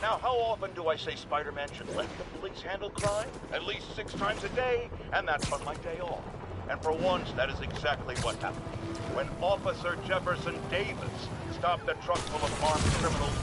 Now, how often do I say Spider-Man should let the police handle crime? At least 6 times a day, and that's on my day off. And for once, that is exactly what happened. When Officer Jefferson Davis stopped the truck full of armed criminals.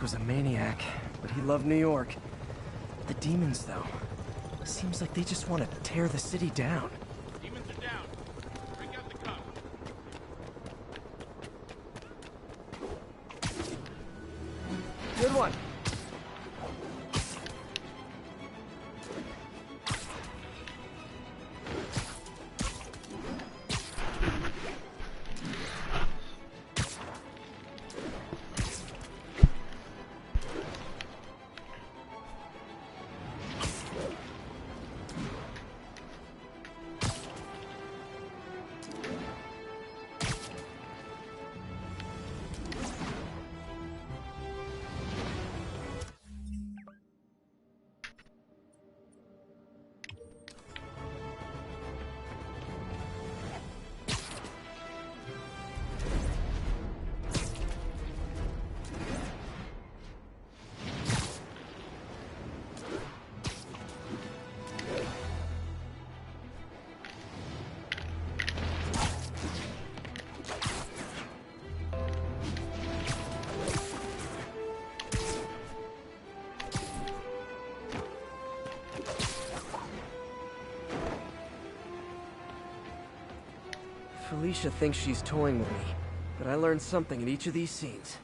Was a maniac, but he loved New York. The demons, though, seems like they just want to tear the city down. Demons are down. Bring out the cops. Good one. Felicia thinks she's toying with me, but I learned something in each of these scenes.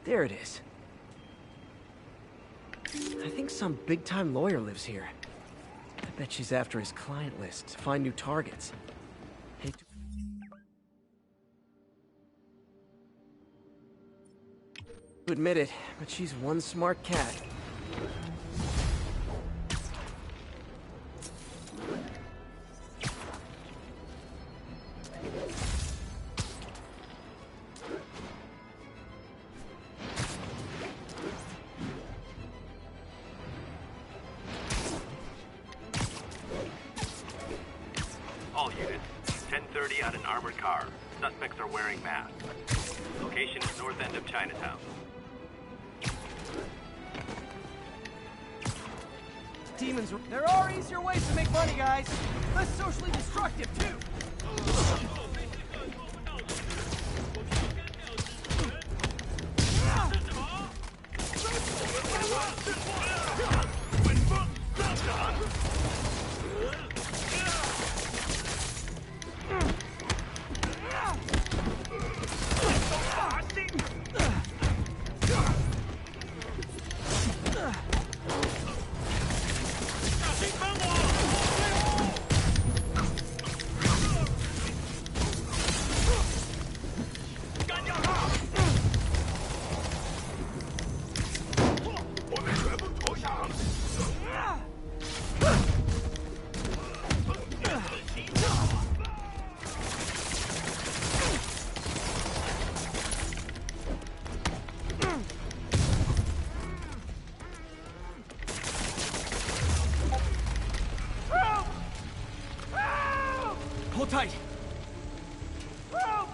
There it is. I think some big-time lawyer lives here. I bet she's after his client list to find new targets. Hate to admit it, but she's one smart cat. All units, 10:30 on an armored car. Suspects are wearing masks. Location is north end of Chinatown. Demons, there are easier ways to make money, guys. Less socially destructive, too. Hold tight. Help!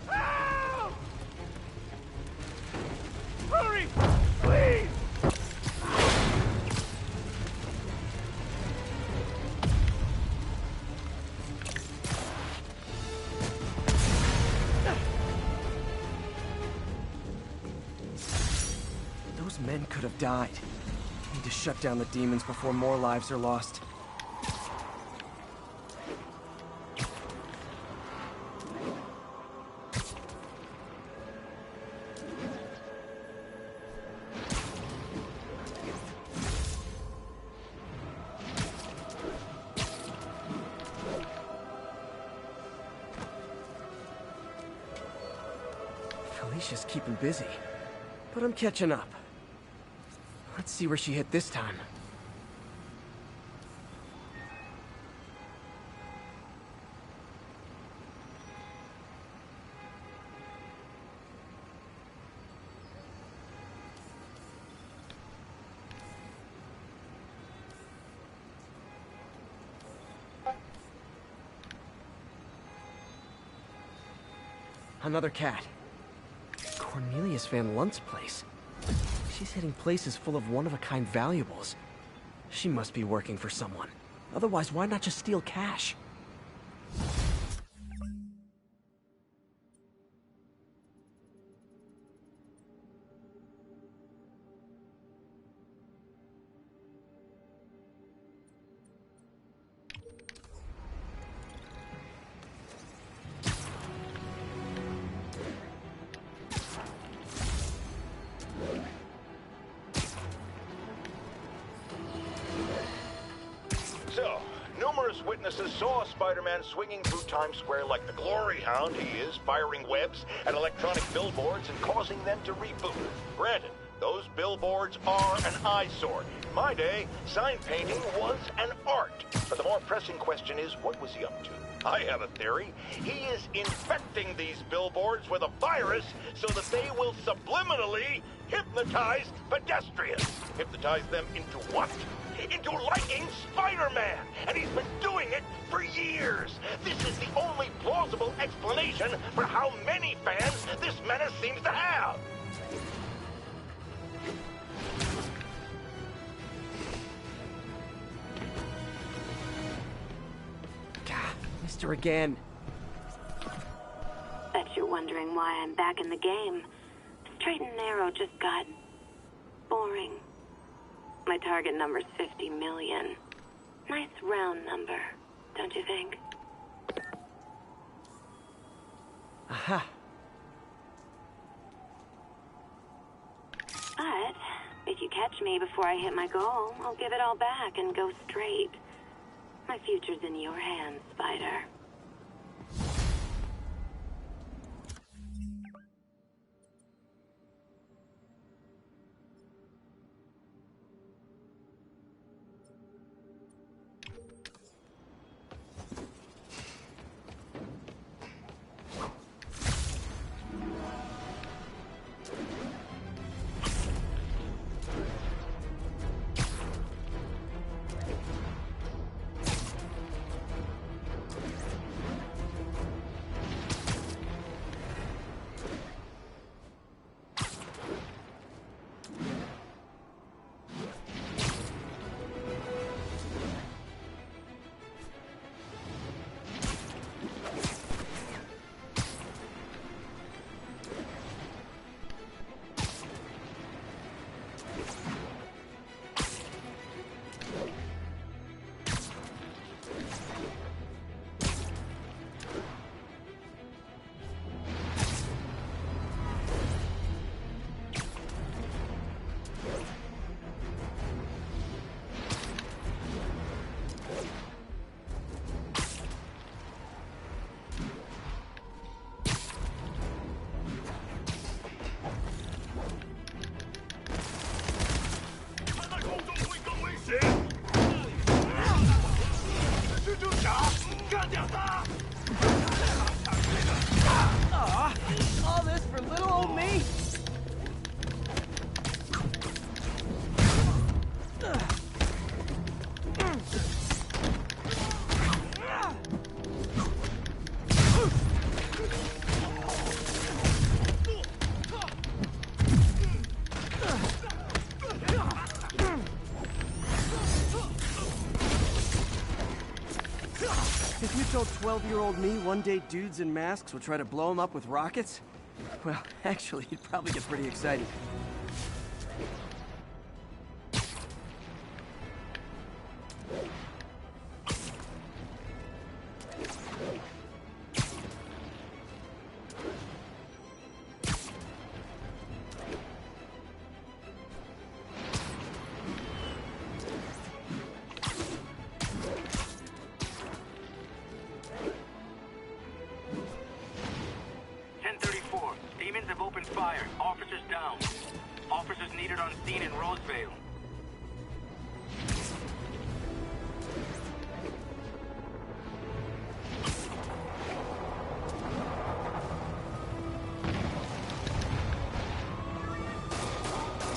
Help! Hurry! Please! Those men could have died. Need to shut down the demons before more lives are lost. Felicia's keeping busy, but I'm catching up. Let's see where she hit this time. Another cat. Cornelius Van Lunt's place. She's hitting places full of one-of-a-kind valuables. She must be working for someone. Otherwise, why not just steal cash? So, numerous witnesses saw Spider-Man swinging through Times Square like the glory hound he is, firing webs at electronic billboards and causing them to reboot. Granted, those billboards are an eyesore. In my day, sign painting was an art. But the more pressing question is, what was he up to? I have a theory. He is infecting these billboards with a virus so that they will subliminally hypnotize pedestrians. Hypnotize them into what? Into liking Spider-Man! And he's been doing it for years! This is the only plausible explanation for how many fans this menace seems to have! Gah, missed her again. Bet you're wondering why I'm back in the game. Straight and narrow just got boring. My target number's 50 million. Nice round number, don't you think? Aha. But if you catch me before I hit my goal, I'll give it all back and go straight. My future's in your hands, Spider. If you told 12-year-old me one day dudes in masks would try to blow him up with rockets, well, actually, he'd probably get pretty excited. Demons have opened fire. Officers down. Officers needed on scene in Roseville.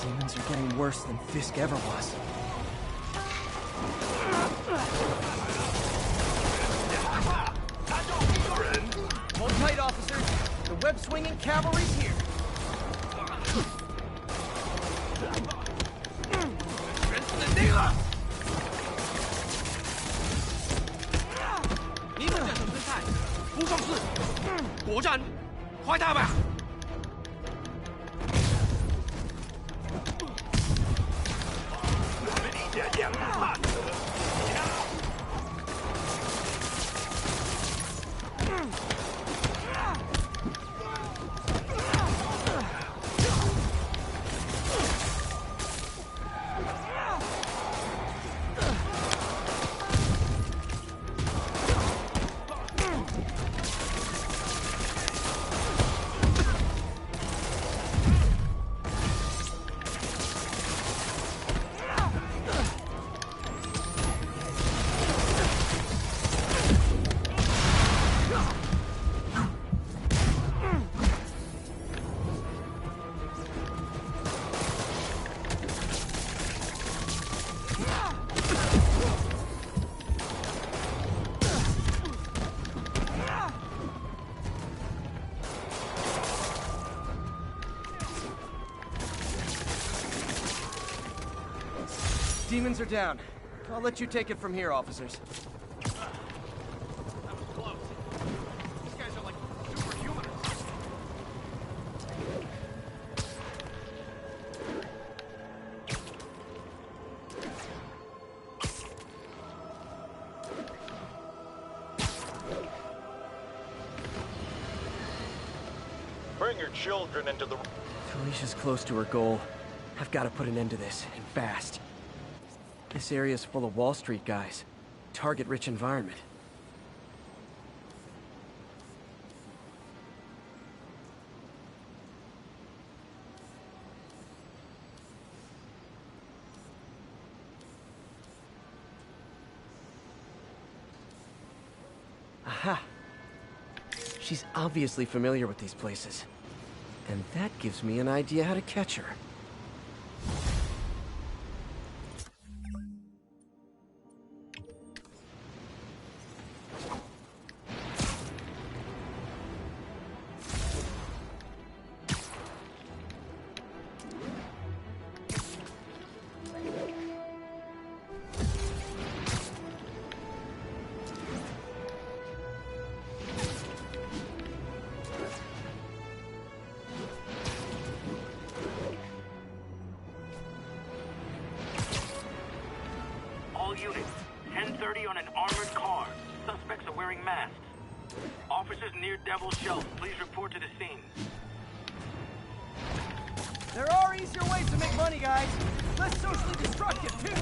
Demons are getting worse than Fisk ever was. Hold tight, officers. The web-swinging cavalry's here. Demons are down. I'll let you take it from here, officers. That was close. These guys are like superhuman. Bring your children into the... Felicia's close to her goal. I've got to put an end to this, and fast. This area's full of Wall Street guys. Target-rich environment. Aha! She's obviously familiar with these places. And that gives me an idea how to catch her. All units, 10:30 on an armored car. Suspects are wearing masks. Officers near Devil's Shelf, please report to the scene. There are easier ways to make money, guys. Less socially destructive, too.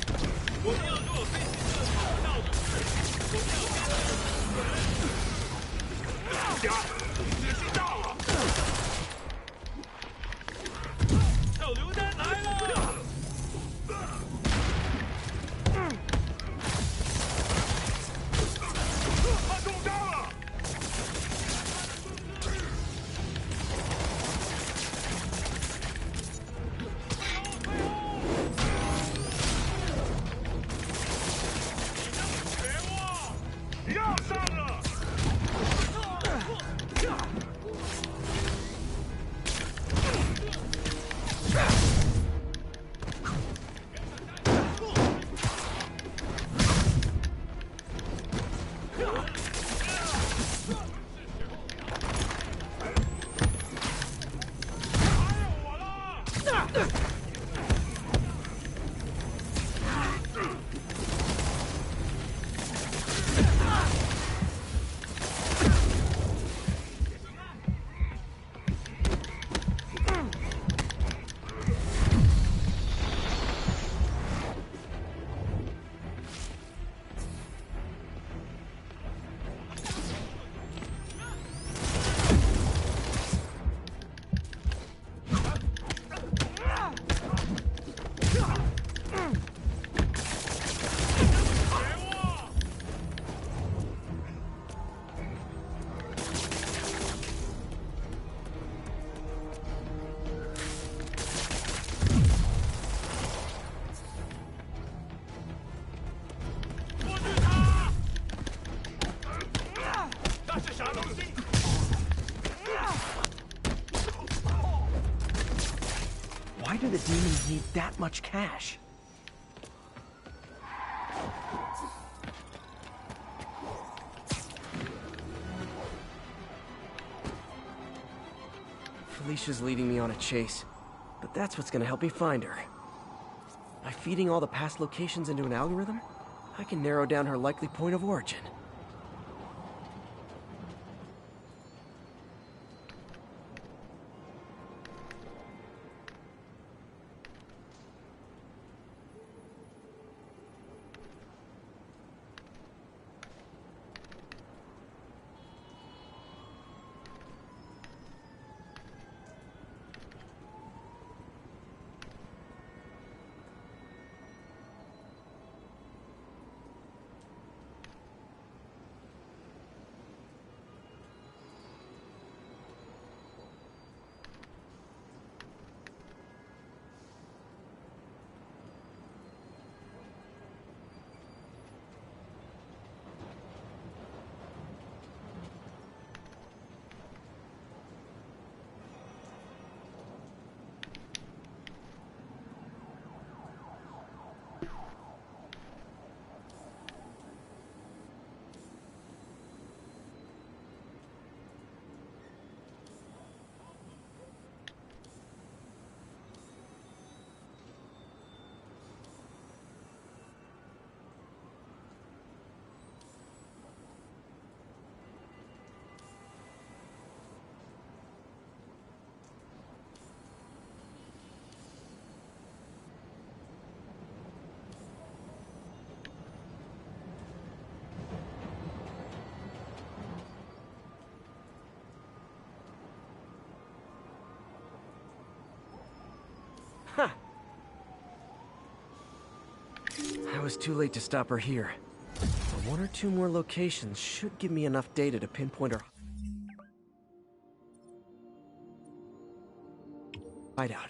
do the demons need that much cash? Felicia's leading me on a chase, but that's what's gonna help me find her. By feeding all the past locations into an algorithm, I can narrow down her likely point of origin. Huh. I was too late to stop her here. But one or two more locations should give me enough data to pinpoint her hideout.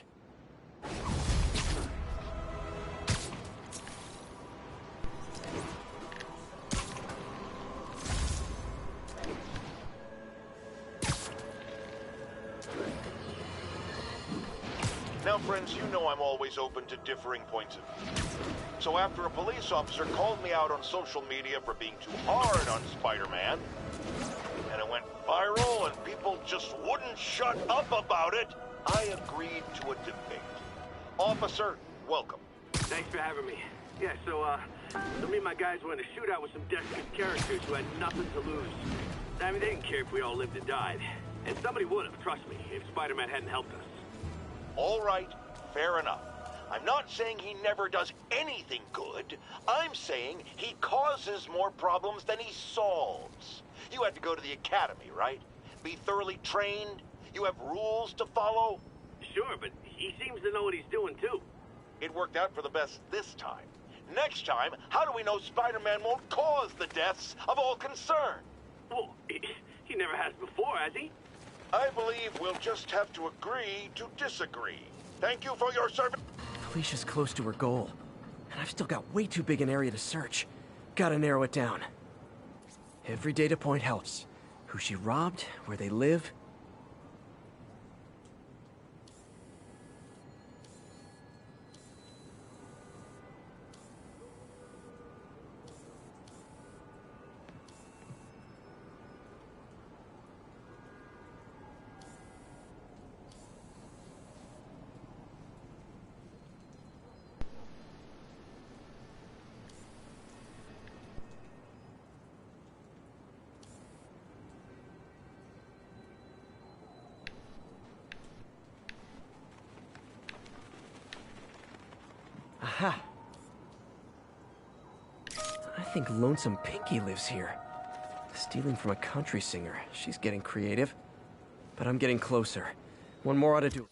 Now, friends, you know I'm always open to differing points of view. So after a police officer called me out on social media for being too hard on Spider-Man, and it went viral and people just wouldn't shut up about it, I agreed to a debate. Officer, welcome. Thanks for having me. Yeah, so me and my guys were in a shootout with some desperate characters who had nothing to lose. I mean, they didn't care if we all lived or died. And somebody would have, trust me, if Spider-Man hadn't helped us. All right, fair enough. I'm not saying he never does anything good. I'm saying he causes more problems than he solves. You had to go to the academy, right? Be thoroughly trained? You have rules to follow? Sure, but he seems to know what he's doing, too. It worked out for the best this time. Next time, how do we know Spider-Man won't cause the deaths of all concerned? Well, he never has before, has he? I believe we'll just have to agree to disagree. Thank you for your service. Felicia's close to her goal, and I've still got way too big an area to search. Gotta narrow it down. Every data point helps. Who she robbed, where they live. Aha! I think Lonesome Pinky lives here. Stealing from a country singer. She's getting creative. But I'm getting closer. One more ought to do it.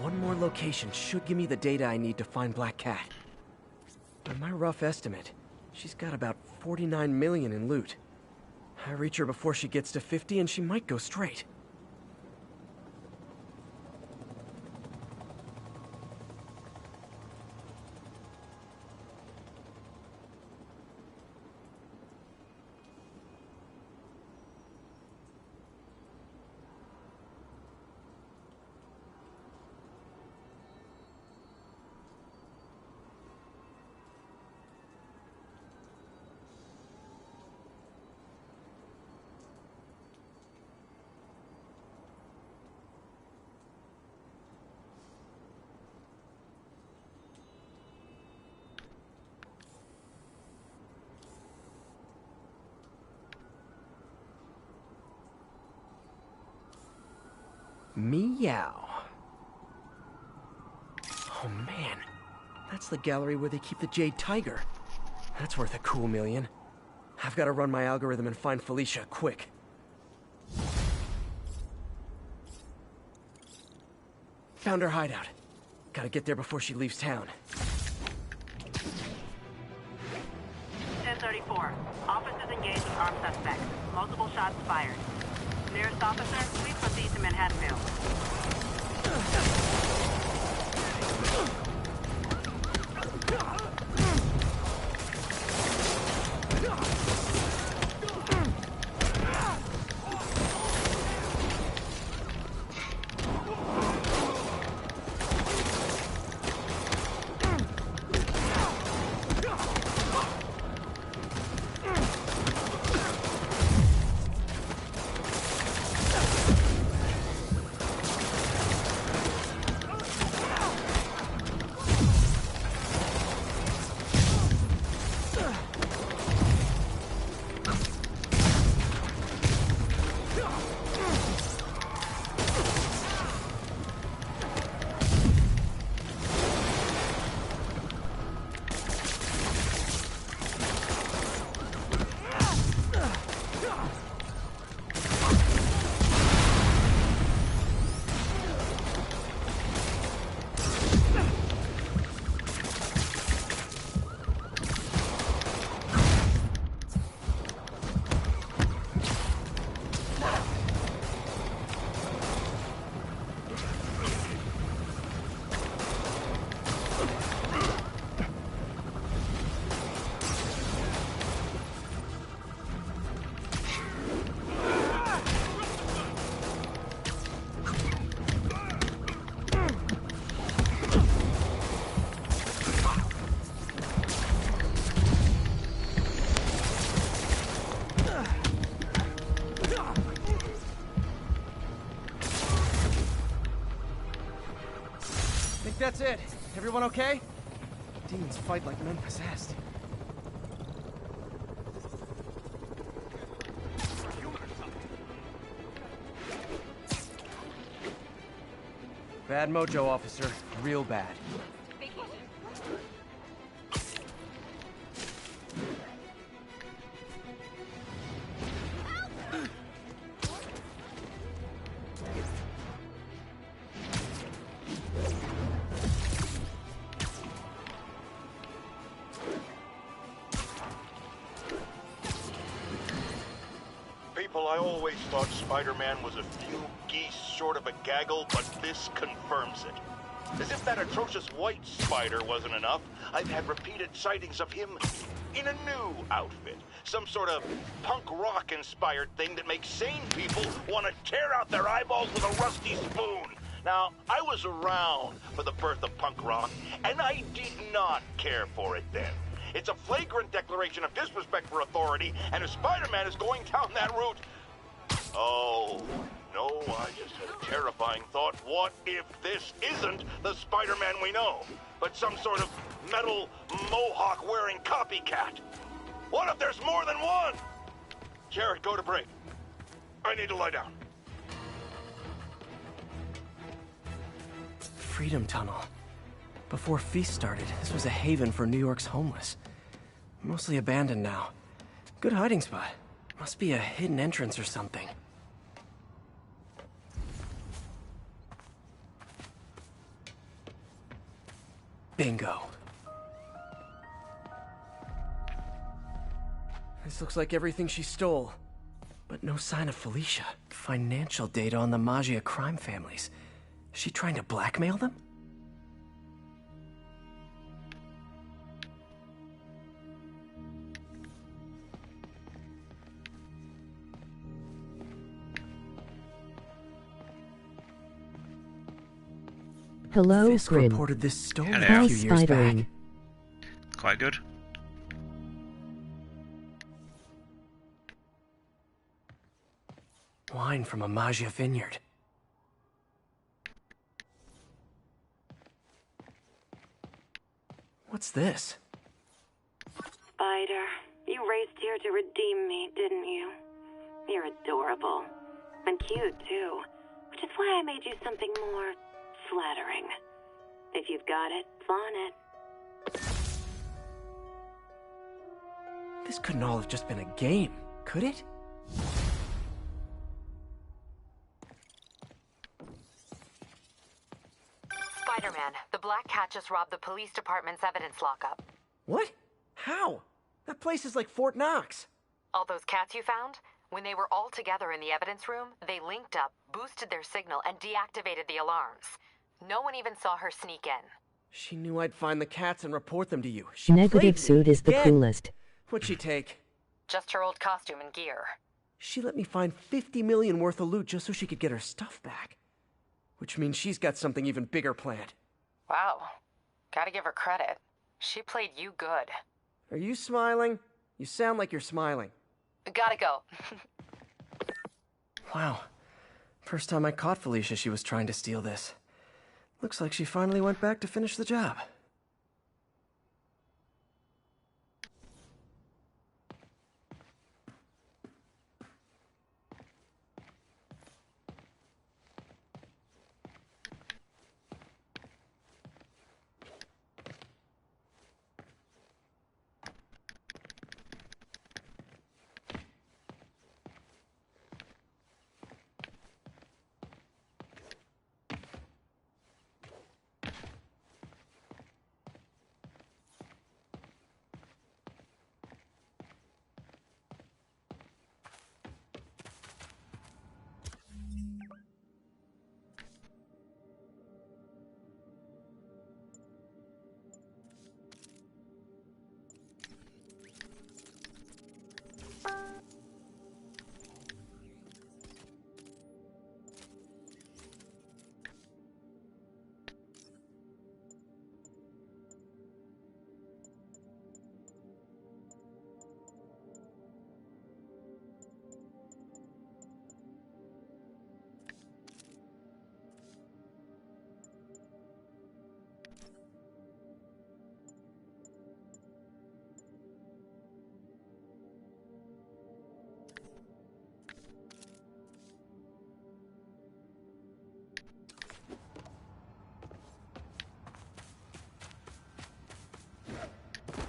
One more location should give me the data I need to find Black Cat. By my rough estimate, she's got about 49 million in loot. I reach her before she gets to 50 and she might go straight. Meow. Oh man, that's the gallery where they keep the Jade Tiger. That's worth a cool million. I've got to run my algorithm and find Felicia, quick. Found her hideout. Gotta get there before she leaves town. 1034. Officers engaged with armed suspects. Multiple shots fired. Nearest officer, please proceed to Manhattanville. That's it. Everyone okay? Demons fight like men possessed. Bad mojo, officer. Real bad. I always thought Spider-Man was a few geese short of a gaggle, but this confirms it. As if that atrocious white spider wasn't enough, I've had repeated sightings of him in a new outfit. Some sort of punk rock-inspired thing that makes sane people want to tear out their eyeballs with a rusty spoon. Now, I was around for the birth of punk rock, and I did not care for it then. It's a flagrant declaration of disrespect for authority, and if Spider-Man is going down that route... Oh, no, I just had a terrifying thought. What if this isn't the Spider-Man we know, but some sort of metal mohawk-wearing copycat? What if there's more than one? Jared, go to break. I need to lie down. Freedom Tunnel. Before Feast started, this was a haven for New York's homeless. Mostly abandoned now. Good hiding spot. Must be a hidden entrance or something. Bingo. This looks like everything she stole. But no sign of Felicia. Financial data on the Maggia crime families. Is she trying to blackmail them? Hello, Fisk Grim. reported this stolen Hello. a How's few years back. spidering? Quite good. Wine from a Maggia vineyard. What's this? Spider, you raced here to redeem me, didn't you? You're adorable. And cute, too. Which is why I made you something more flattering. If you've got it, flaunt it. This couldn't all have just been a game, could it? Spider-Man, the Black Cat just robbed the police department's evidence lockup. What? How? That place is like Fort Knox. All those cats you found? When they were all together in the evidence room, they linked up, boosted their signal, and deactivated the alarms. No one even saw her sneak in. She knew I'd find the cats and report them to you. She Negative played me suit is the again. coolest. What'd she take? Just her old costume and gear. She let me find 50 million worth of loot just so she could get her stuff back. Which means she's got something even bigger planned. Wow. Gotta give her credit. She played you good. Are you smiling? You sound like you're smiling. Gotta go. Wow. First time I caught Felicia, she was trying to steal this. Looks like she finally went back to finish the job.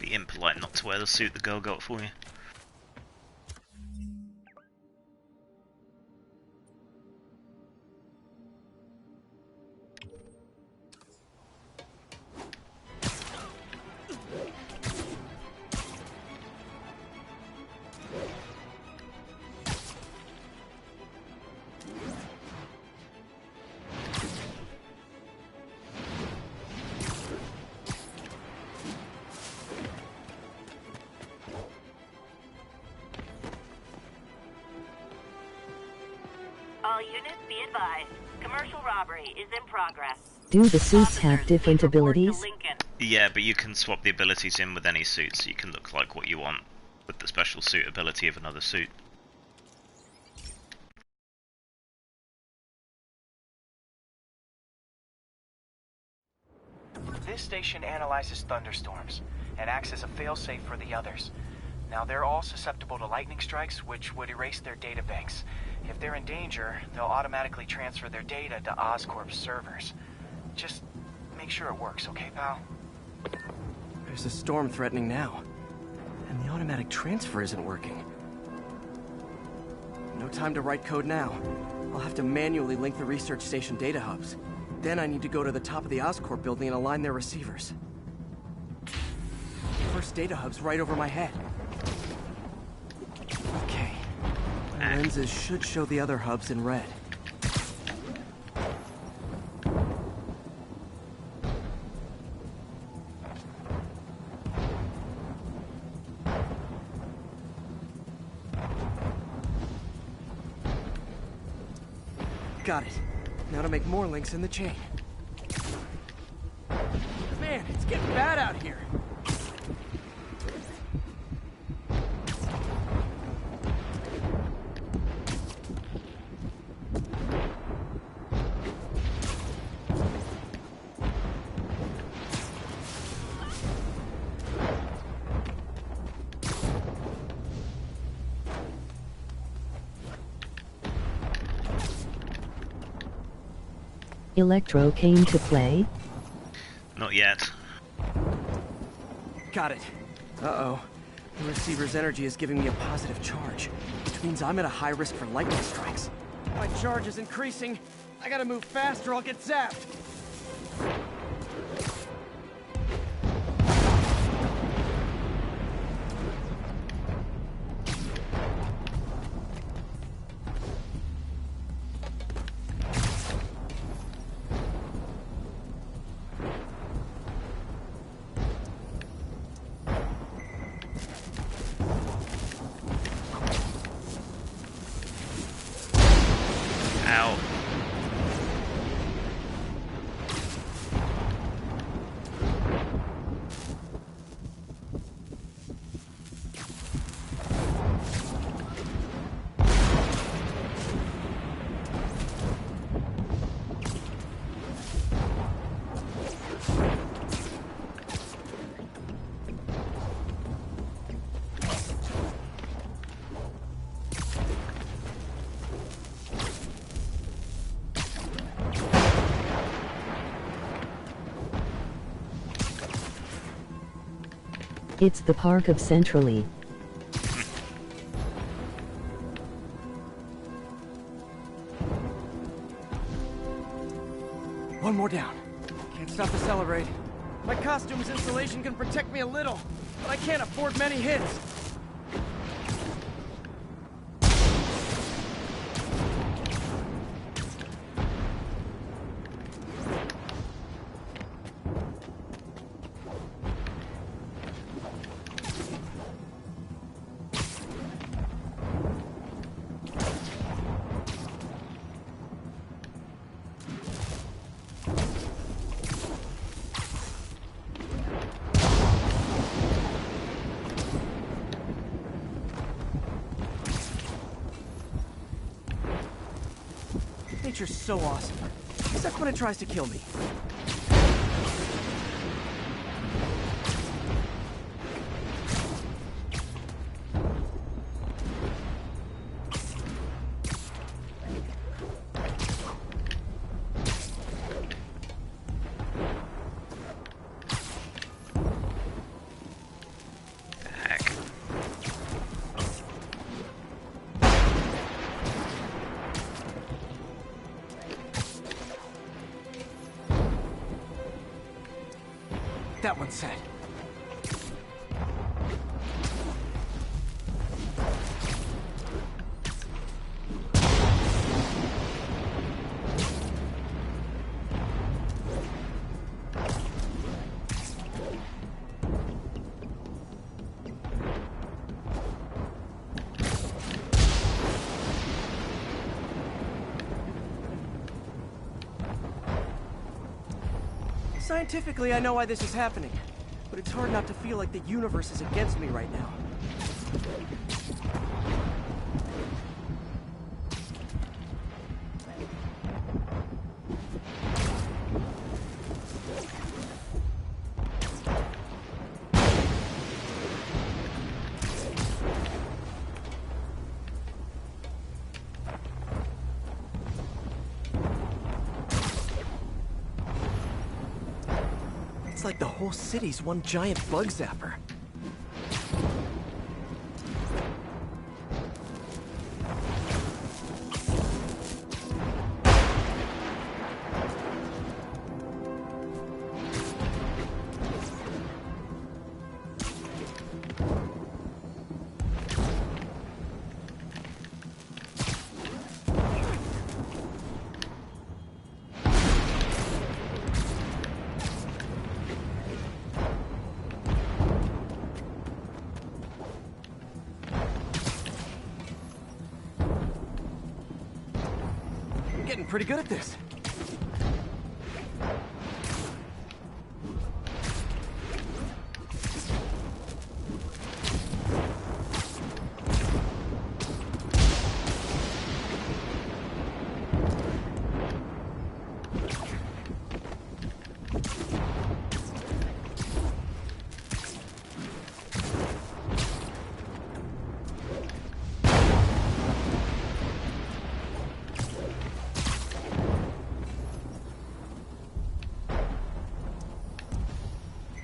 Be impolite not to wear the suit the girl got for you. All units be advised. Commercial robbery is in progress. Do the suits have Officers, different please report to abilities? Lincoln. Yeah, but you can swap the abilities in with any suit, so you can look like what you want with the special suit ability of another suit. This station analyzes thunderstorms and acts as a failsafe for the others. Now, they're all susceptible to lightning strikes, which would erase their databanks. If they're in danger, they'll automatically transfer their data to Oscorp's servers. Just make sure it works, okay, pal? There's a storm threatening now. And the automatic transfer isn't working. No time to write code now. I'll have to manually link the research station data hubs. Then I need to go to the top of the Oscorp building and align their receivers. first data hub's right over my head. Okay. My lenses should show the other hubs in red. Got it. Now to make more links in the chain. Man, it's getting bad out here. Electro came to play? Not yet. Got it. Uh-oh. The receiver's energy is giving me a positive charge, which means I'm at a high risk for lightning strikes. My charge is increasing. I gotta move fast or I'll get zapped. Ow. It's the park of Centrally. One more down. Can't stop to celebrate. My costume's insulation can protect me a little, but I can't afford many hits. Nature's so awesome, except when it tries to kill me. That one's set. Scientifically, I know why this is happening, but it's hard not to feel like the universe is against me right now. It's like the whole city's one giant bug zapper. getting pretty good at this.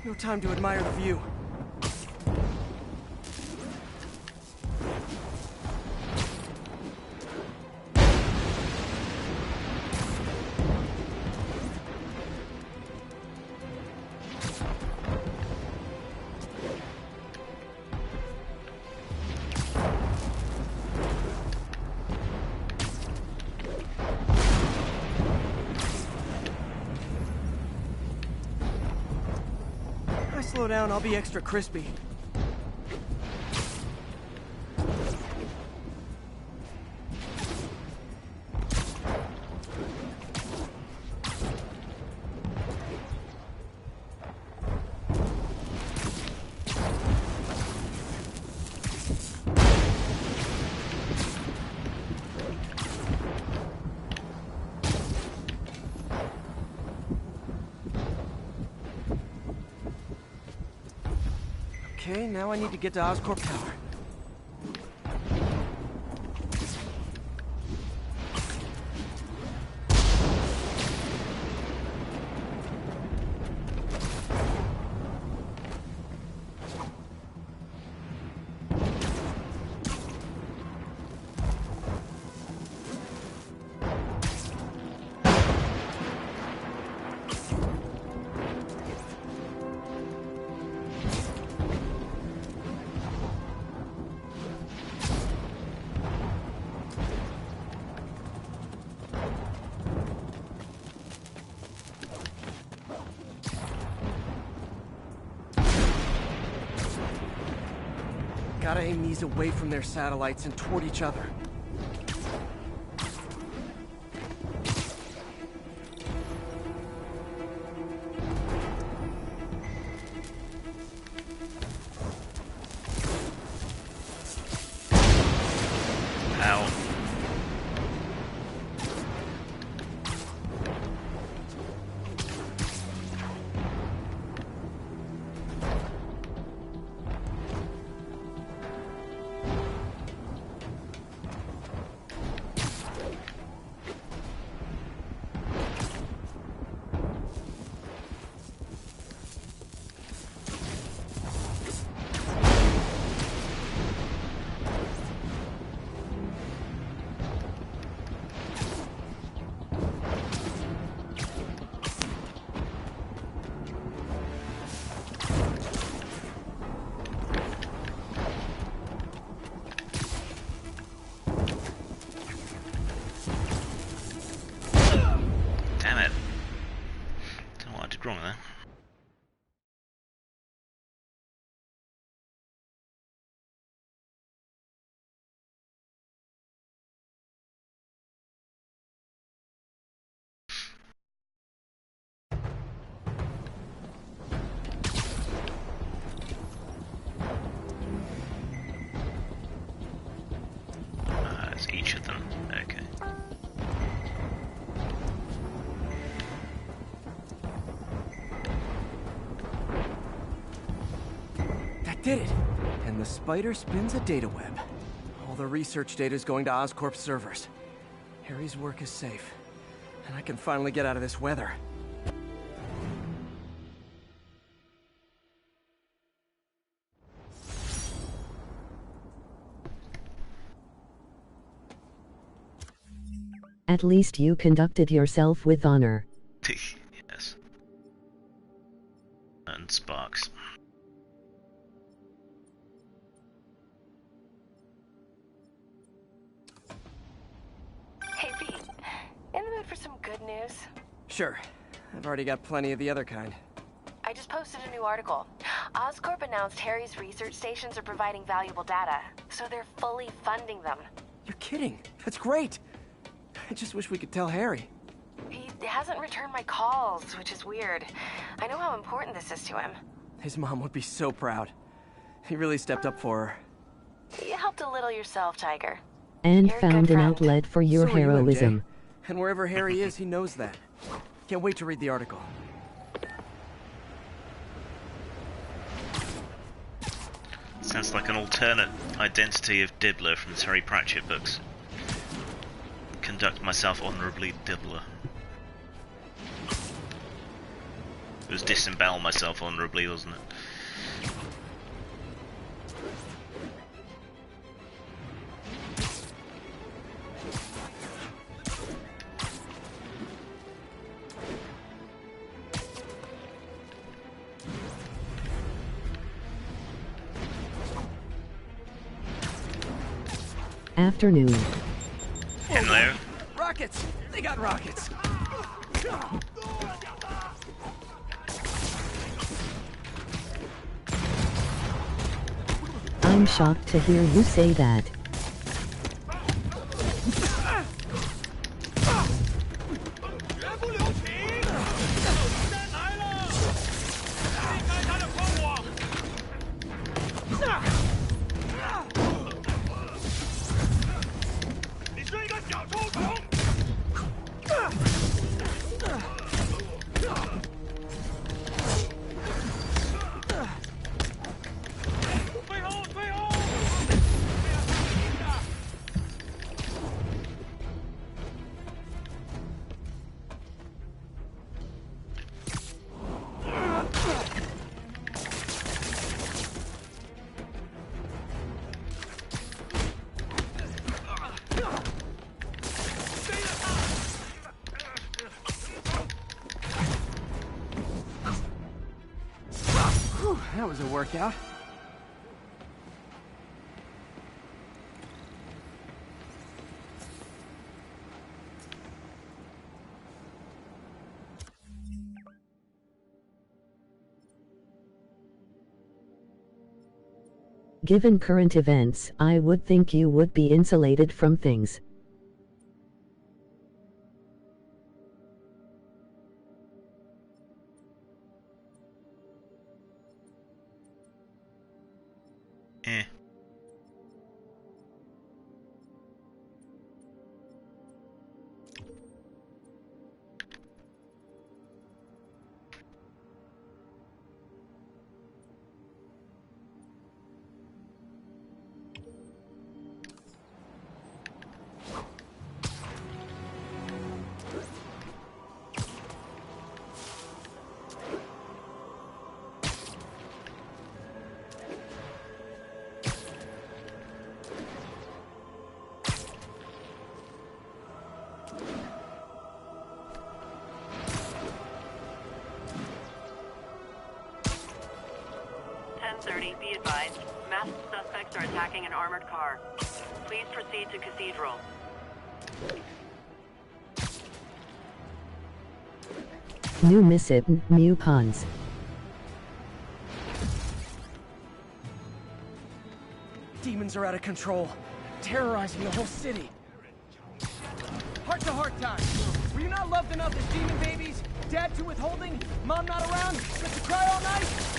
No time to admire the view. Slow down, I'll be extra crispy. Okay, now I need to get to Oscorp Tower. Gotta aim these away from their satellites and toward each other. Ow. Damn it. Don't know what I did wrong there. It's each of them. Okay. That did it! And the spider spins a data web. All the research data is going to Oscorp's servers. Harry's work is safe. And I can finally get out of this weather. At least you conducted yourself with honor. Yes. And sparks. Hey, Pete. In the mood for some good news? Sure. I've already got plenty of the other kind. I just posted a new article. Oscorp announced Harry's research stations are providing valuable data, so they're fully funding them. You're kidding. That's great. I just wish we could tell Harry. He hasn't returned my calls, which is weird. I know how important this is to him. His mom would be so proud. He really stepped up for her. You helped a little yourself, Tiger. And You're a found good an friend. outlet for your So are you, heroism. MJ. And wherever Harry is, he knows that. Can't wait to read the article. Sounds like an alternate identity of Dibbler from the Terry Pratchett books. Conduct myself honourably, Dibbler. It was disembowel myself honourably, wasn't it? Afternoon. Hello. Rockets! They got rockets! I'm shocked to hear you say that. That was a workout. Given current events, I would think you would be insulated from things. Eh. Be advised, masked suspects are attacking an armored car. Please proceed to Cathedral. New missive, new pawns. Demons are out of control, terrorizing the whole city. Heart-to-heart time. Were you not loved enough as demon babies? Dad too withholding? Mom not around? Get to cry all night?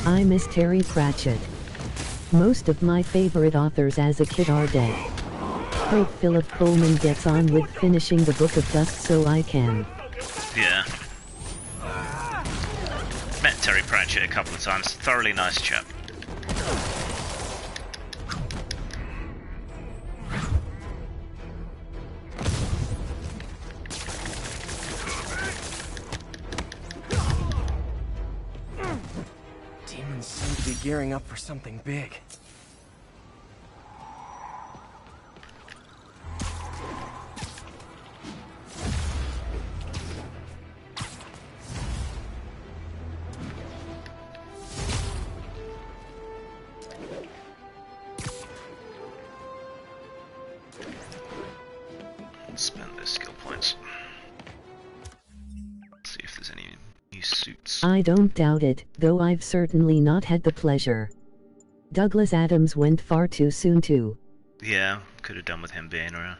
I miss Terry Pratchett. Most of my favorite authors as a kid are dead. Hope Philip Pullman gets on with finishing the Book of Dust so I can. Yeah. Met Terry Pratchett a couple of times. Thoroughly nice chap. Demons seem to be gearing up for something big. Spend those skill points. See if there's any new suits. I don't doubt it, though I've certainly not had the pleasure. Douglas Adams went far too soon too. Yeah, could have done with him being around.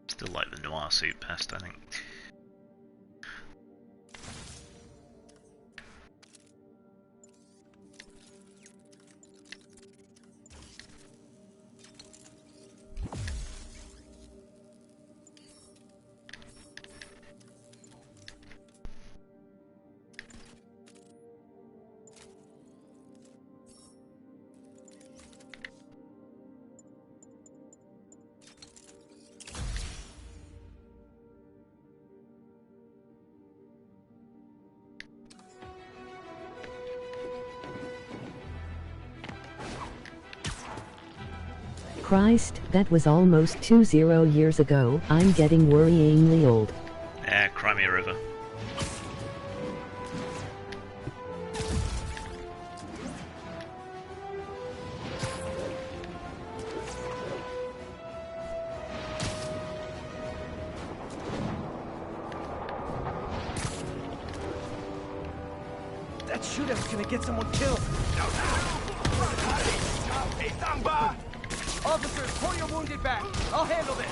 Still like the noir suit best, I think. Christ, that was almost 20 years ago. I'm getting worryingly old. Yeah, Crimea River. That shootout's gonna get someone killed. Officers, pull your wounded back. I'll handle this.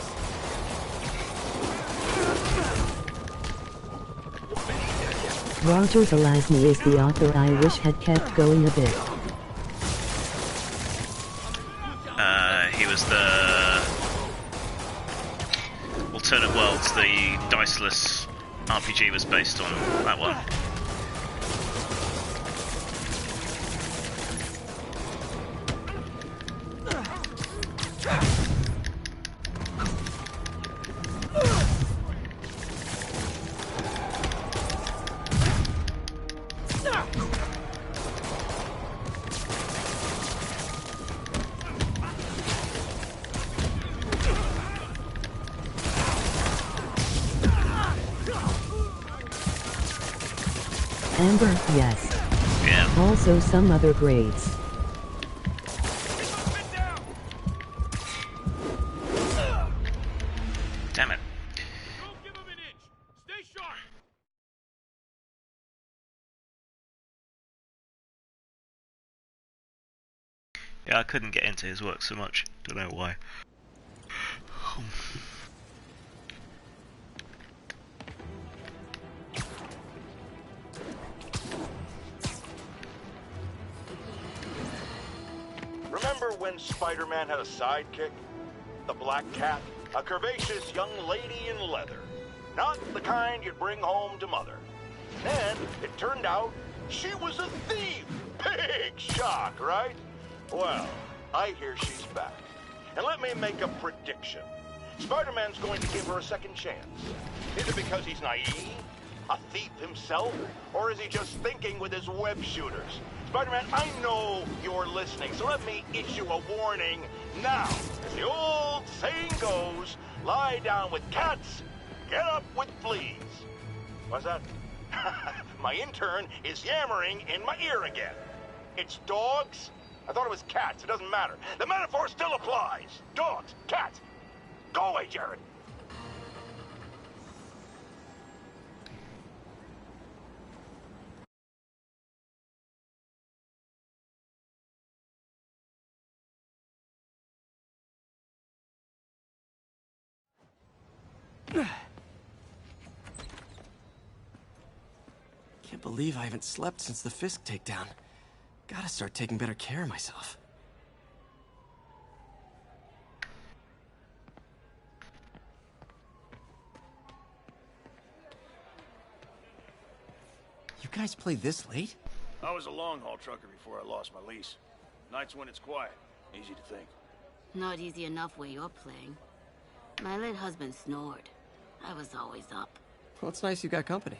Roger Zelazny is the author I wish had kept going a bit. He was the Alternate Worlds, the diceless RPG was based on that one. Amber, yes. Yeah. Also some other grades. Damn it. Don't give him an inch. Stay sharp. Yeah, I couldn't get into his work so much. Don't know why. Remember when Spider-Man had a sidekick? The Black Cat? A curvaceous young lady in leather. Not the kind you'd bring home to mother. Then, it turned out, she was a thief! Big shock, right? Well, I hear she's back. And let me make a prediction. Spider-Man's going to give her a second chance. Is it because he's naive? A thief himself? Or is he just thinking with his web shooters? Spider-Man, I know you're listening, so let me issue a warning now. As the old saying goes, lie down with cats, get up with fleas. What's that? My intern is yammering in my ear again. It's dogs? I thought it was cats. It doesn't matter. The metaphor still applies. Dogs, cats. Go away, Jared. Can't believe I haven't slept since the Fisk takedown. Gotta start taking better care of myself. You guys play this late? I was a long-haul trucker before I lost my lease. Nights when it's quiet. Easy to think. Not easy enough where you're playing. My late husband snored. I was always up. Well, it's nice you got company.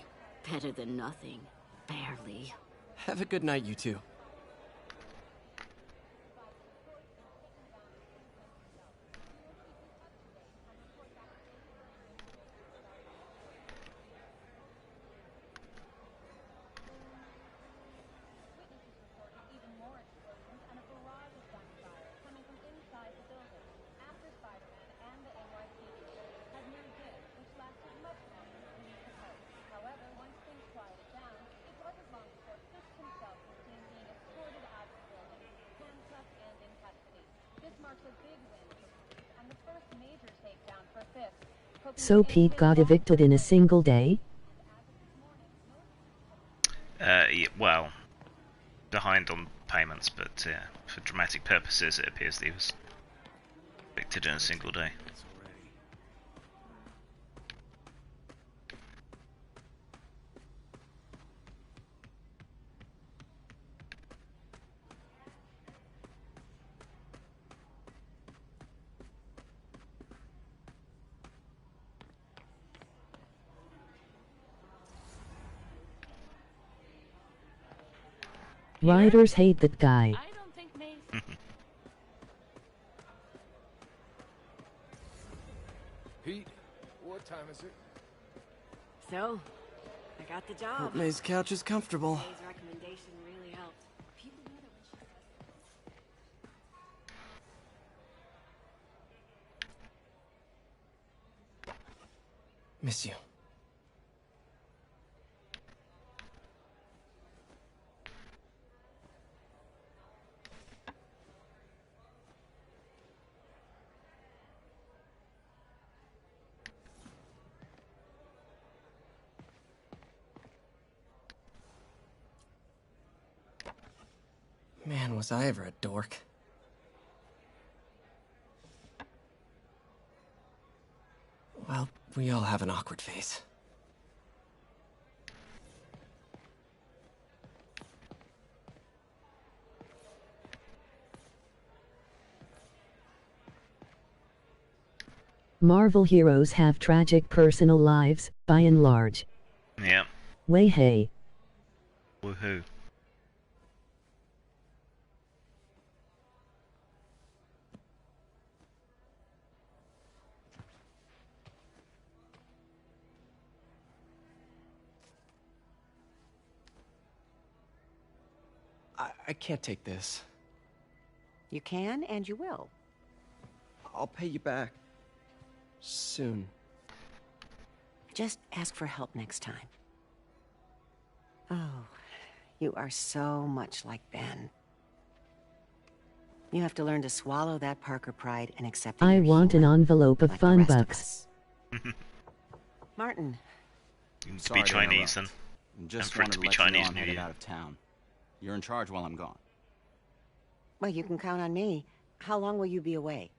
Better than nothing. Barely. Have a good night, you two. So Pete got evicted in a single day? Yeah, well, behind on payments, but for dramatic purposes, it appears that he was evicted in a single day. Riders hate that guy. I don't think Mason. Pete, what time is it? So, I got the job. Hope May's couch is comfortable. May's recommendation really helped. People knew that Miss you. Man, was I ever a dork. Well, we all have an awkward phase. Marvel heroes have tragic personal lives, by and large. Yeah. Way hey. Woohoo. I can't take this. You can, and you will. I'll pay you back. Soon. Just ask for help next time. Oh, you are so much like Ben. You have to learn to swallow that Parker pride and accept that I you're want an human, envelope of like the fun rest of bucks. us. Martin, You need to be Chinese then. Just for it to be Chinese New headed Year. out of town. You're in charge while I'm gone. well, you can count on me. How long will you be away?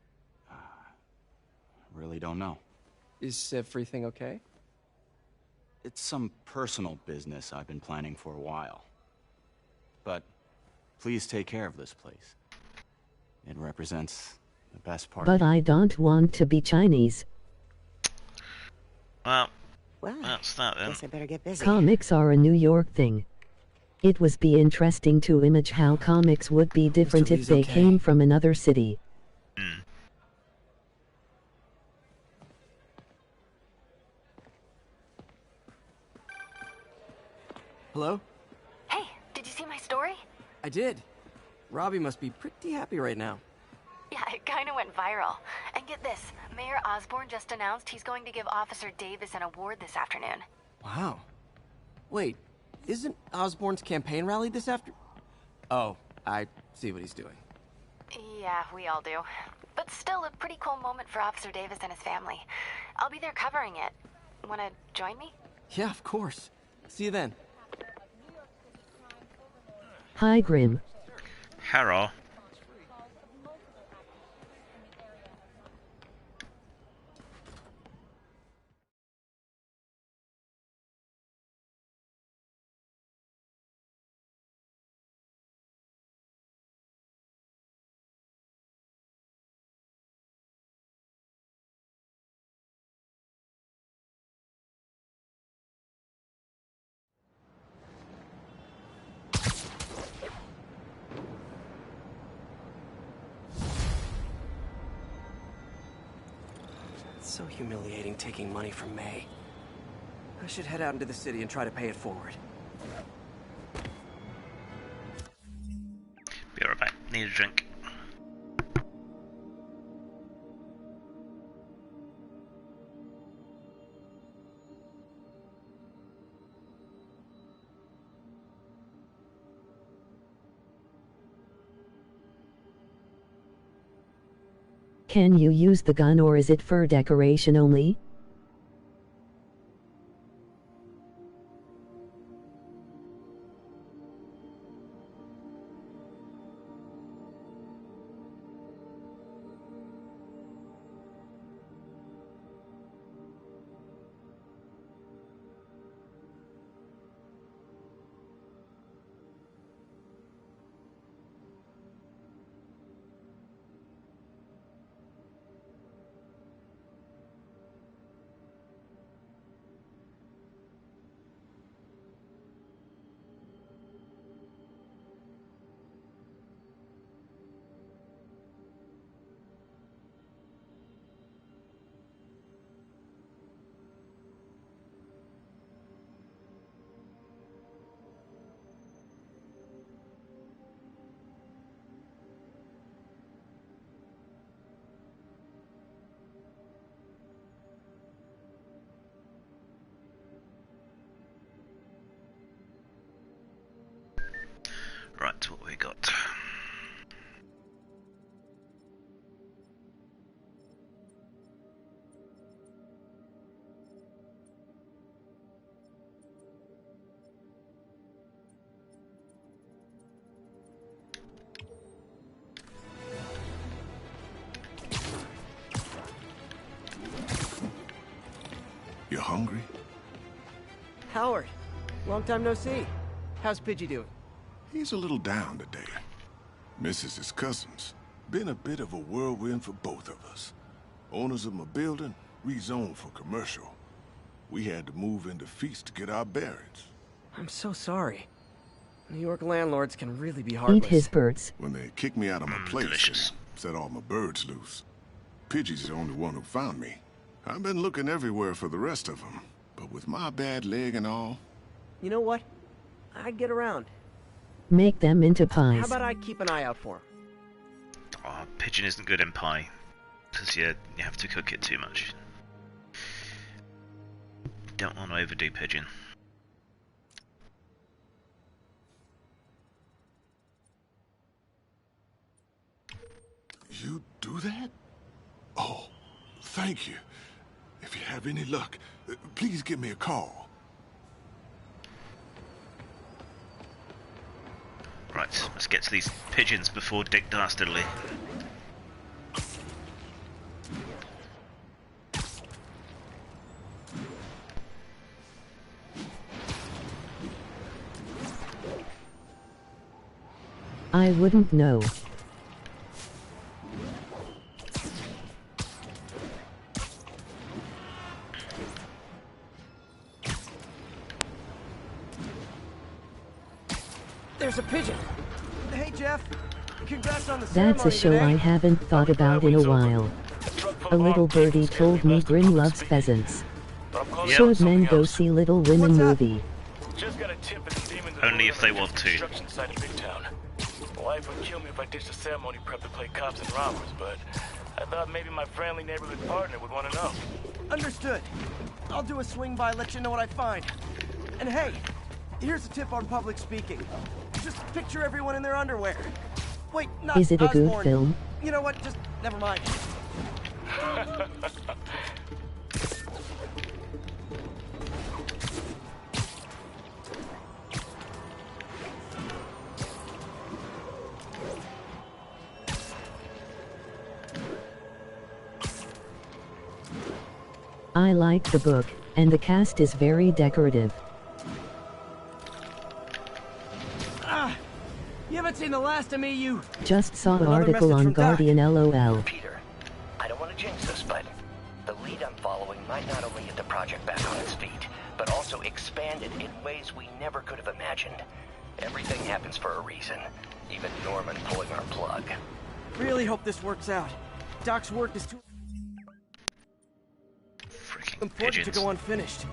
Really don't know. Is everything okay? It's some personal business I've been planning for a while. But please take care of this place. It represents the best part. But I don't want to be Chinese. Well, Well, that's that then. guess I better get busy. Comics are a New York thing. It would be interesting to imagine how comics would be different if Lee's they okay. came from another city. Mm. Hello? Hey, did you see my story? I did. Robbie must be pretty happy right now. Yeah, it kind of went viral. And get this, Mayor Osborne just announced he's going to give Officer Davis an award this afternoon. Wow. Wait, isn't Osborne's campaign rally this after... Oh, I see what he's doing. Yeah, we all do. But still a pretty cool moment for Officer Davis and his family. I'll be there covering it. Wanna join me? Yeah, of course. See you then. Hi, Grim. Hello. It's so humiliating taking money from May. I should head out into the city and try to pay it forward. Be right back. Need a drink. Can you use the gun or is it for decoration only? Right, what we got? You hungry? Howard, long time no see. How's Pidgey doing? He's a little down today. Misses his cousins. Been a bit of a whirlwind for both of us. Owners of my building rezoned for commercial. We had to move into Feast to get our bearings. I'm so sorry. New York landlords can really be heartless. Eat his birds. When they kicked me out of my place delicious. and set all my birds loose. Pidgey's the only one who found me. I've been looking everywhere for the rest of them, but with my bad leg and all... You know what? I'd get around. Make them into pies. How about I keep an eye out for him? Oh, pigeon isn't good in pie. Because you have to cook it too much. Don't want to overdo pigeon. You do that? Oh, thank you. If you have any luck, please give me a call. Right, let's get to these pigeons before Dick Dastardly. I wouldn't know. There's a pigeon. Hey, Jeff. Congrats on the ceremony. That's a show today. I haven't thought about in a while. A little birdie told me Grim loves pheasants. Yep. Should men go see Little Women movie? Just got a tip that the demons Only if they want to. construction site in Big Town. My wife would kill me if I ditched the ceremony prep to play cops and robbers, but I thought maybe my friendly neighborhood partner would want to know. Understood. I'll do a swing by, let you know what I find. And hey, here's a tip on public speaking. Just picture everyone in their underwear. Wait, not Is it a good Osborne. film? You know what? Just never mind. I like the book, and the cast is very decorative. You haven't seen the last of me, you... Just saw an Another article message on from Doc. Guardian LOL. Peter, I don't want to jinx us, but the lead I'm following might not only get the project back on its feet, but also expand it in ways we never could have imagined. Everything happens for a reason, even Norman pulling our plug. Really hope this works out. Doc's work is too Freaking important pigeons. to go unfinished.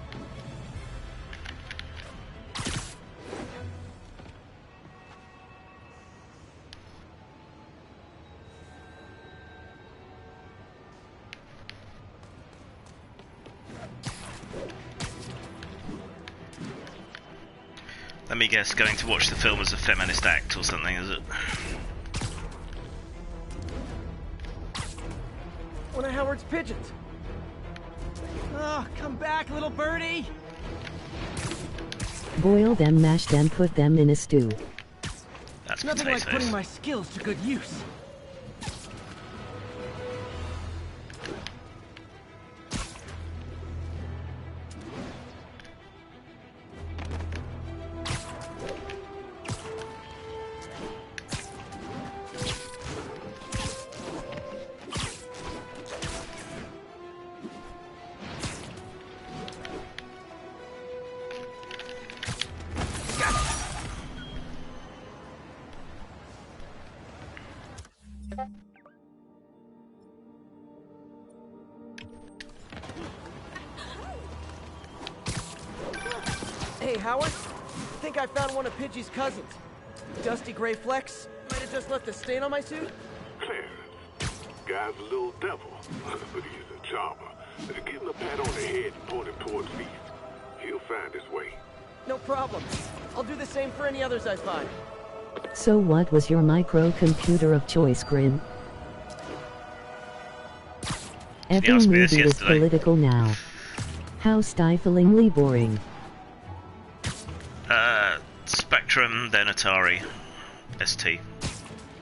Let me guess, going to watch the film as a feminist act or something, is it? One of Howard's pigeons. Oh, come back, little birdie! Boil them, mash them, put them in a stew. That's Nothing like potatoes. putting my skills to good use. Hey, Howard. I think I found one of Pidgey's cousins. Dusty gray flecks. Might have just left a stain on my suit. Clarence, guy's a little devil, but he's a charmer. Give him a pat on the head and point him towards me. He'll find his way. No problem. I'll do the same for any others I find. So what was your microcomputer of choice, Grim? Every asked me this movie is yesterday. political now. How stiflingly boring. Spectrum, then Atari, ST,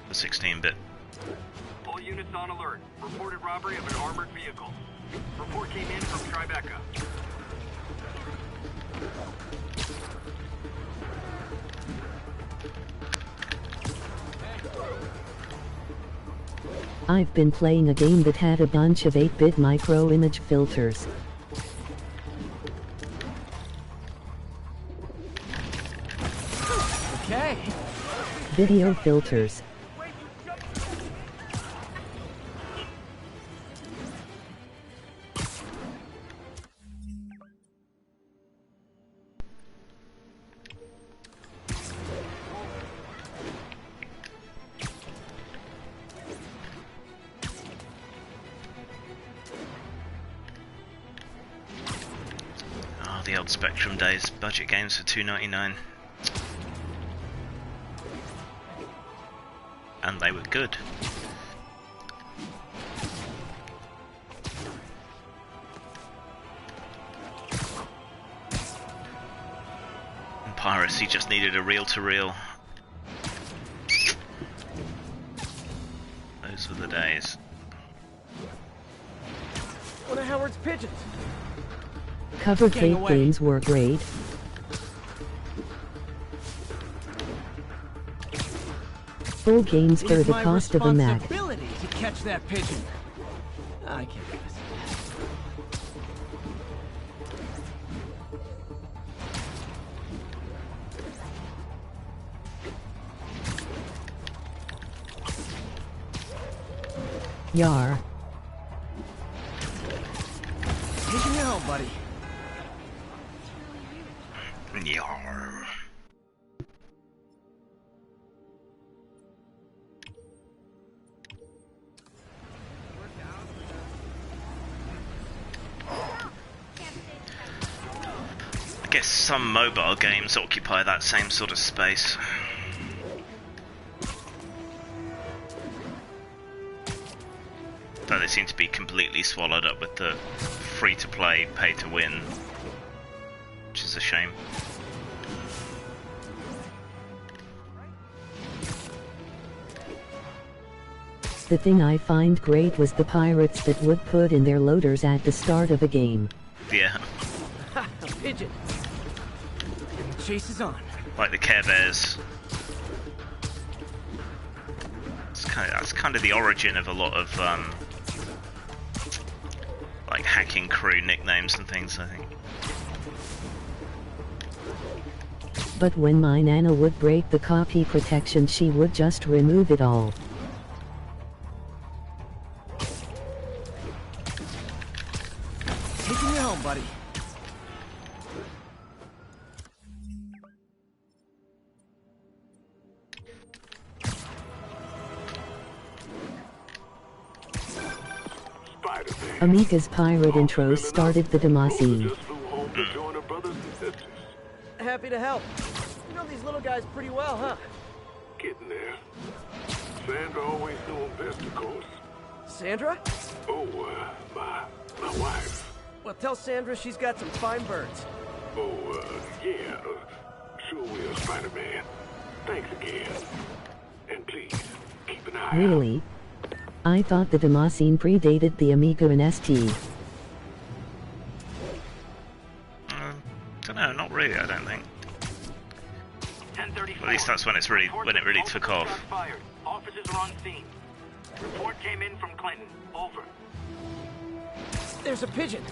the 16-bit. All units on alert. Reported robbery of an armored vehicle. Report came in from Tribeca. I've been playing a game that had a bunch of 8-bit micro-image filters. Okay. Video filters. Oh, the old Spectrum days. Budget games for $2.99. And they were good. And piracy just needed a reel-to-reel. Those were the days. One of Howard's pigeons. Cover Getting fake away. games were great. Full games It for is the my cost of a Mac. responsibility to catch that pigeon. I can't do this. Yar. Taking you home, buddy. Yarr. I guess some mobile games occupy that same sort of space. Though they seem to be completely swallowed up with the free-to-play, pay-to-win, which is a shame. The thing I find great was the pirates that would put in their loaders at the start of a game. Yeah. Ha! A pigeon! And the chase is on. Like the Care Bears. That's kind of the origin of a lot of like hacking crew nicknames and things, I think. But when my Nana would break the copy protection, she would just remove it all. Taking you home, buddy. Amiga's pirate intros started the Damascene. Happy to help. You know these little guys pretty well, huh? Getting there. Sandra always knew him best, of course. Sandra? Oh, my wife. Well, tell Sandra she's got some fine birds. Oh, yeah. Sure will, Spider-Man. Thanks again. And please, keep an eye out. Really? I thought the Damascene predated the Amiga and ST. Don't know, not really, I don't think. At least that's when it really took off. Officers are on scene. Report came in from Clinton. Over. There's a pigeon.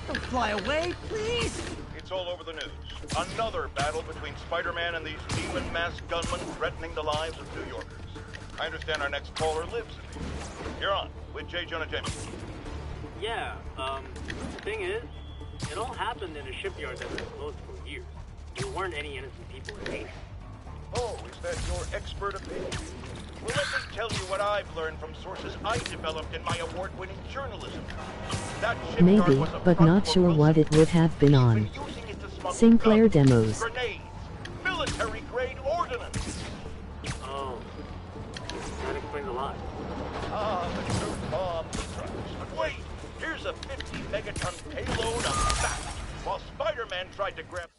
Don't fly away, please. It's all over the news. Another battle between Spider-Man and these demon-masked gunmen threatening the lives of New Yorkers. I understand our next caller lives in here. You're on with J. Jonah Jameson. Yeah, the thing is, it all happened in a shipyard that was closed for years. There weren't any innocent people in danger. Oh, is that your expert opinion? Well, let me tell you what I've learned from sources I developed in my award-winning journalism. That shipyard Maybe, was a but front not for sure what it would have been on. Sinclair demos. Grenades, military-grade ordnance. Oh, that explains a lot. Ah, the true bombs and trucks. But wait, here's a 50-megaton payload of fact. While Spider-Man tried to grab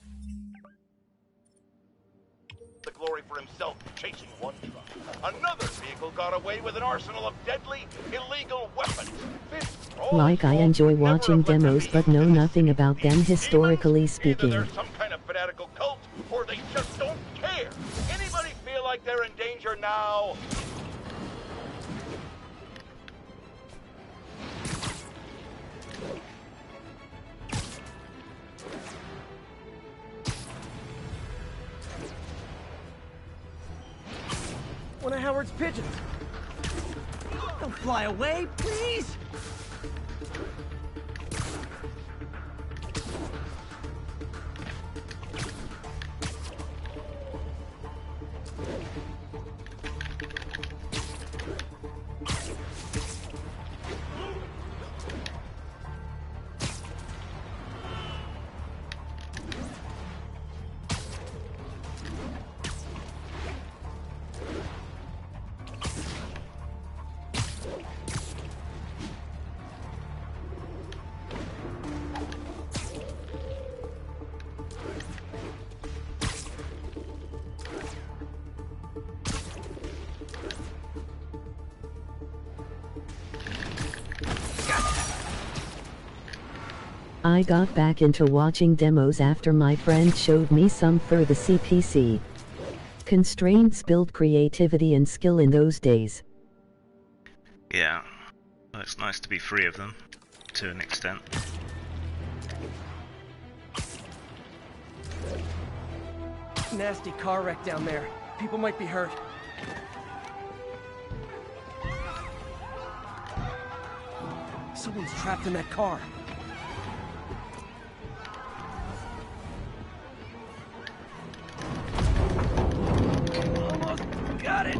the glory for himself chasing one truck, another vehicle got away with an arsenal of deadly, illegal weapons. Like I enjoy watching demos but know nothing about them historically speaking. Either they're some kind of fanatical cult, or they just don't care. Anybody feel like they're in danger now? One of Howard's pigeons. Don't fly away, please! I got back into watching demos after my friend showed me some for the CPC. Constraints build creativity and skill in those days. Yeah, well, it's nice to be free of them, to an extent. Nasty car wreck down there. People might be hurt. Someone's trapped in that car. Almost got it.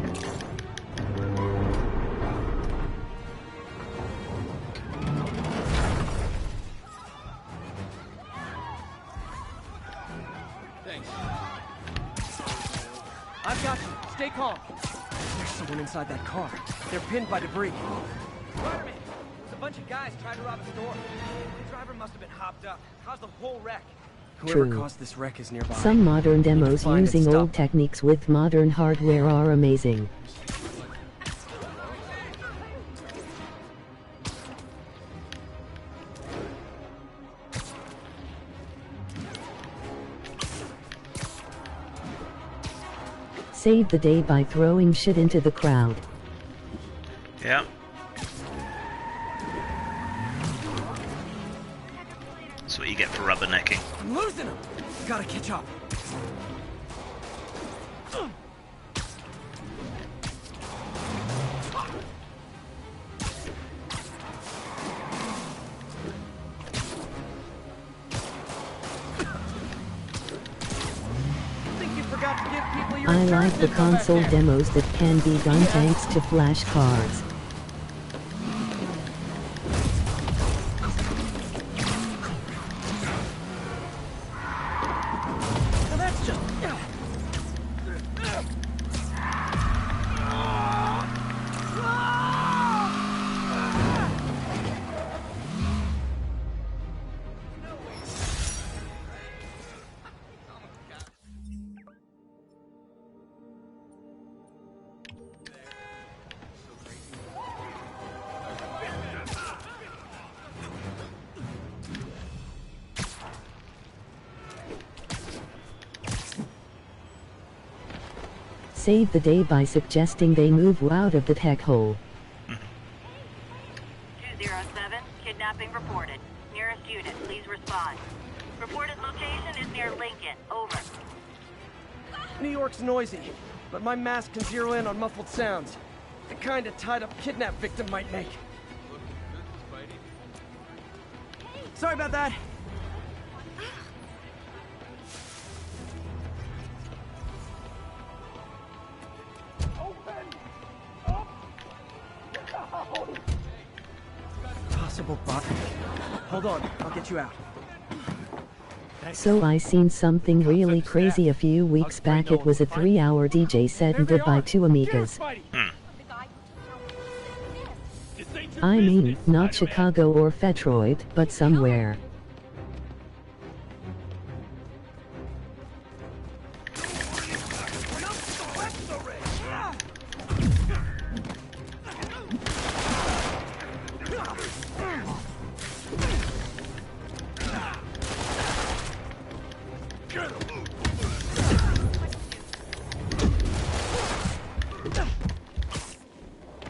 Thanks. I've got you. Stay calm. There's someone inside that car. They're pinned by debris. Spider-Man! There's a bunch of guys trying to rob a store. The driver must have been hopped up. Caused the whole wreck. Whoever True. caused this wreck is nearby. Some modern demos Find and using stop old techniques with modern hardware are amazing. Save the day by throwing shit into the crowd. Yeah. That's what you get for rubbernecking. I'm losing him! Gotta catch up. I like the console demos that can be done thanks to flashcards. Now that's just... Save the day by suggesting they move out of the tech hole. 207, kidnapping reported. Nearest unit, please respond. Reported location is near Lincoln. Over. New York's noisy, but my mask can zero in on muffled sounds. The kind a tied-up kidnap victim might make. Sorry about that. Possible bot. Hold on, I'll get you out. So I seen something really crazy a few weeks back. It was a 3-hour DJ set and did by 2 amigas. I mean, not Chicago or Detroit, but somewhere.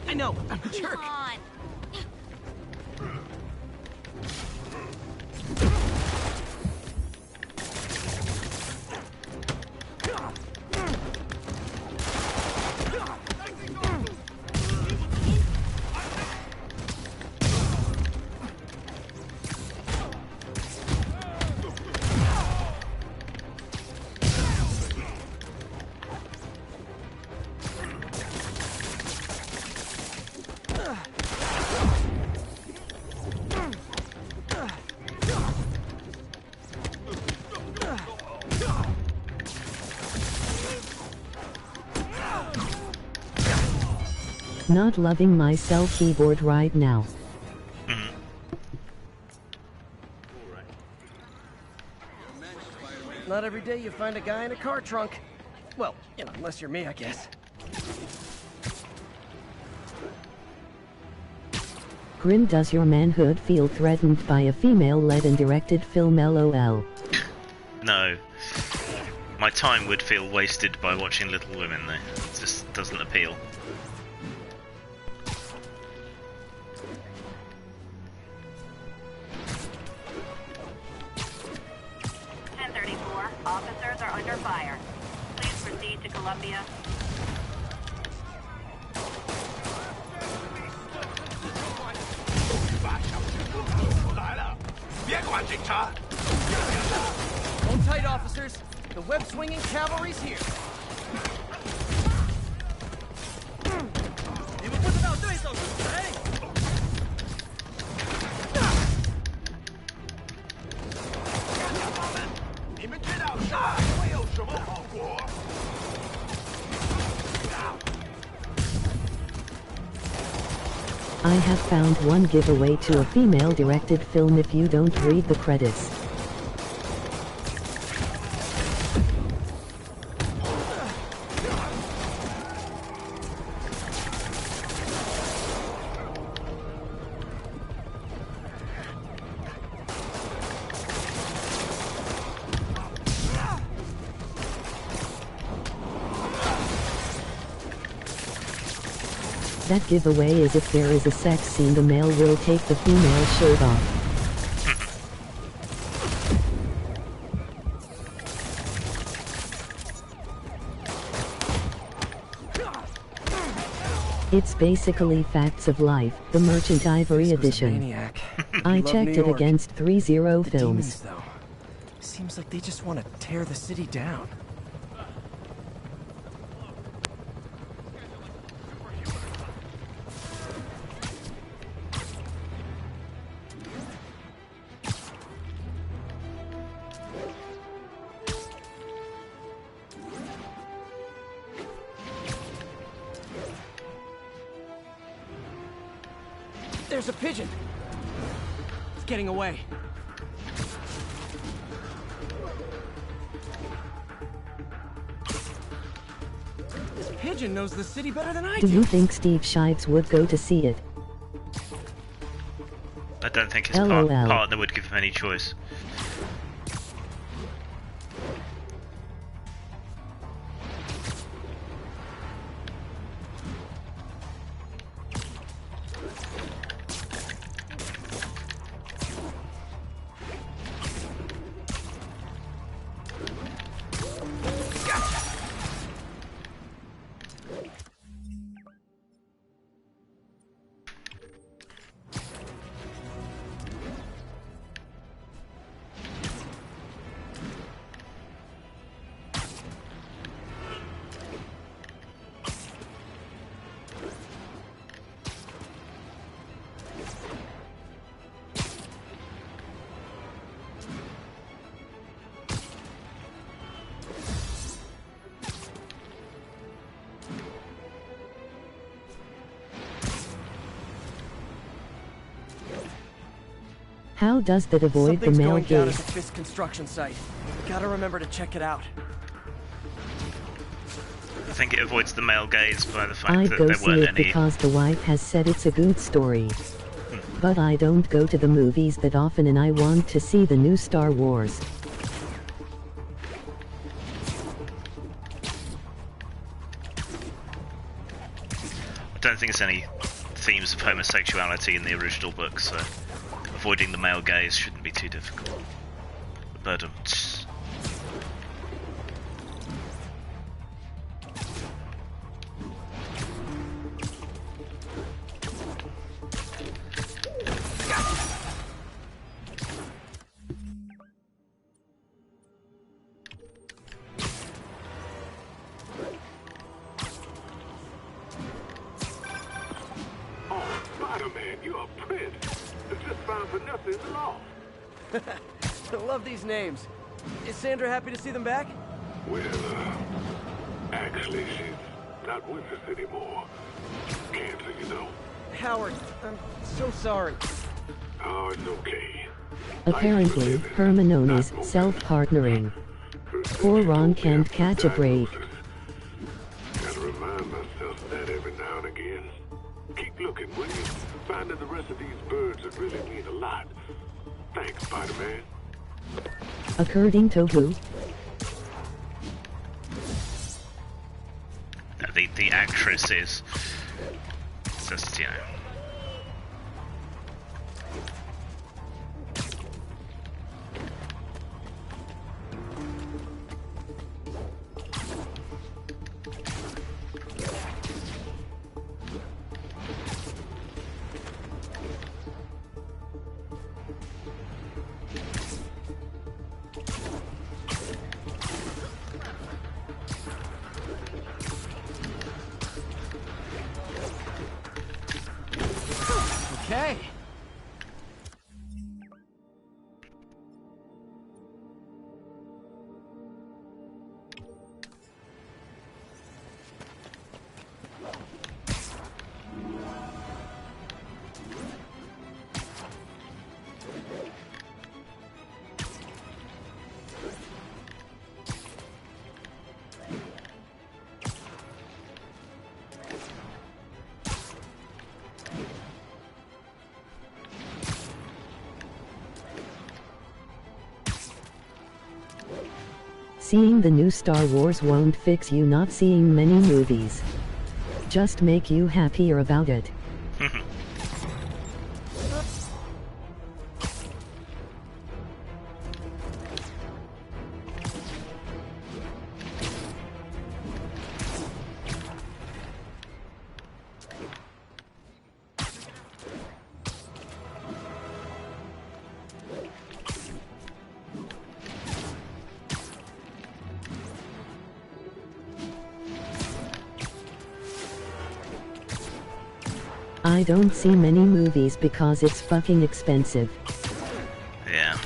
I know, I'm a jerk. Not loving my cell keyboard right now. Not every day you find a guy in a car trunk. Well, you know, unless you're me, I guess. Grim, does your manhood feel threatened by a female-led and directed film? LOL. No. My time would feel wasted by watching Little Women, though. It just doesn't appeal. Officers are under fire. Please proceed to Columbia. Hold tight, officers. The web-swinging cavalry's here. I have found one giveaway to a female-directed film if you don't read the credits. That giveaway is if there is a sex scene, the male will take the female shirt off. It's basically Facts of Life, the Merchant Ivory edition. I checked it against 30 films. Demons, though. Seems like they just want to tear the city down. There's a pigeon! It's getting away. This pigeon knows the city better than I do. Do you think Steve Shives would go to see it? I don't think his partner would give him any choice. How does that avoid the male Something's going down gaze? at the Fisk construction site. Gotta remember to check it out. I think it avoids the male gaze by the fact I'd that go there see weren't it any. because the wife has said it's a good story. But I don't go to the movies that often, and I want to see the new Star Wars. I don't think there's any themes of homosexuality in the original book, so avoiding the male gaze shouldn't be too difficult. But Spider-Man, you're a prince. It's just fine for nothing in the law. I love these names. Is Sandra happy to see them back? Well, actually, she's not with us anymore. Cancer, you know. Howard, I'm so sorry. Oh, it's okay. Apparently, Hermione is self-partnering. Poor Ron can't catch a break. Gotta remind myself that every now and again. Keep looking, will you? Finding the rest of these birds would really mean a lot. Thanks, Spider-Man. According to who? the actress is just, you know. Okay. Seeing the new Star Wars won't fix you not seeing many movies. just make you happier about it. I don't see many movies because it's fucking expensive. Yeah.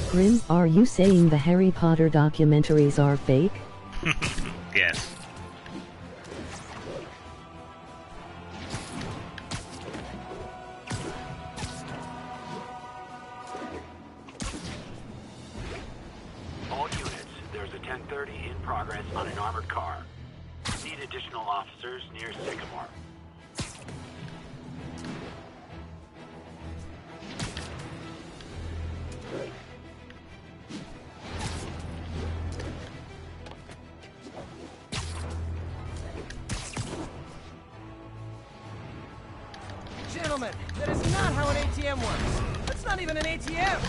Grim, are you saying the Harry Potter documentaries are fake? Yes. All units, there's a 1030 in progress on an armored car. Need additional officers near Sycamore. Gentlemen, that is not how an ATM works. That's not even an ATM.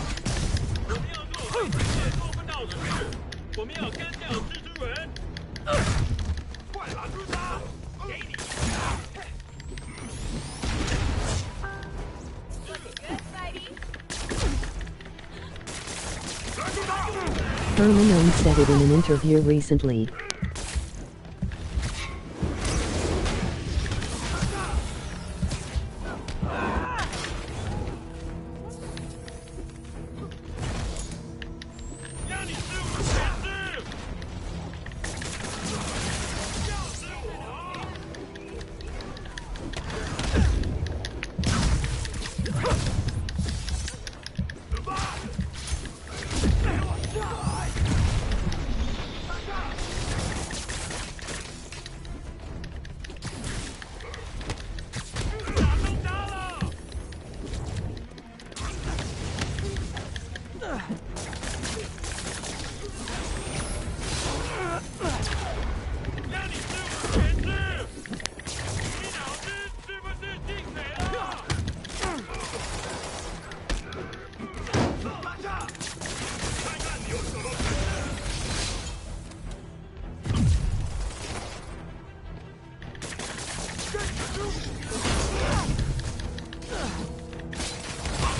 Herman said it in an interview recently.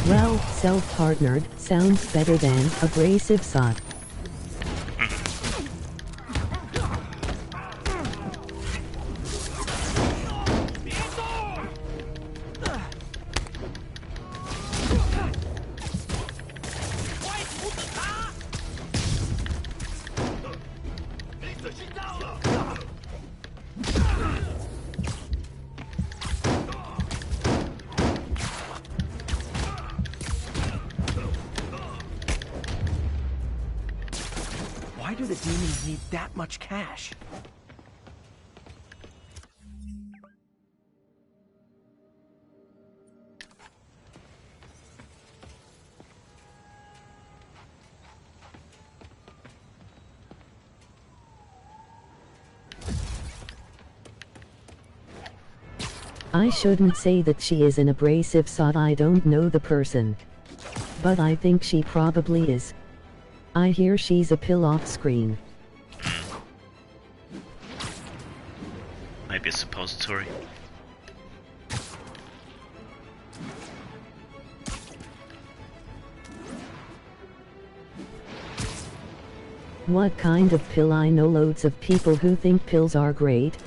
Well, self-partnered sounds better than abrasive sot. Why do the demons need that much cash? I shouldn't say that she is an abrasive sot. I don't know the person. But I think she probably is. I hear she's a pill off screen. Maybe a suppository. What kind of pill? I know loads of people who think pills are great.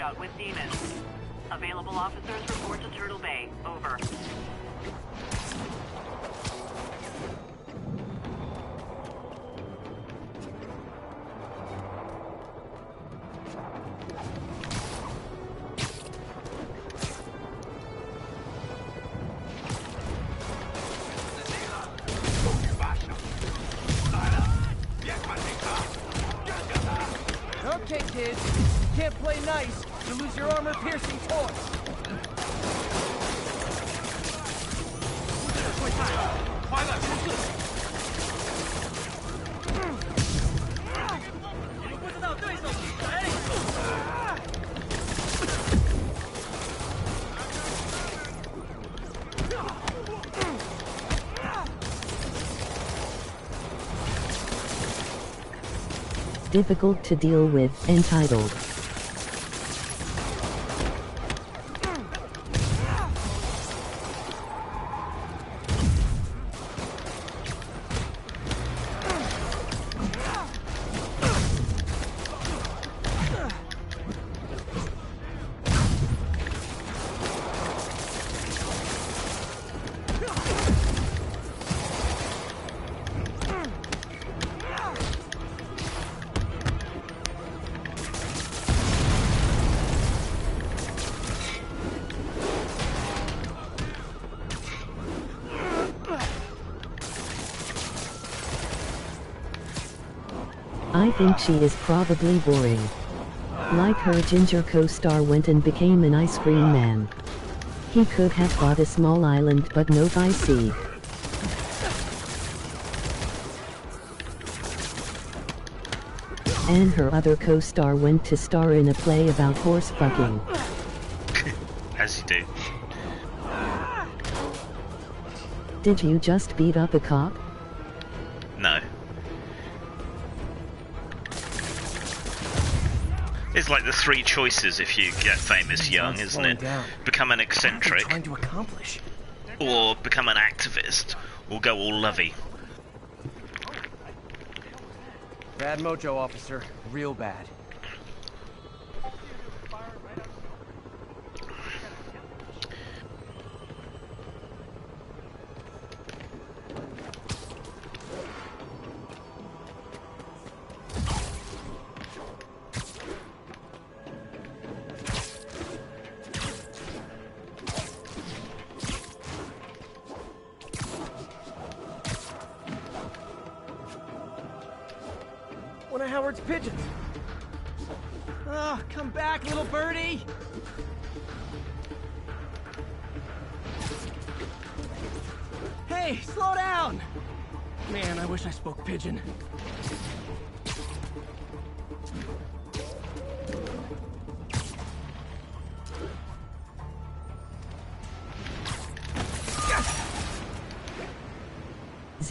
shootout with demons. Available officers report to Turtle Bay. Over. Okay, kids. You can't play nice. You lose your armor-piercing toys. Difficult to deal with, entitled. I think she is probably boring. Like her ginger co-star went and became an ice cream man. He could have bought a small island but no by sea. And her other co-star went to star in a play about horse fucking. As you do. Did you just beat up a cop? No. It's like the three choices if you get famous young, isn't it? Become an eccentric, trying to accomplish, or become an activist, or go all lovey. Bad mojo, officer. Real bad. One of Howard's pigeons. Ah, come back, little birdie! Hey, slow down! Man, I wish I spoke pigeon.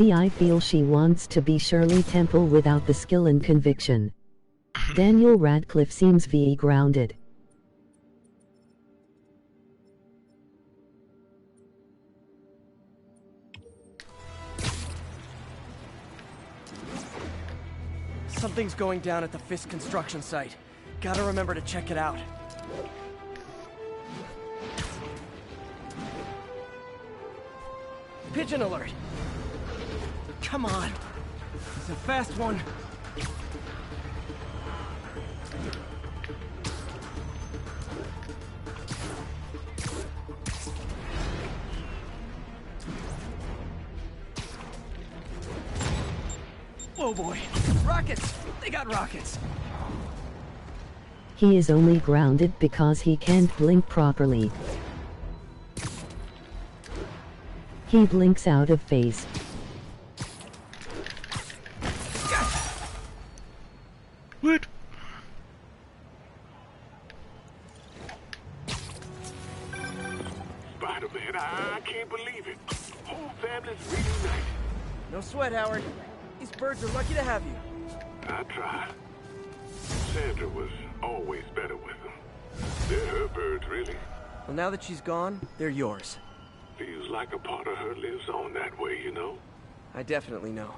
I feel she wants to be Shirley Temple without the skill and conviction. Daniel Radcliffe seems VE grounded. Something's going down at the Fisk construction site. Gotta remember to check it out. Pigeon alert! Come on. It's a fast one. Whoa, boy. Rockets! They got rockets! He is only grounded because he can't blink properly. He blinks out of phase. Wood. Spider-Man, I can't believe it. Whole family's reunited. No sweat, Howard. These birds are lucky to have you. I tried. Sandra was always better with them. They're her birds, really. Well, now that she's gone, they're yours. Feels like a part of her lives on that way, you know? I definitely know.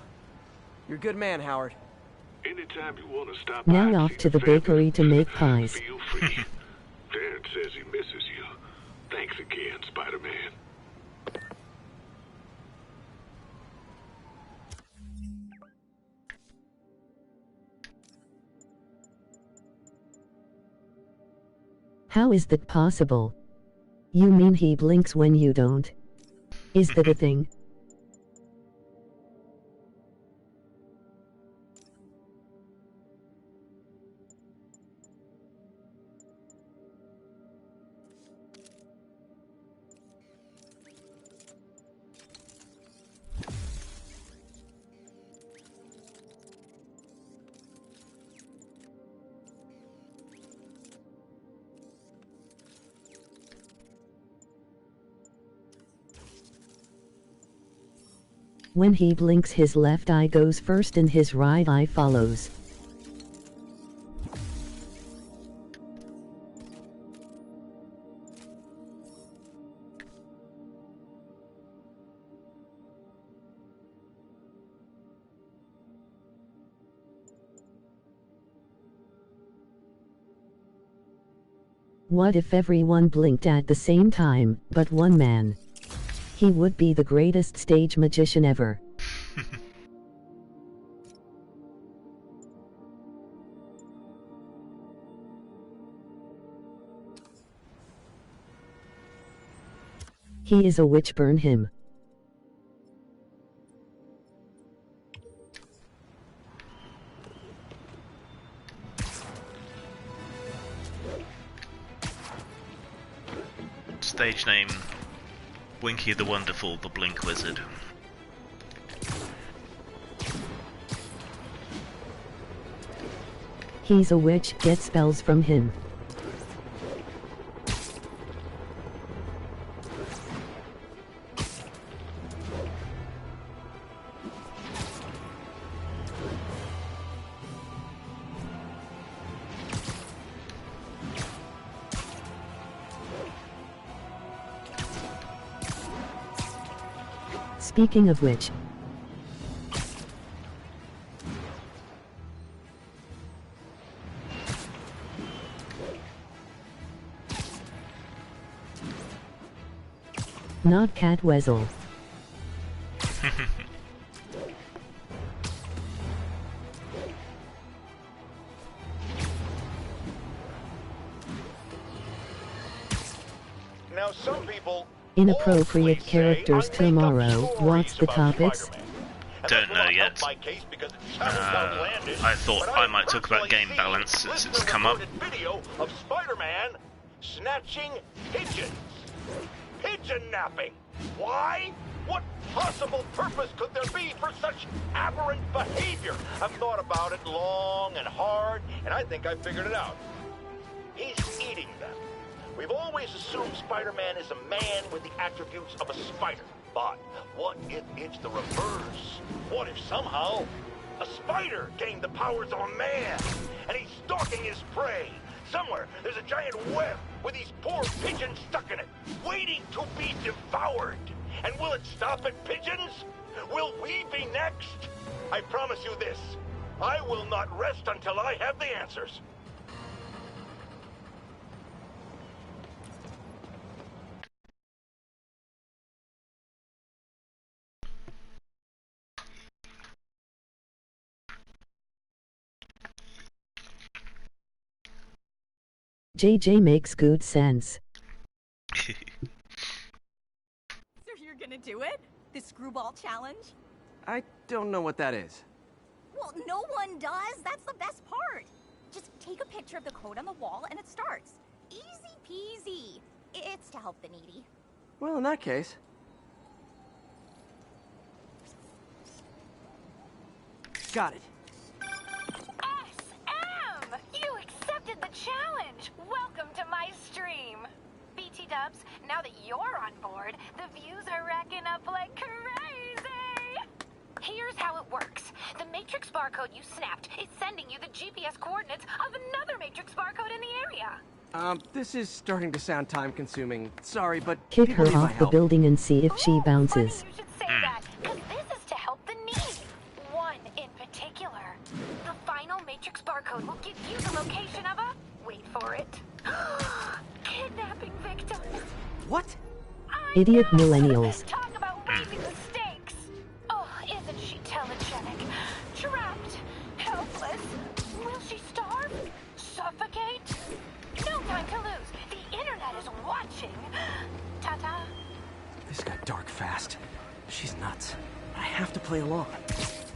You're a good man, Howard. Anytime you want to stop Now by off to the bakery to make pies. feel free. Warren says he misses you. Thanks again, Spider-Man. How is that possible? You mean he blinks when you don't? Is that a thing? When he blinks, his left eye goes first and his right eye follows. What if everyone blinked at the same time, but one man? He would be the greatest stage magician ever. He is a witch, burn him. Stage name: Winky the Wonderful, the Blink Wizard. He's a witch, get spells from him. Speaking of which, not Cat Weasel. Now some people Inappropriate characters tomorrow. What's the topics? Don't know yet. I thought I might talk about game balance since it's come up. Video of Spider-Man snatching pigeons. Pigeon napping. Why? What possible purpose could there be for such aberrant behavior? I've thought about it long and hard, and I think I figured it out. He's eating them. We've always assumed Spider-Man is a man with the attributes of a spider. But what if it's the reverse? What if somehow a spider gained the powers of a man and he's stalking his prey? Somewhere there's a giant web with these poor pigeons stuck in it, waiting to be devoured. And will it stop at pigeons? Will we be next? I promise you this, I will not rest until I have the answers. JJ makes good sense. So you're gonna do it? The screwball challenge? I don't know what that is. Well, no one does. That's the best part. Just take a picture of the code on the wall and it starts. Easy peasy. It's to help the needy. Well, in that case... Got it. SM! You accepted the challenge! Welcome to my stream! BT Dubs, now that you're on board, the views are racking up like crazy! Here's how it works. The Matrix barcode you snapped is sending you the GPS coordinates of another Matrix barcode in the area. This is starting to sound time-consuming. Sorry, but Kick people her need my off the help. building and see if she bounces. You should say that, because this is to help the needy. One in particular. The final Matrix barcode will give you the location of a... Wait for it. What? Idiot millennials. Talk about raising the stakes. Oh, isn't she telegenic? Trapped, helpless. Will she starve? Suffocate? No time to lose. The internet is watching. Ta-ta. This got dark fast. She's nuts. I have to play along.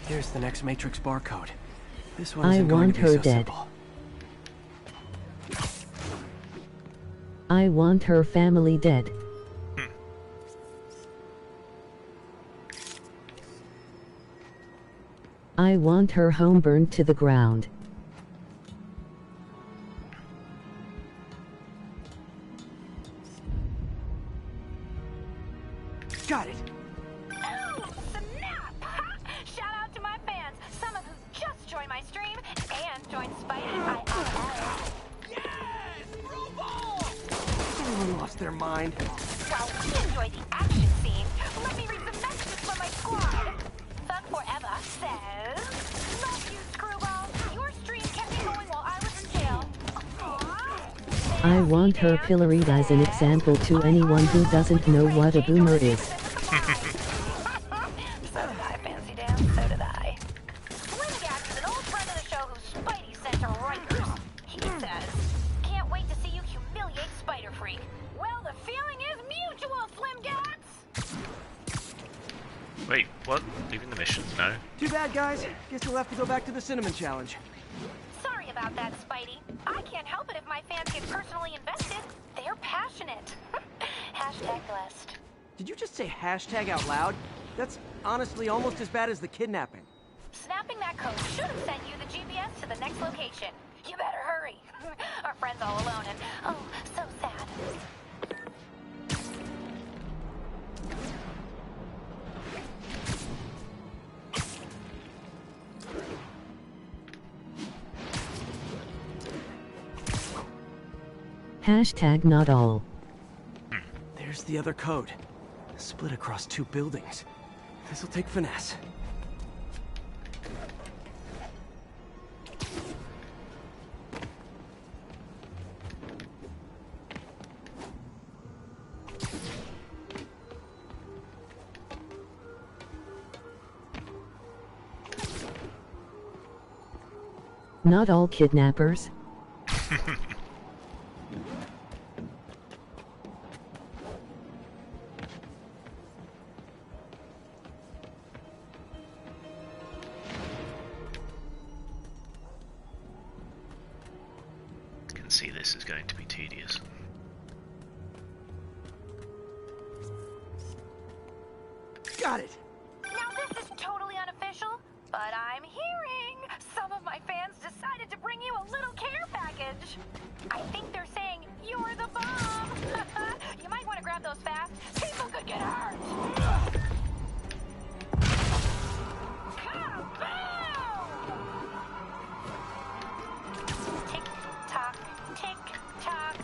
Here's the next Matrix barcode. This one isn't going to be so simple. I want her family dead. I want her home burned to the ground. Got it. Oh, snap! Shout out to my fans, some of who just joined my stream and joined Spidey IRL. Everyone lost their mind. While we enjoy the action scenes, let me read some messages from my squad. Thug Forever says, "Love you, Screwball. Your stream kept me going while I was in jail." I want her pilloried as an example to anyone who doesn't know what a boomer is. So did I, Fancy Dan. So did I. Slimgat is an old friend of the show who Spidey sent to Rikers. He says, "Can't wait to see you humiliate Spider Freak." Well, the feeling is mutual, Slimgats. Wait, what? Leaving the mission? No. Too bad, guys. Guess you'll have to go back to the Cinnamon Challenge. Sorry about that, Spidey. I can't help it if my fans get personally invested. They're passionate. Hashtag blessed. Did you just say hashtag out loud? That's honestly almost as bad as the kidnapping. Snapping that code should have sent you the GPS to the next location. You better hurry. Our friend's all alone and, oh, so sad. Hashtag not all. There's the other code. Split across 2 buildings. This'll take finesse. Not all kidnappers. Can see this is going to be tedious. Got it. Now this is totally unofficial, but I'm hearing some of my fans decided to bring you a little care package. I think they're saying you're the bomb. You might want to grab those fast. People could get hurt. Tick tock, tick tock.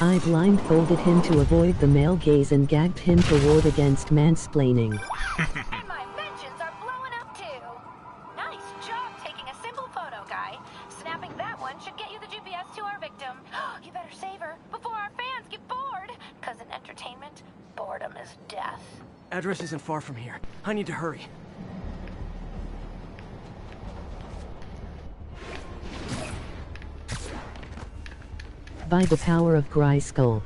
I blindfolded him to avoid the male gaze and gagged him to ward against mansplaining. And my mentions are blowing up too. Nice job taking a simple photo, guy. Snapping that one should get you the GPS to our victim. You better save her before our fans get bored. Cause in entertainment, boredom is death. Address isn't far from here. I need to hurry. By the power of Grayskull.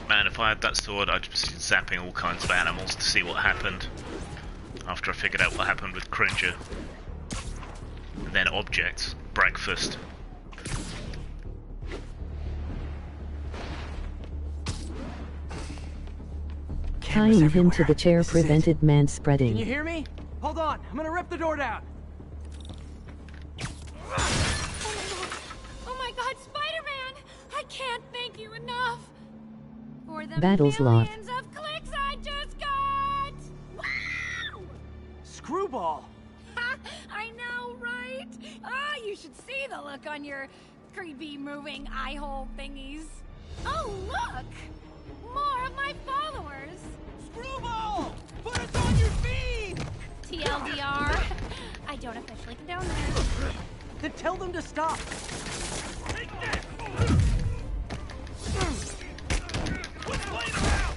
Man, if I had that sword, I'd just be zapping all kinds of animals to see what happened. After I figured out what happened with Cringer. And then objects. Breakfast. Tying him to the chair prevented manspreading. Can you hear me? Hold on, I'm gonna rip the door down. Oh my god, Spider-Man! I can't thank you enough for the Battles lot. millions of clicks I just got! Wow! Screwball! Ha! I know, right? should see the look on your creepy moving eye hole thingies. Oh, look! More of my followers! Screwball! Put us on your feed! TLDR. I don't officially condone this. Then tell them to stop. Take this! Quit playing around!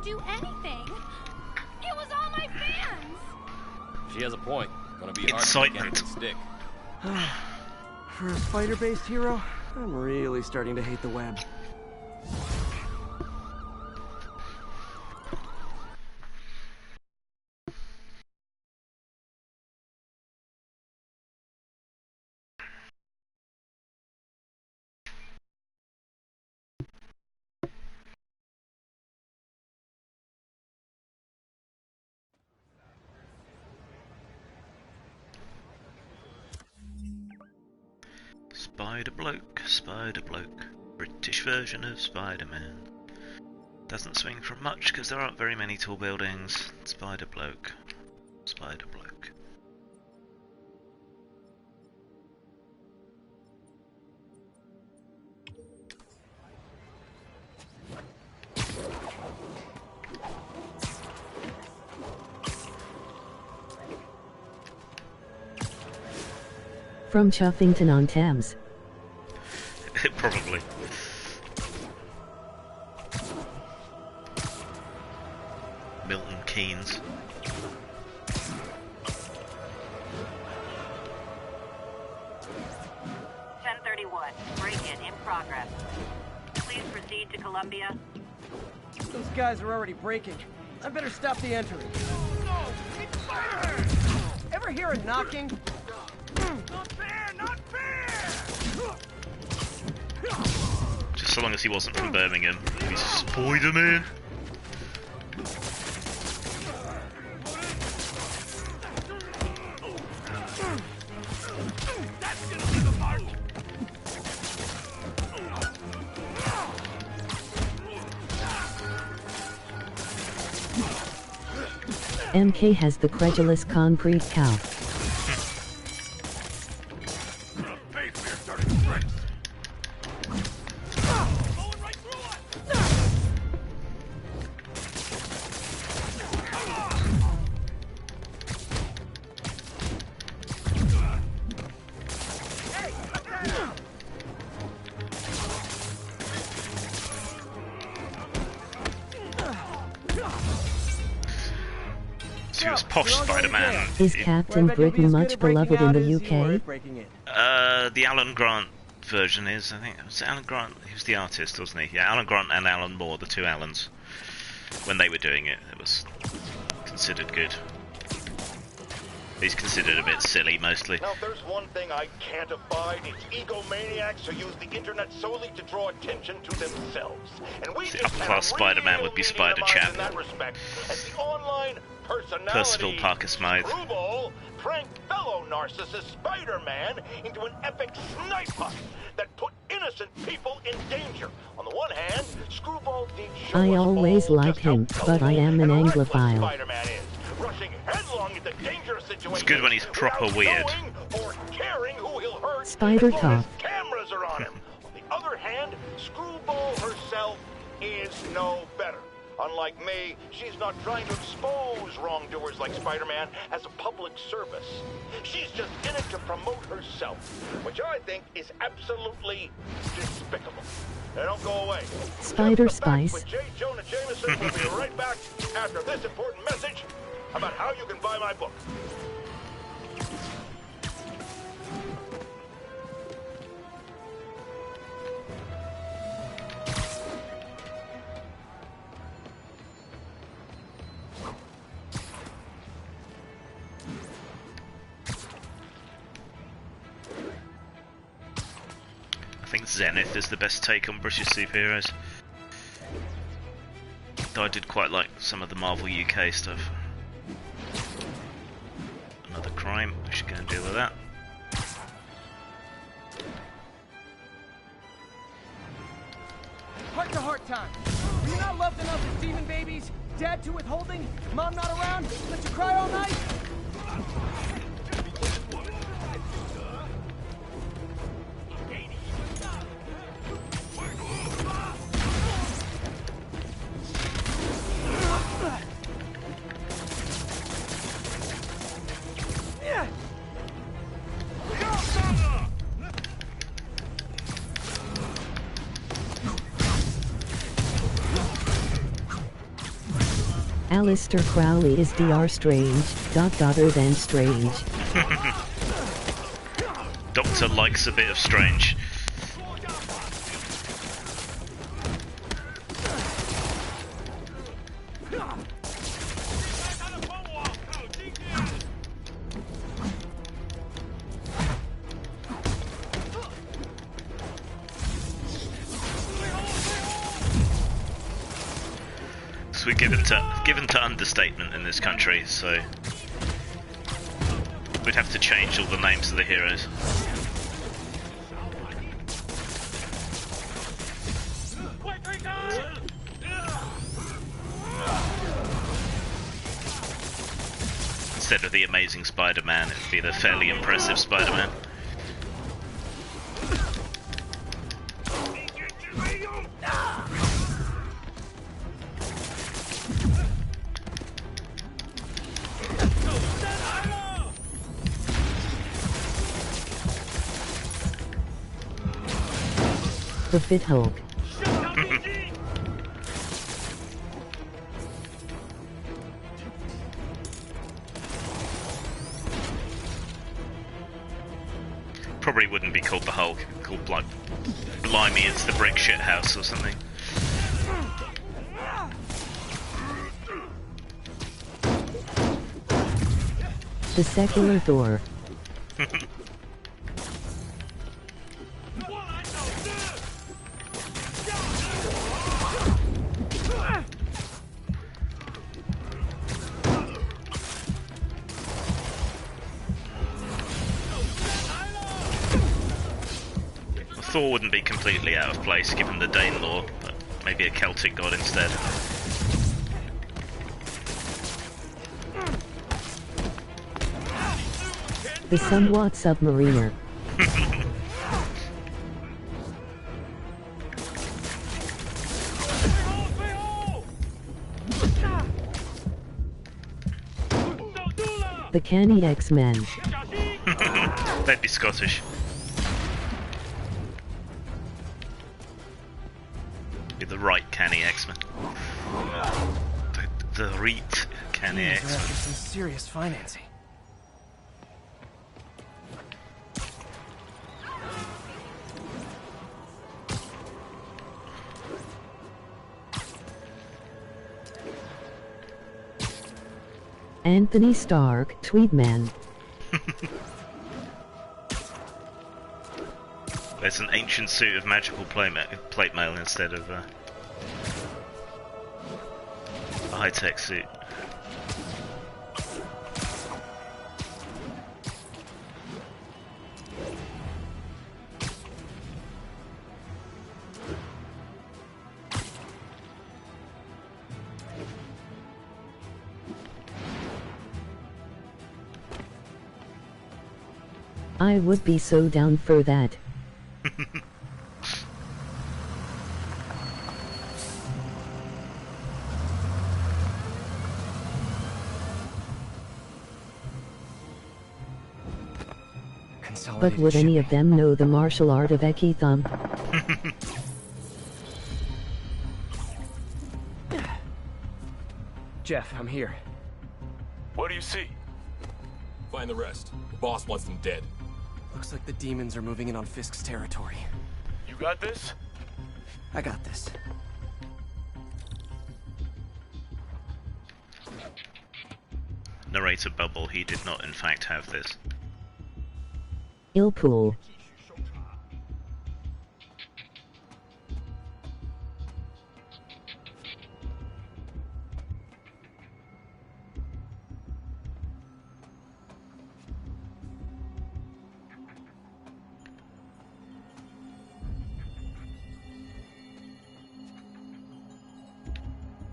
Do anything. It was all my fans. She has a point. Gonna be hard Excitement. to get it to stick. For a spider-based hero, I'm really starting to hate the web. Spider Bloke, British version of Spider-Man. Doesn't swing from much because there aren't very many tall buildings. Spider Bloke. From Chuffington-on-Thames. Probably. Milton Keynes. Break-in in progress. Please proceed to Columbia. Those guys are already breaking. I better stop the entry. No! It's fire! Ever hear a knocking? Not fair! Not fair! Just so long as he wasn't from Birmingham. He's Spider-Man. That's gonna leave a mark! MK has the credulous concrete cow. Spider-Man. Is Captain Britain much beloved in the UK? The Alan Grant version is, I think, was Alan Grant, he was the artist, wasn't he? Yeah, Alan Grant and Alan Moore, the two Allans. When they were doing it, it was considered good. He's considered a bit silly, mostly. Now, if there's one thing I can't abide, it's egomaniacs who use the internet solely to draw attention to themselves. And we The just upclass Spider-Man would be Spider-Chap. in that respect, as the online personality Percival Parker Smythe. Screwball pranked fellow narcissist Spider-Man into an epic sniper that put innocent people in danger. On the one hand, Screwball did show I always like him, but I am an Anglophile. Spider-Man is, rushing headlong into dangerous situations. It's good when he's proper weird. Or caring who he'll hurt Spider as long Cop. as cameras are on him. On the other hand, Screwball herself is no better. Unlike me, she's not trying to expose wrongdoers like Spider-Man as a public service. She's just in it to promote herself, which I think is absolutely despicable. Now don't go away. Spider Spice. With J. Jonah Jameson, we'll be right back after this important message about how you can buy my book. I think Zenith is the best take on British superheroes. Though I did quite like some of the Marvel UK stuff. Another crime, we should go and deal with that. Heart to heart time. Were you not loved enough as demon babies? Dad too withholding? Mom not around? Let you cry all night? Alistair Crowley is Dr. Strange, Doctor than Strange. Doctor likes a bit of Strange. We're given to understatement in this country, so we'd have to change all the names of the heroes. Instead of the Amazing Spider-Man, it'd be the Fairly Impressive Spider-Man. The Fit Hulk. Probably wouldn't be called the Hulk, it'd be called like Blimey, it's the Brick Shit House or something. The Secular Thor. Thor wouldn't be completely out of place given the Dane lore, but maybe a Celtic god instead. The Somewhat Submariner. The Canny X-Men. They'd be Scottish. Be the right canny X-Men. The right canny Jeez, X-Men. we're after some serious financing. Anthony Stark, Tweedman. It's an ancient suit of magical plate mail instead of a high-tech suit. I would be so down for that. But would any of them know the martial art of Eki Thumb? Jeff, I'm here. What do you see? Find the rest. The boss wants them dead. Looks like the demons are moving in on Fisk's territory. You got this? I got this. Narrator bubble, he did not in fact have this. Ilpool.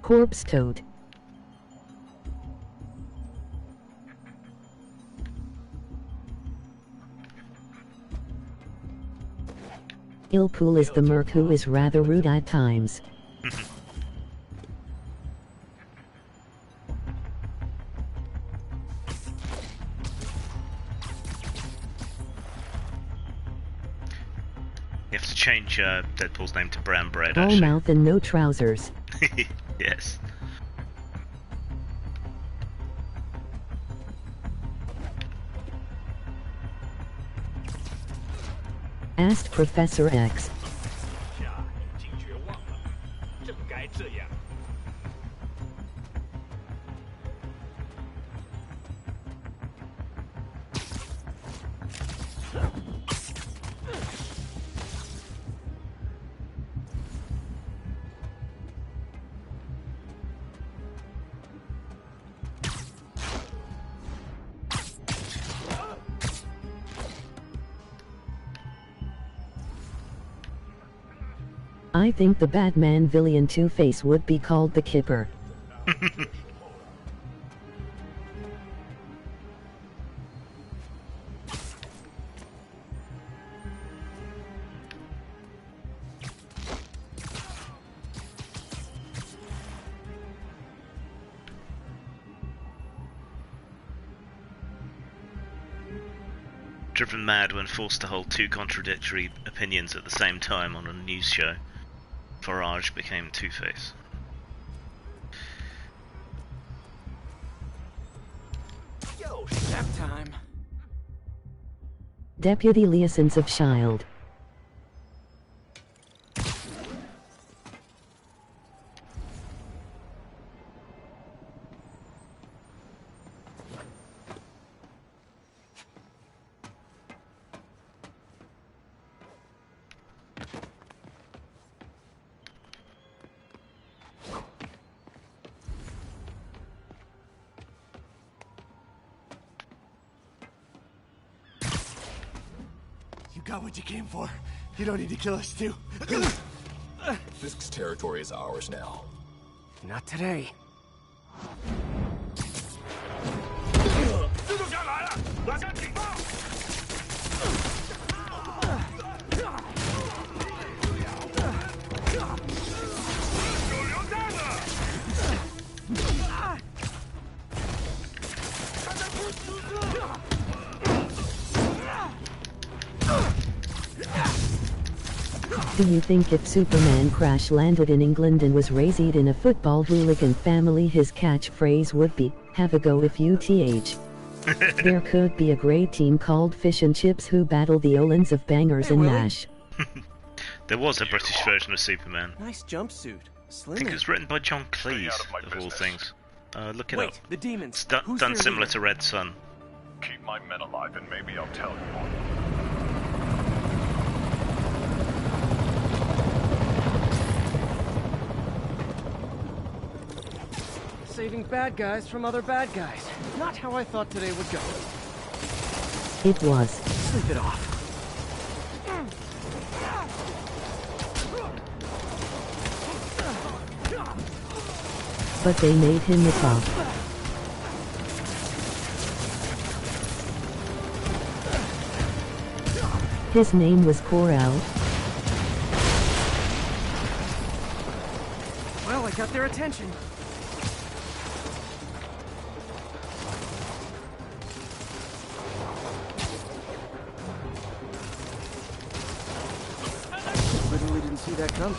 Corpse toad. Ilpool is the merc who is rather rude at times. You have to change Deadpool's name to Brown Bread, All actually. mouth and no trousers. Yes. Asked Professor X. I think the Batman villain Two-Face would be called the Kipper. Driven mad when forced to hold two contradictory opinions at the same time on a news show, Farage became Two-Face. Yo, nap time. Deputy Liaisons of S.H.I.E.L.D. Got what you came for. You don't need to kill us too. Fisk's territory is ours now. Not today. Do you think if Superman crash-landed in England and was raised in a football hooligan family his catchphrase would be, "Have a go if you th." There could be a great team called Fish and Chips who battle the Olins of Bangers and Mash. There was a British version of Superman. Nice jumpsuit. I think it was written by John Cleese, of all things. Look it Wait, up. the demons. It's done Who's their similar leader? to Red Sun. Keep my men alive and maybe I'll tell you more. Saving bad guys from other bad guys. Not how I thought today would go. It was. Sleep it off. But they made him the top. His name was Corel. Well, I got their attention. Literally didn't see that coming.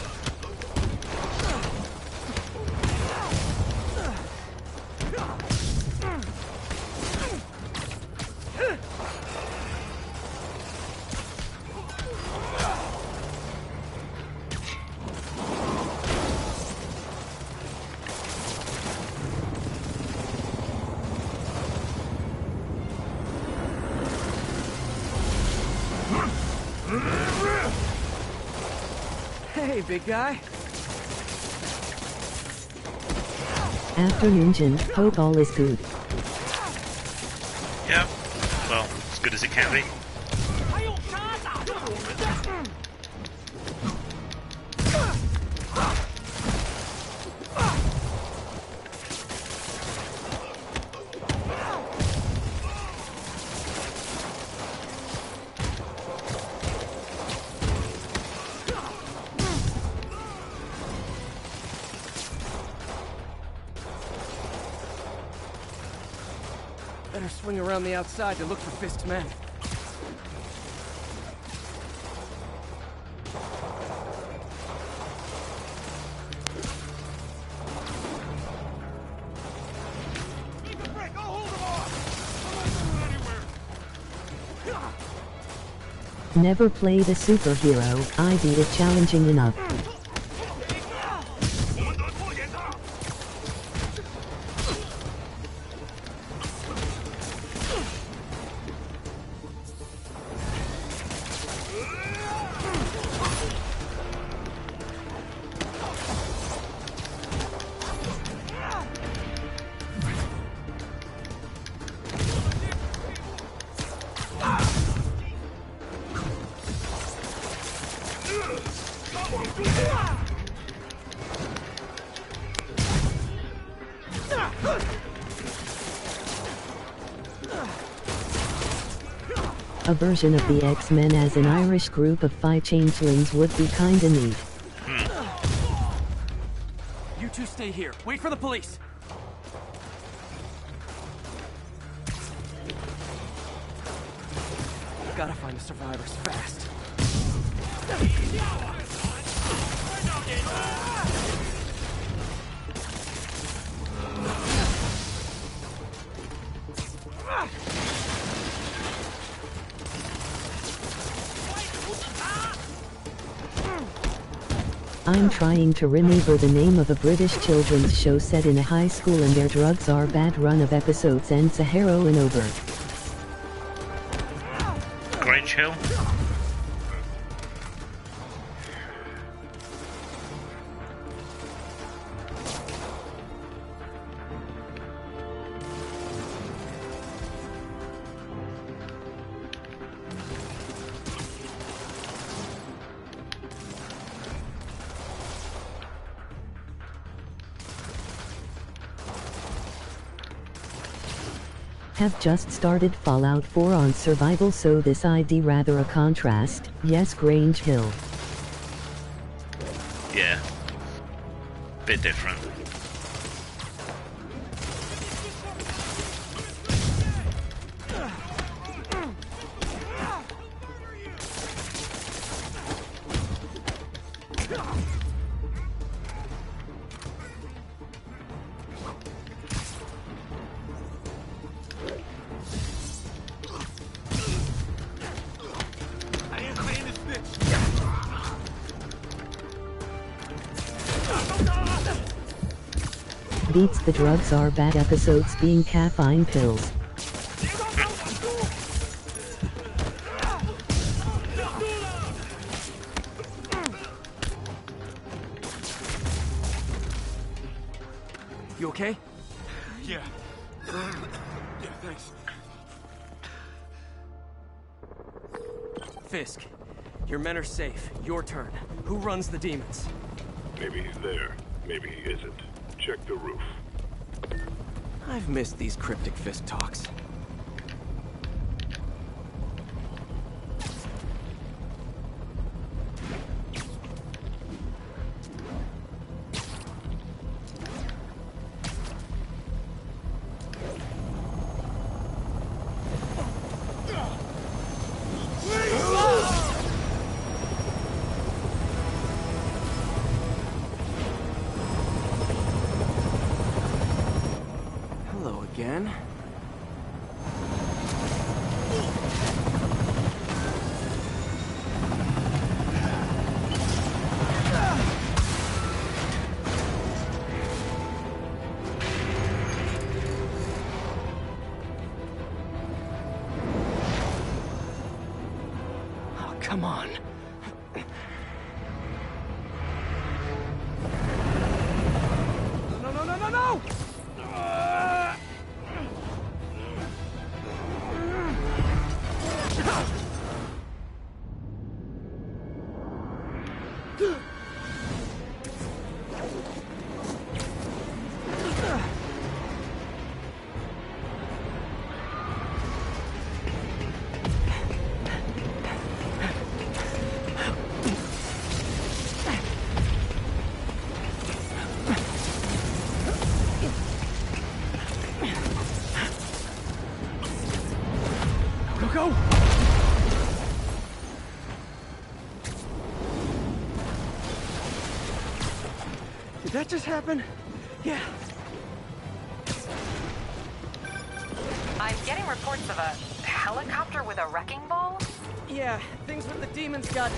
Hey, big guy. Afternoon, Jin. Hope all is good. Yeah. Well, as good as it can be. Better swing around the outside to look for Fist's men. Never played a superhero, I beat it challenging enough. A version of the X-Men as an Irish group of 5 changelings would be kinda neat. You two stay here. Wait for the police. Gotta find the survivors fast. I'm trying to remember the name of a British children's show set in a high school and their drugs are bad. Run of episodes ends a heroin over. Grange Hill? Have just started Fallout 4 on survival, so this ID rather a contrast. Yes, Grange Hill. Yeah. Bit different. Beats the drugs are bad episodes being caffeine pills. You okay? Yeah. Yeah, thanks. Fisk, your men are safe. Your turn. Who runs the demons? Maybe he's there. Maybe he isn't. Check the roof. I've missed these cryptic Fisk talks. Again? Oh, come on. No! Go! Did that just happen? Yeah. I'm getting reports of a helicopter with a wrecking ball. Yeah, things with the demons got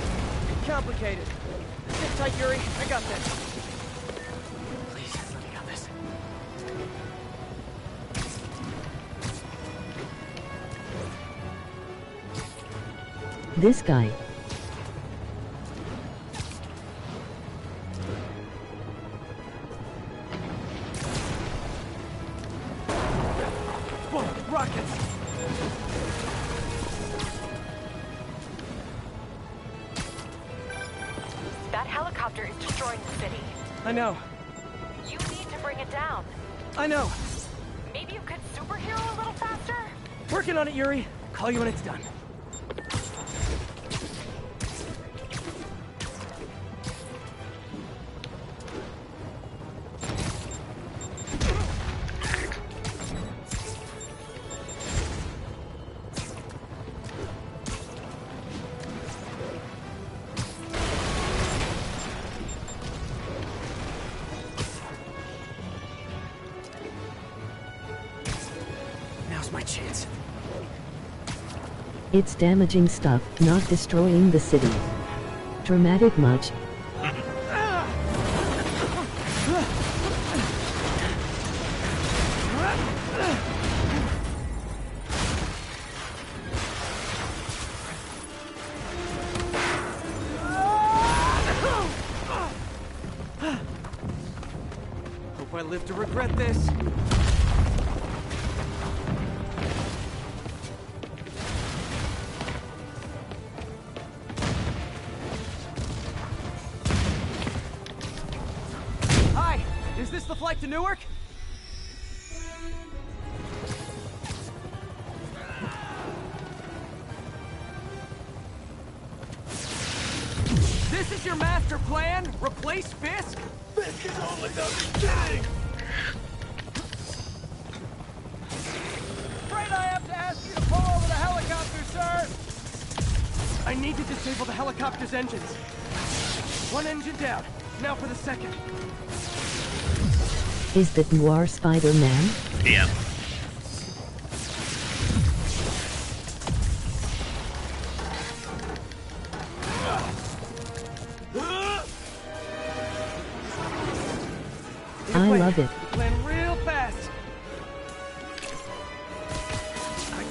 complicated. Sit tight, Yuri. I got this. Please, let me got this. This guy. Whoa, rockets! That helicopter is destroying the city. I know. You need to bring it down. I know. Maybe you could superhero a little faster? Working on it, Yuri. Call you when it's done. Now's my chance. It's damaging stuff, not destroying the city. Dramatic much. Hope I live to regret this. Hi, is this the flight to Newark? This is your master plan? Replace Fisk? Fisk is only the beginning! Afraid I have to ask you to pull over the helicopter, sir! I need to disable the helicopter's engines. One engine down. Now for the second. Is that Noir Spider-Man? Yeah. I love it. You plan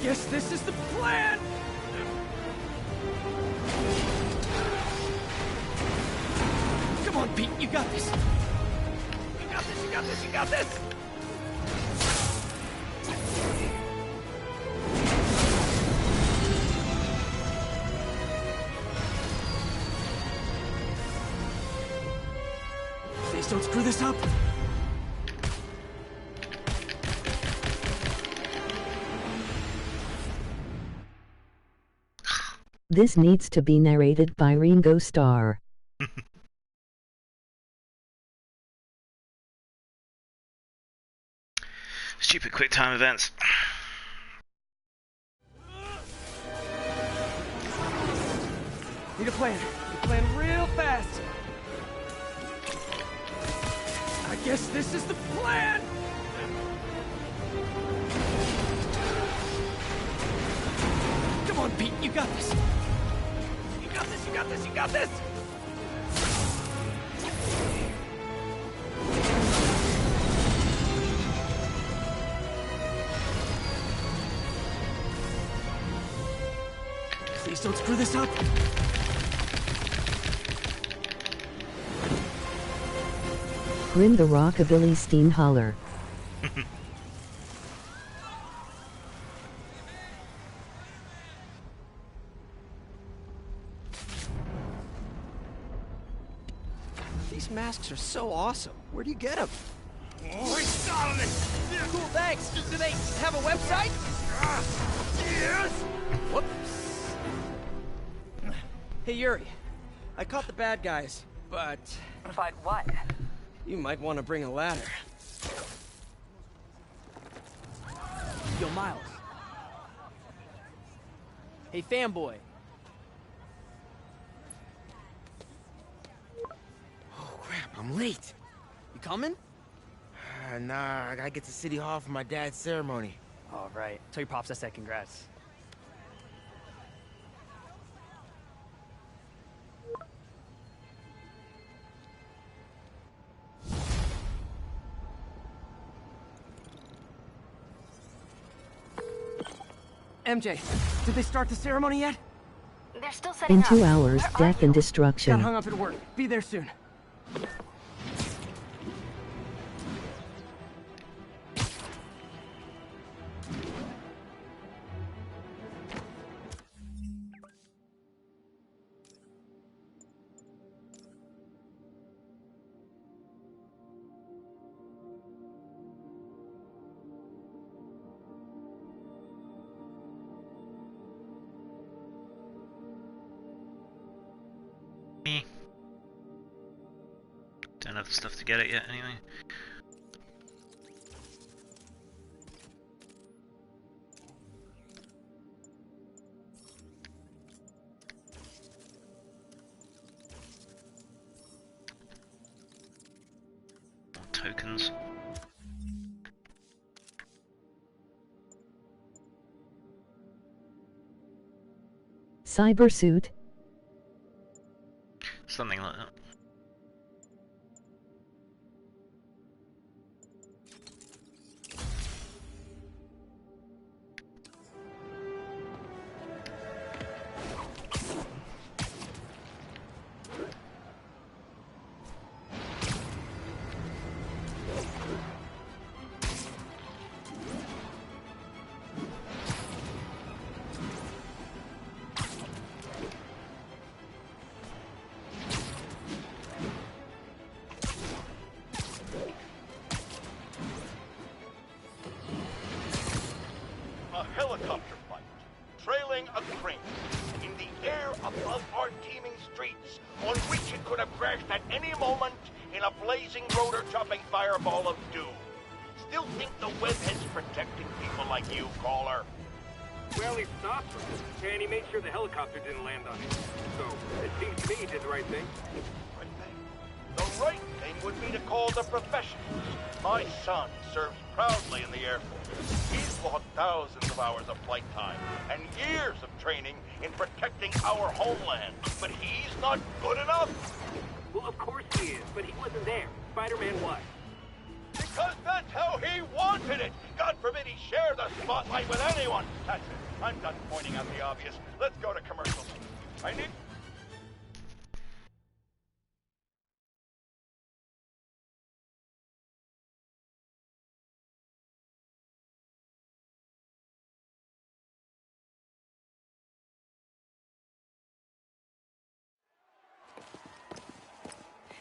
guess this is the plan! Come on, Pete, you got this! You got this, you got this, you got this! Please don't screw this up! This needs to be narrated by Ringo Starr. Stupid quick time events. Need a plan. Need a plan real fast. I guess this is the plan! Come on, Pete, you got this! You got this, you got this, you got this! Please don't screw this up! Grin the Rockabilly Steenholler. These masks are so awesome. Where do you get them? Oh, it's on it! Cool, thanks. Do they have a website? Yes! Whoops. Hey, Yuri. I caught the bad guys, but... But what? You might want to bring a ladder. Yo, Miles. Hey, fanboy. Oh, crap, I'm late. You coming? Nah, I gotta get to City Hall for my dad's ceremony. All right. Tell your pops I said congrats. MJ, did they start the ceremony yet? They're still setting In up. 2 hours, Where are death and you? destruction. Got hung up at work. Be there soon. Don't have the stuff to get it yet, anyway. More tokens. Cyber suit. Something like that. A helicopter fight, trailing a crane, in the air above our teeming streets, on which it could have crashed at any moment in a blazing rotor-chopping fireball of doom. Still think the webhead's protecting people like you, caller? Well, he stopped her, and he made sure the helicopter didn't land on him. So, it seems to me he did the right thing. Right thing? The right thing would be to call the professionals. My son serves proudly in the Air Force. He's logged thousands of hours of flight time and years of training in protecting our homeland. But he's not good enough. Well, of course he is, but he wasn't there. Spider-Man was. Because that's how he wanted it. God forbid he share the spotlight with anyone. That's it. I'm done pointing out the obvious. Let's go to commercials. I need...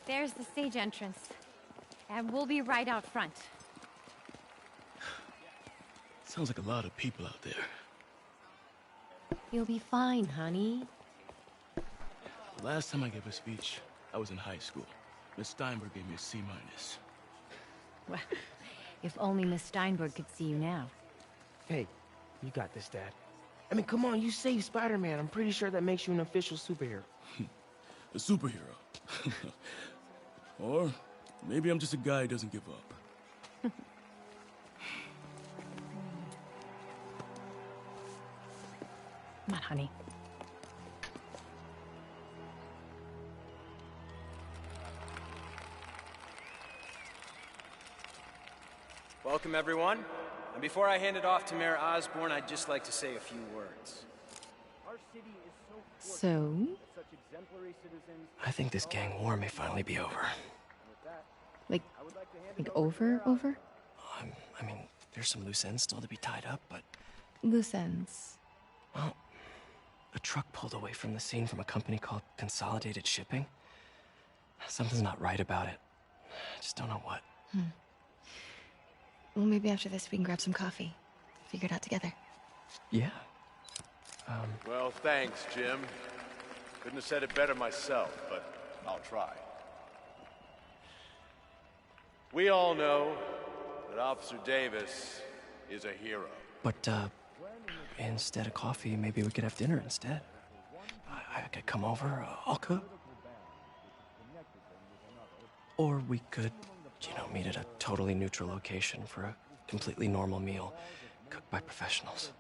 There's the stage entrance. And we'll be right out front. Sounds like a lot of people out there. You'll be fine, honey. The last time I gave a speech, I was in high school. Miss Steinberg gave me a C-. Well, if only Miss Steinberg could see you now. Hey, you got this, Dad. I mean, come on, you saved Spider-Man. I'm pretty sure that makes you an official superhero. A superhero. Or maybe I'm just a guy who doesn't give up. Come on, honey. Welcome, everyone. And before I hand it off to Mayor Osborn, I'd just like to say a few words. So? I think this gang war may finally be over. Like over? I mean, there's some loose ends still to be tied up, but... Loose ends. Well, a truck pulled away from the scene from a company called Consolidated Shipping. Something's not right about it. I just don't know what. Well, maybe after this we can grab some coffee. Figure it out together. Yeah. Well, thanks, Jim. Couldn't have said it better myself, but I'll try. We all know that Officer Davis is a hero. But, instead of coffee, maybe we could have dinner instead. I could come over, I'll cook. Or we could, meet at a totally neutral location for a completely normal meal, cooked by professionals.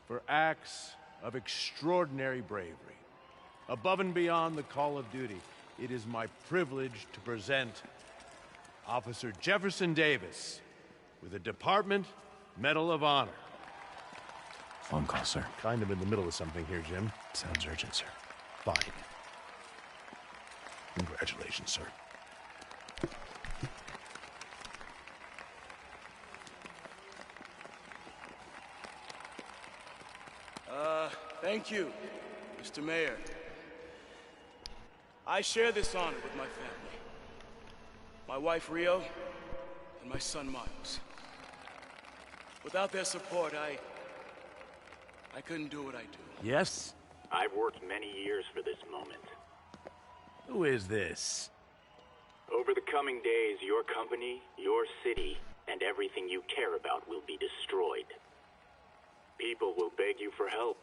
For acts of extraordinary bravery, above and beyond the call of duty, it is my privilege to present Officer Jefferson Davis with a Department Medal of Honor. Phone call, sir. Kind of in the middle of something here, Jim. Sounds urgent, sir. Fine. Congratulations, sir. Thank you, Mr. Mayor. I share this honor with my family. My wife, Rio, and my son, Miles. Without their support, I couldn't do what I do. Yes? I've worked many years for this moment. Who is this? Over the coming days, your company, your city, and everything you care about will be destroyed. People will beg you for help,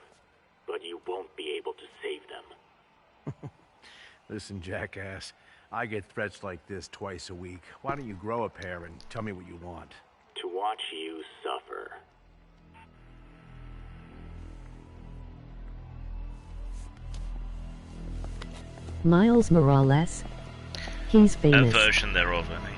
but you won't be able to save them. Listen, jackass, I get threats like this twice a week. Why don't you grow a pair and tell me what you want? To watch you suffer. Miles Morales. He's famous. A version thereof, I think.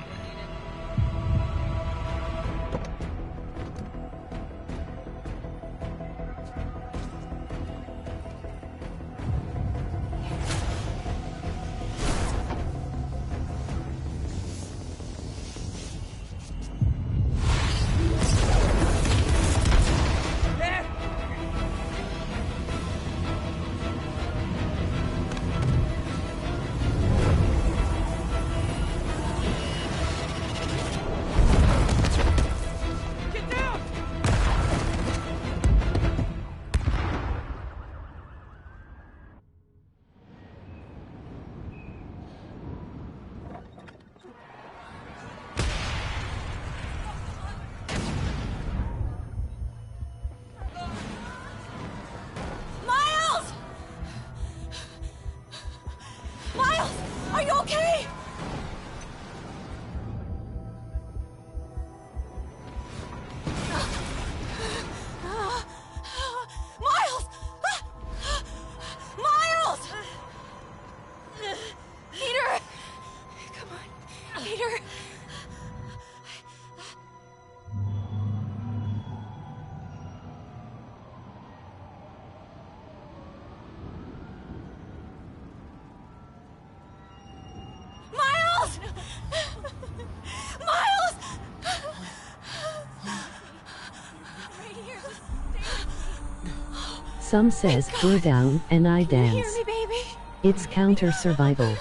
Some says we're down and I dance. Hear me, baby? It's counter survival.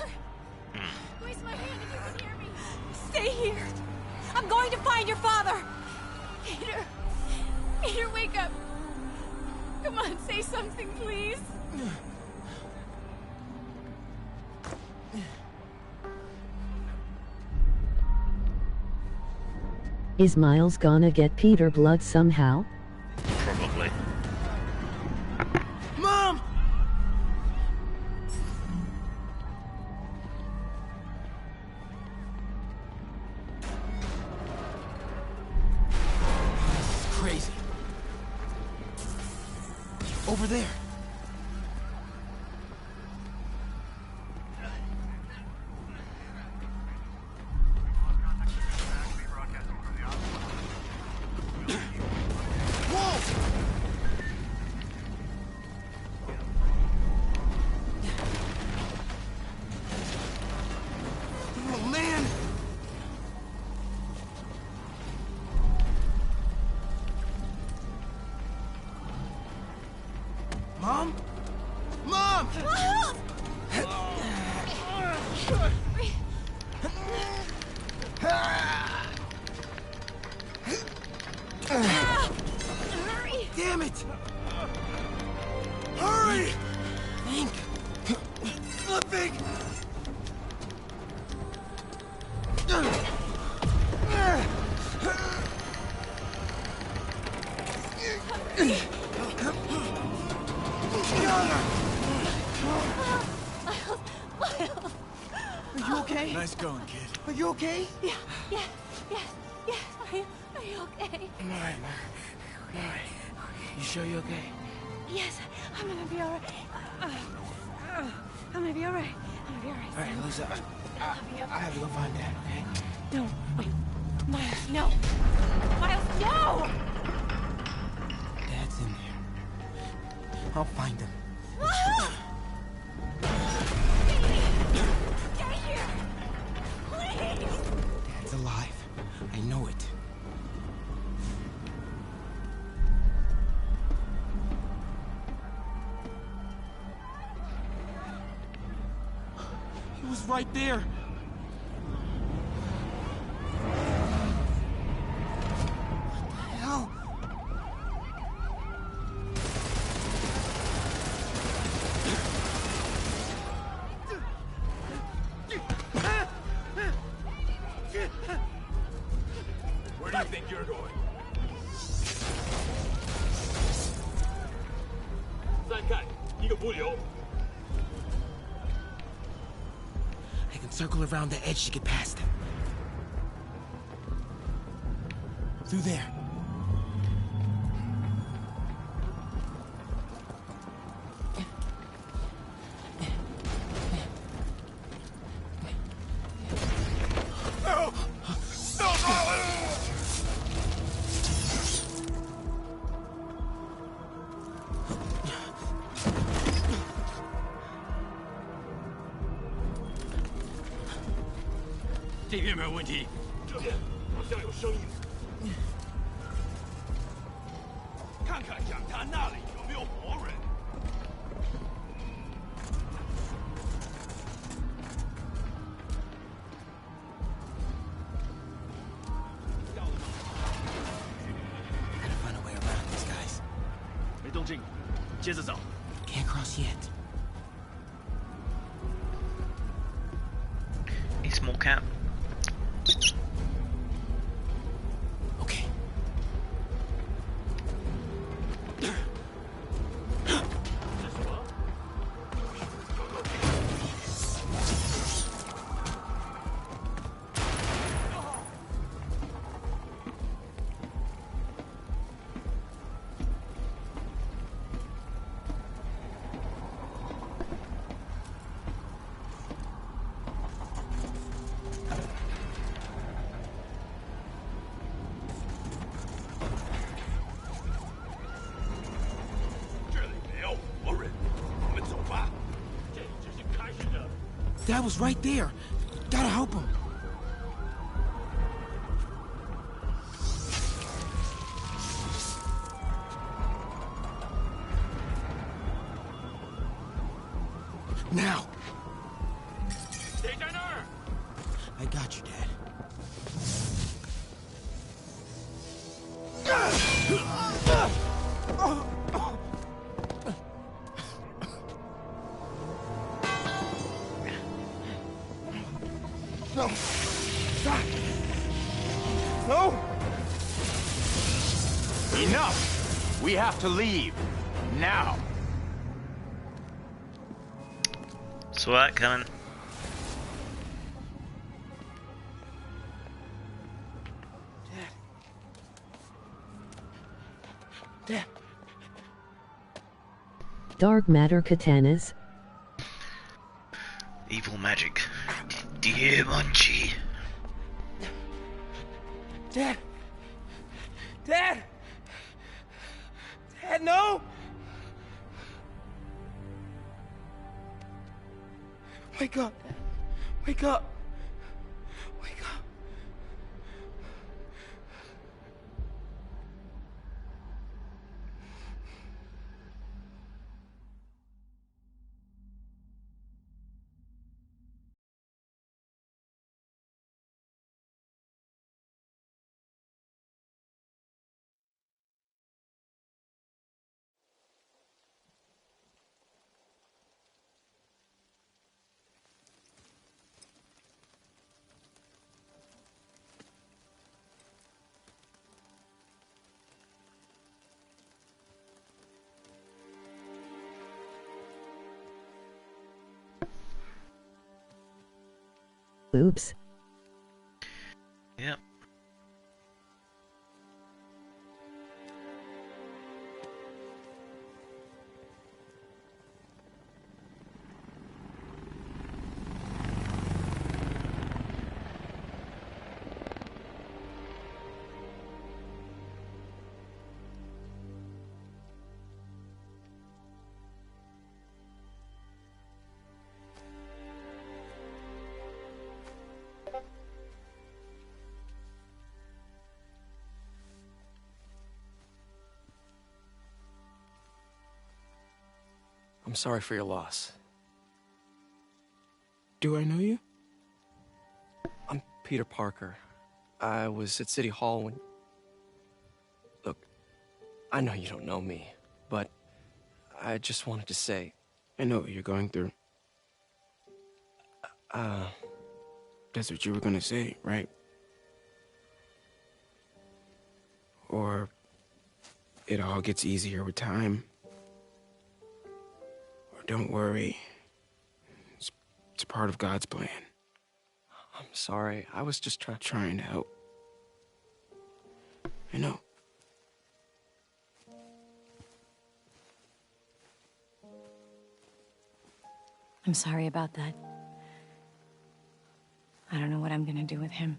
Squeeze my hand if you can hear me. Stay here. I'm going to find your father. Peter. Peter, wake up. Come on, say something, please. Is Miles gonna get Peter blood somehow? Probably. Mom! This is crazy. Over there. Oh, man! Mom? Mom! Hurry! Damn it! Hurry! Think. Flipping! Are you okay? Nice going, kid. Are you okay? Yeah. Are you okay? I'm alright, Mom. I'm alright. You sure you're okay? Yes, I'm gonna be alright. I'm gonna be alright. Alright, Lisa. I have to go find Dad, okay? No, wait. Miles, no. Miles, no! Dad's in there. I'll find him. Get here! Please! Dad's alive. I know it. He was right there. What the hell? Where do you think you're going? I can circle around the edge to get past him. Through there. No! No!这边没有问题，这边好像有声音。看看讲坛那里有没有活人。Gotta find a way around these guys. 没动静，接着走。 Can't cross yet. A small cat. Okay. Dad was right there. Gotta help him. Now! Detonator! I got you, Dad. No! Stop! No! Enough! We have to leave. Now! Saw that coming. Dad. Dark matter katanas. Evil magic. Do you hear, Munchie? Dad! Dad! Dad, no! Wake up, Dad. Wake up. Wake up. Oops. Yep. I'm sorry for your loss. Do I know you? I'm Peter Parker. I was at City Hall when... Look, I know you don't know me, but I just wanted to say... I know what you're going through. That's what you were gonna say, right? Or it all gets easier with time. Or don't worry. It's part of God's plan. I'm sorry. I was just trying to help. I know. I'm sorry about that. I don't know what I'm gonna do with him.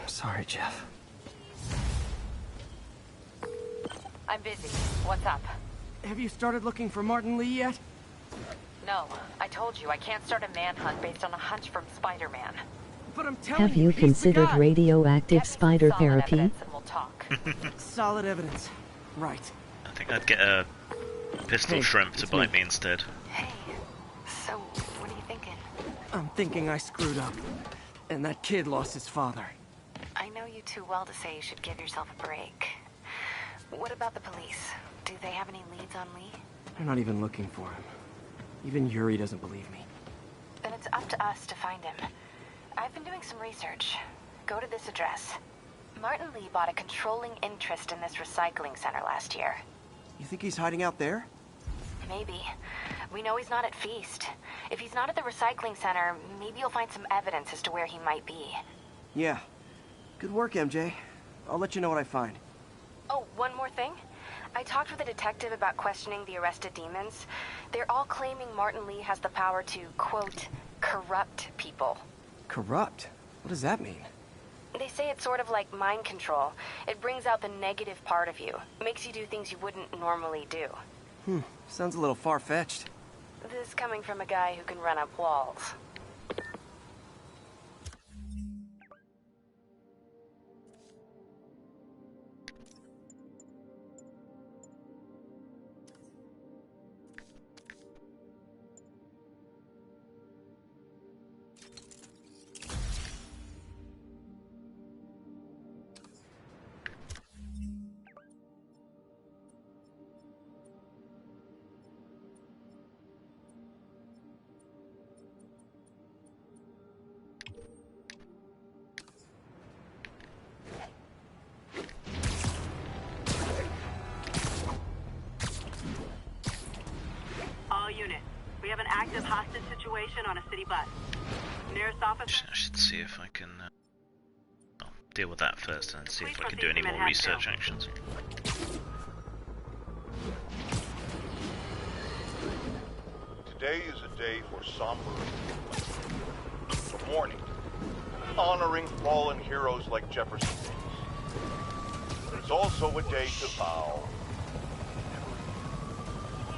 Sorry, Jeff. I'm busy. What's up? Have you started looking for Martin Lee yet? No. I told you I can't start a manhunt based on a hunch from Spider-Man. But I'm telling Have you considered radioactive spider therapy? And we'll talk. Solid evidence. Right. I think I'd get a pistol Hey, shrimp to it's bite me. me instead. Hey, so what are you thinking? I'm thinking I screwed up. And that kid lost his father. I know you too well to say you should give yourself a break. What about the police? Do they have any leads on Lee? They're not even looking for him. Even Yuri doesn't believe me. Then it's up to us to find him. I've been doing some research. Go to this address. Martin Lee bought a controlling interest in this recycling center last year. You think he's hiding out there? Maybe. We know he's not at Feast. If he's not at the recycling center, maybe you'll find some evidence as to where he might be. Yeah. Good work, MJ. I'll let you know what I find. Oh, one more thing. I talked with a detective about questioning the arrested demons. They're all claiming Martin Lee has the power to, quote, corrupt people. Corrupt? What does that mean? They say it's sort of like mind control. It brings out the negative part of you. Makes you do things you wouldn't normally do. Sounds a little far-fetched. This coming from a guy who can run up walls. Active hostage situation on a city bus. Nearest officer. I should see if I can deal with that first and see if I can do any more research actions. Today is a day for somber, a mourning, honoring fallen heroes like Jefferson Davis. It's also a day to vow.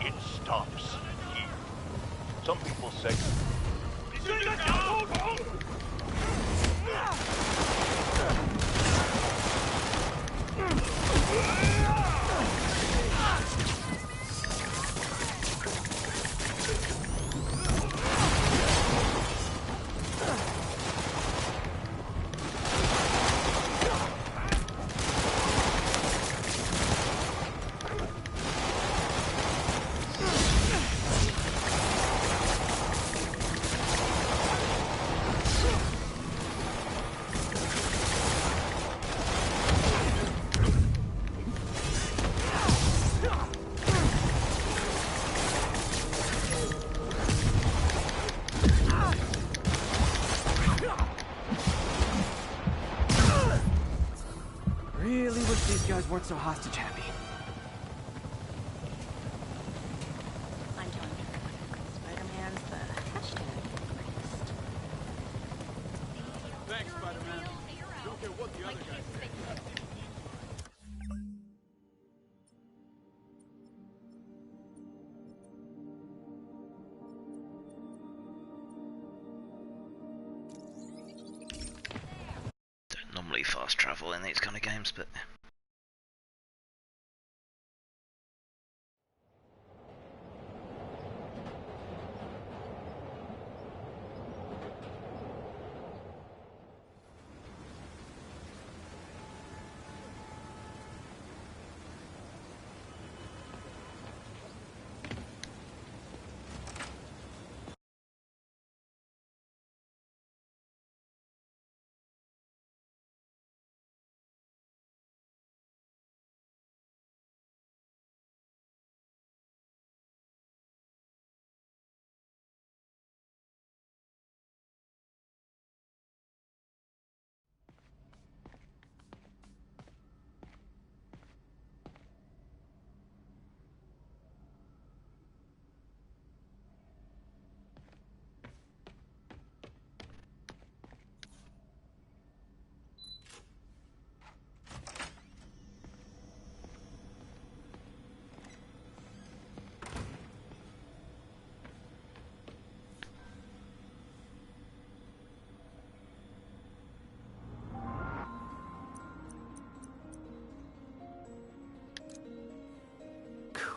It stops. Some people say... Weren't so hostage happy. I'm telling you, Spider-Man's the hashtag greatest. Thanks, Spider-Man. Don't care what the other guys say. Don't normally fast travel in these kind of games, but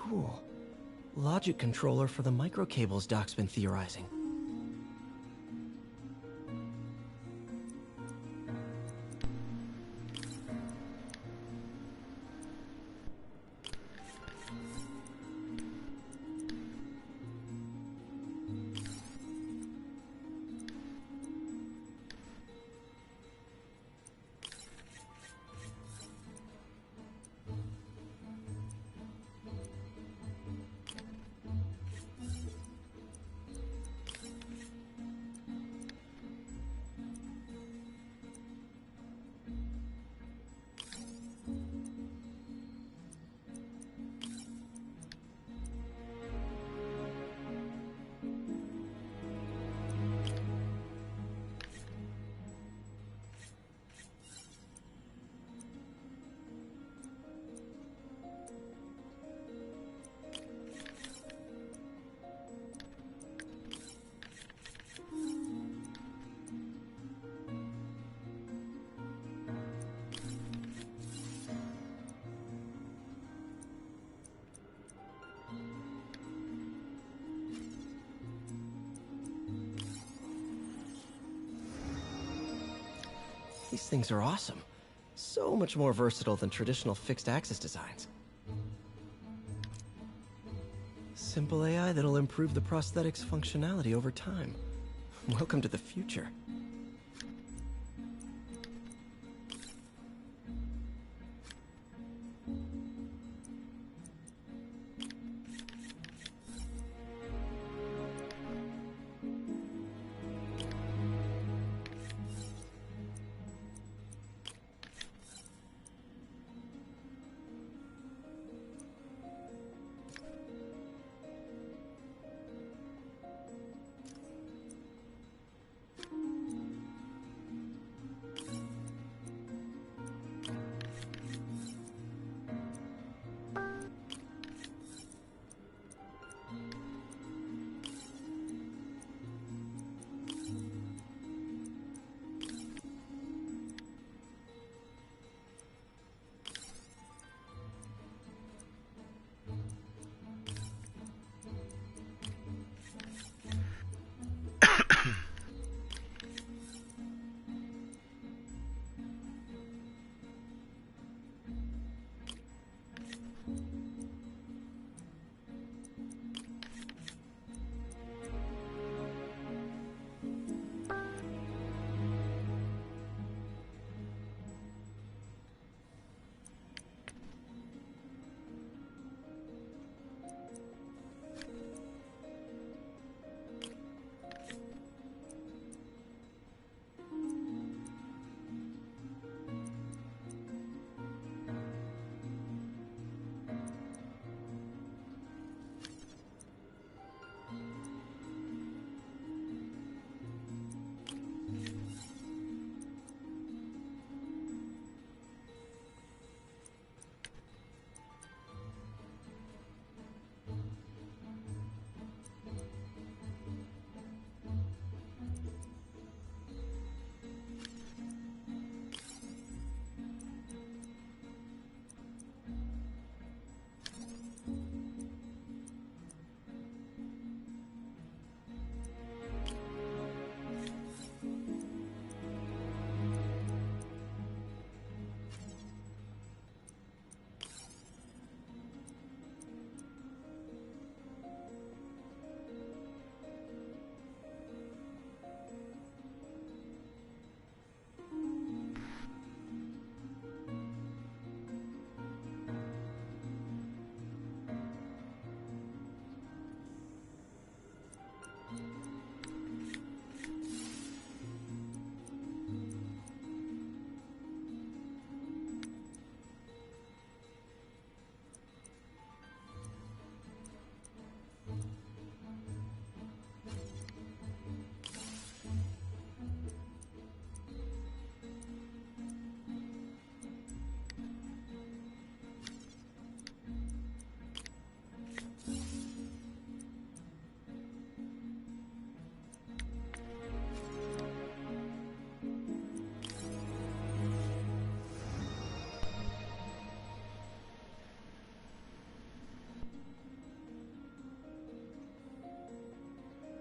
Cool. Logic controller for the microcables Doc's been theorizing. These things are awesome. So much more versatile than traditional fixed-axis designs. Simple AI that'll improve the prosthetic's functionality over time. Welcome to the future.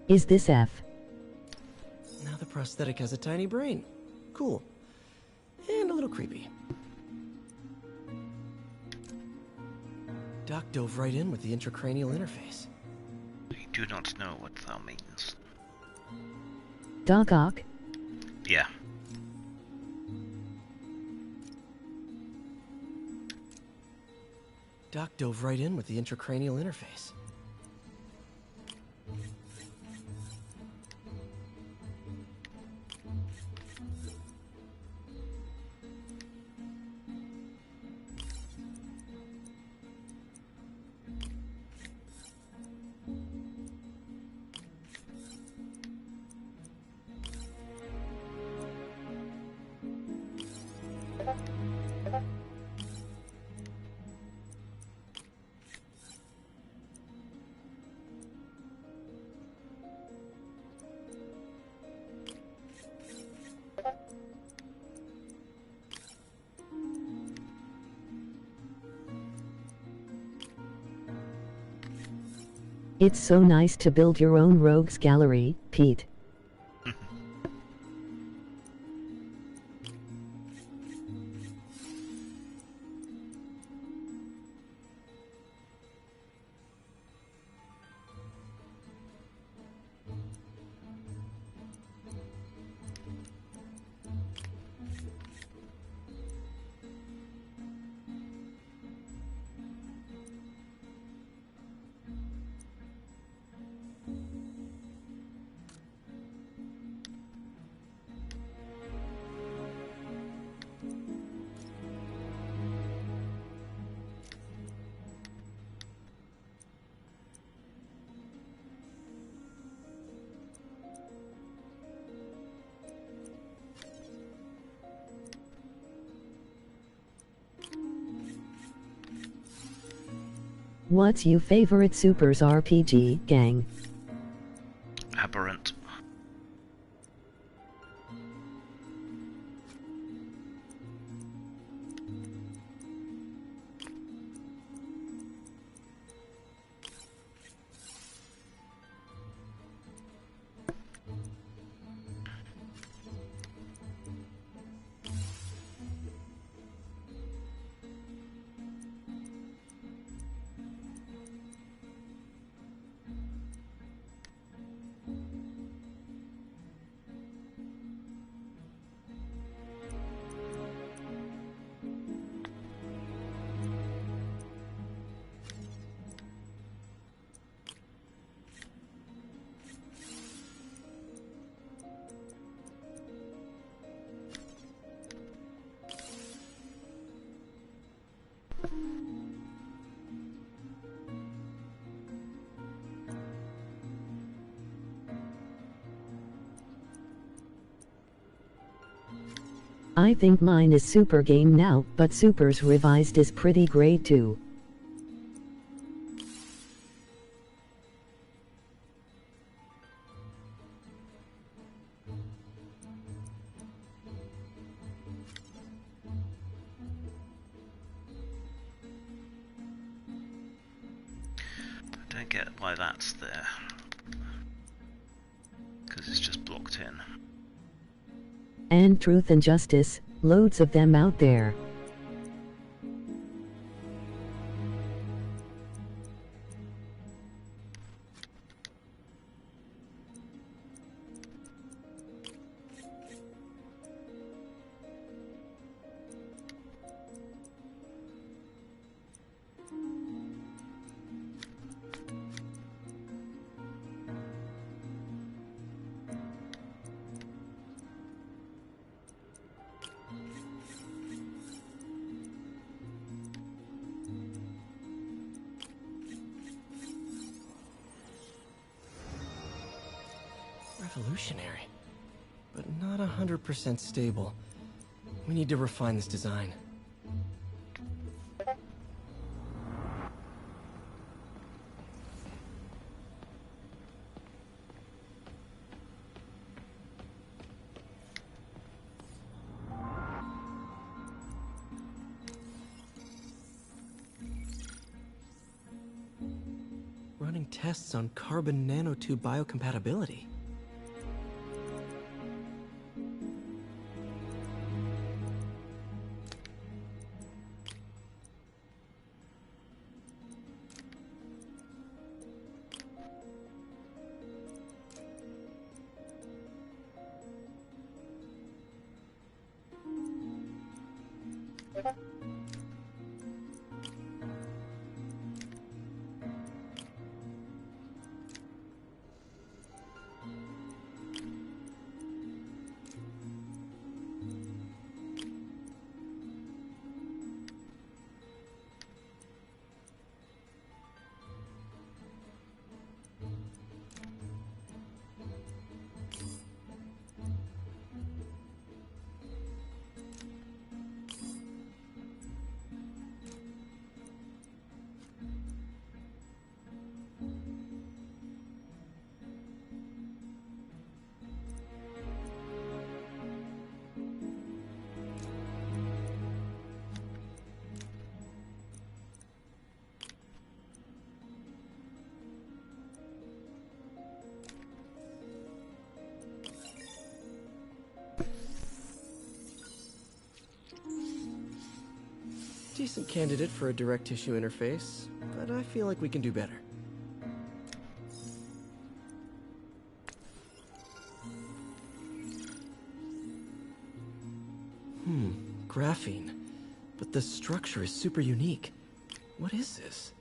Is this F? Now the prosthetic has a tiny brain. Cool. And a little creepy. Doc dove right in with the intracranial interface. I do not know what that means. Doc Ock? Yeah. Doc dove right in with the intracranial interface. It's so nice to build your own rogues gallery, Pete. What's your favorite Supers RPG, gang? Aberrant. I think mine is Super Game now, but Super's Revised is pretty great too. I don't get why that's there. Because it's just blocked in. And Truth and Justice, loads of them out there. Revolutionary, but not 100% stable. We need to refine this design. Running tests on carbon nanotube biocompatibility. Decent candidate for a direct tissue interface, but I feel like we can do better. Graphene. But the structure is super unique. What is this?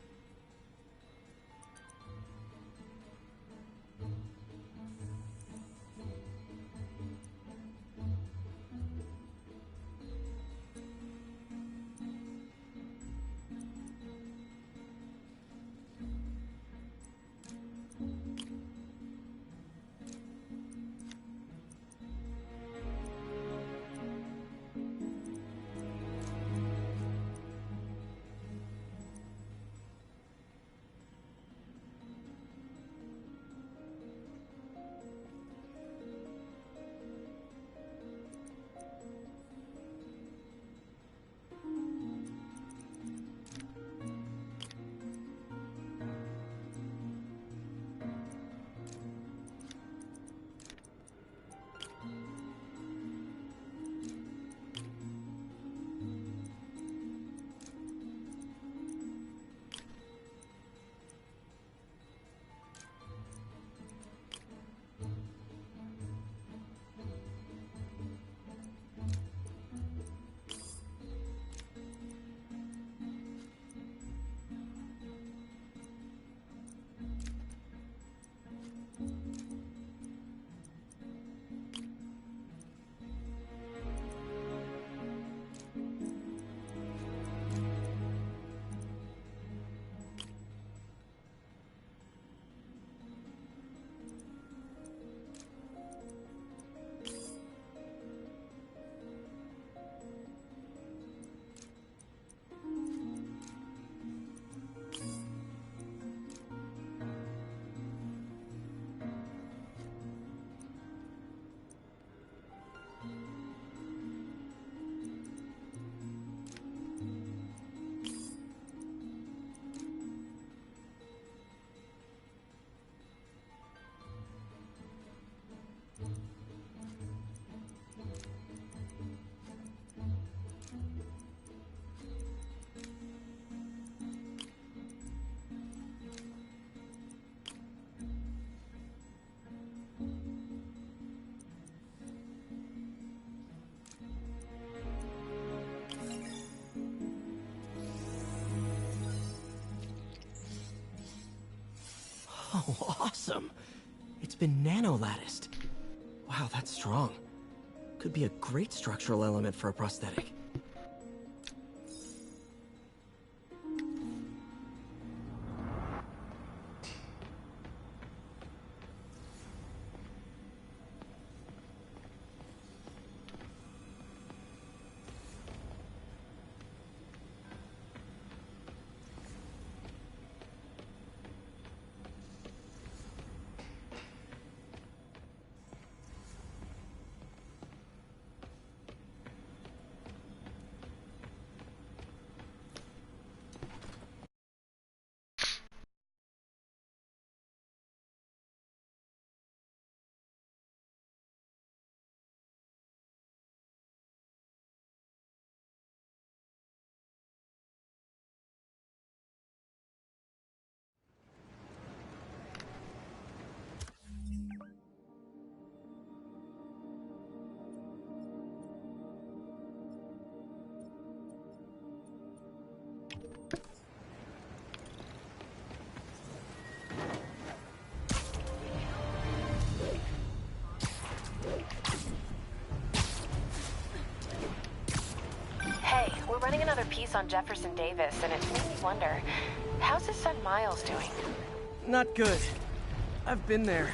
Oh, awesome. It's been nano-latticed. Wow, that's strong. Could be a great structural element for a prosthetic. We're running another piece on Jefferson Davis, and it made me wonder, how's his son Miles doing? Not good. I've been there.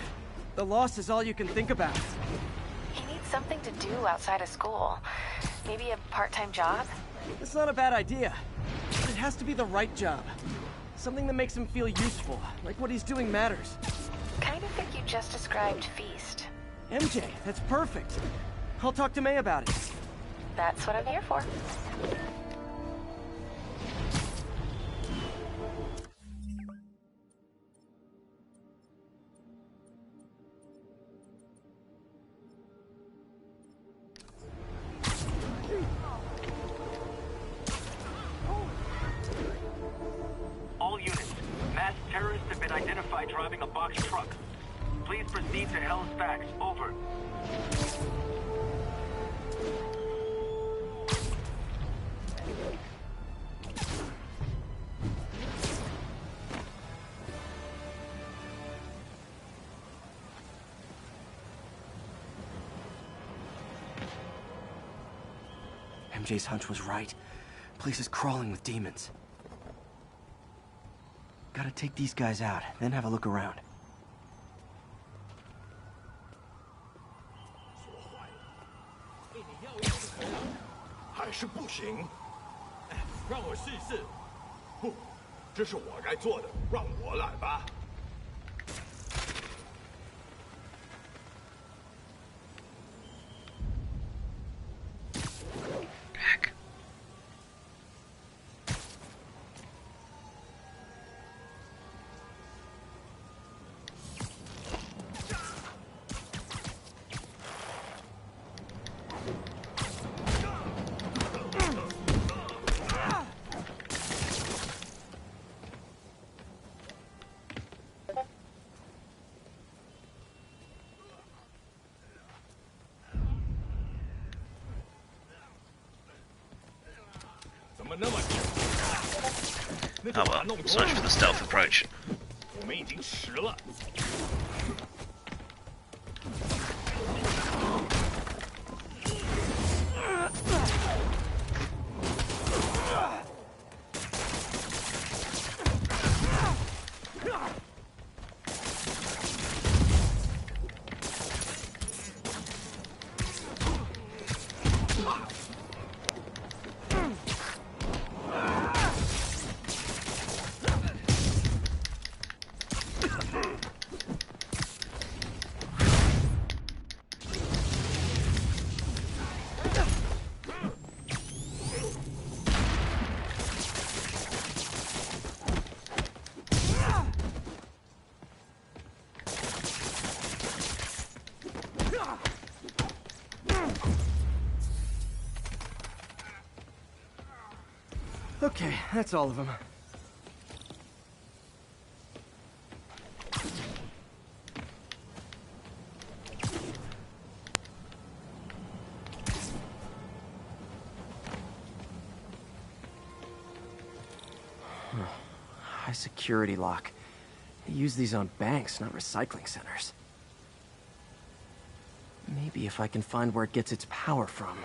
The loss is all you can think about. He needs something to do outside of school. Maybe a part-time job? It's not a bad idea. But it has to be the right job. Something that makes him feel useful, like what he's doing matters. Kind of think you just described Feast. MJ, that's perfect. I'll talk to May about it. That's what I'm here for. All units, masked terrorists have been identified driving a box truck. Please proceed to Hell's Facts. Over. MJ's hunch was right. Place is crawling with demons. Gotta take these guys out, then have a look around. 还是不行。让我试一试。不，这是我该做的，让我来吧。Oh well, so much for the stealth approach. 我们已经迟了。Okay, that's all of them. High security lock. They use these on banks, not recycling centers. Maybe if I can find where it gets its power from.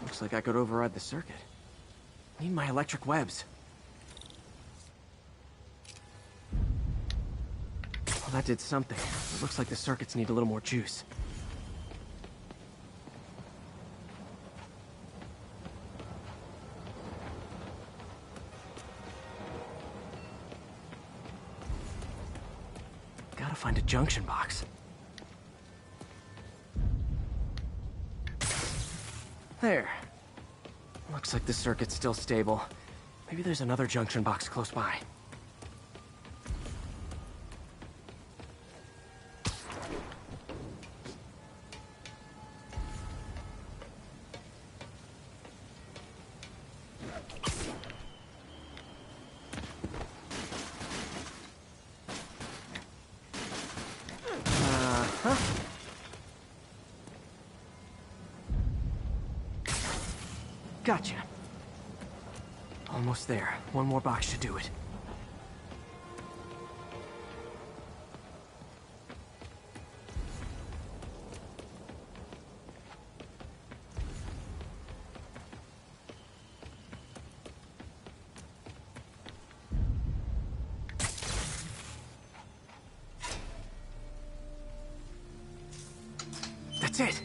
Looks like I could override the circuit. Need my electric webs. Well, that did something. It looks like the circuits need a little more juice. Gotta find a junction box. There. Looks like the circuit's still stable. Maybe there's another junction box close by. Gotcha. Almost there. One more box should do it. That's it.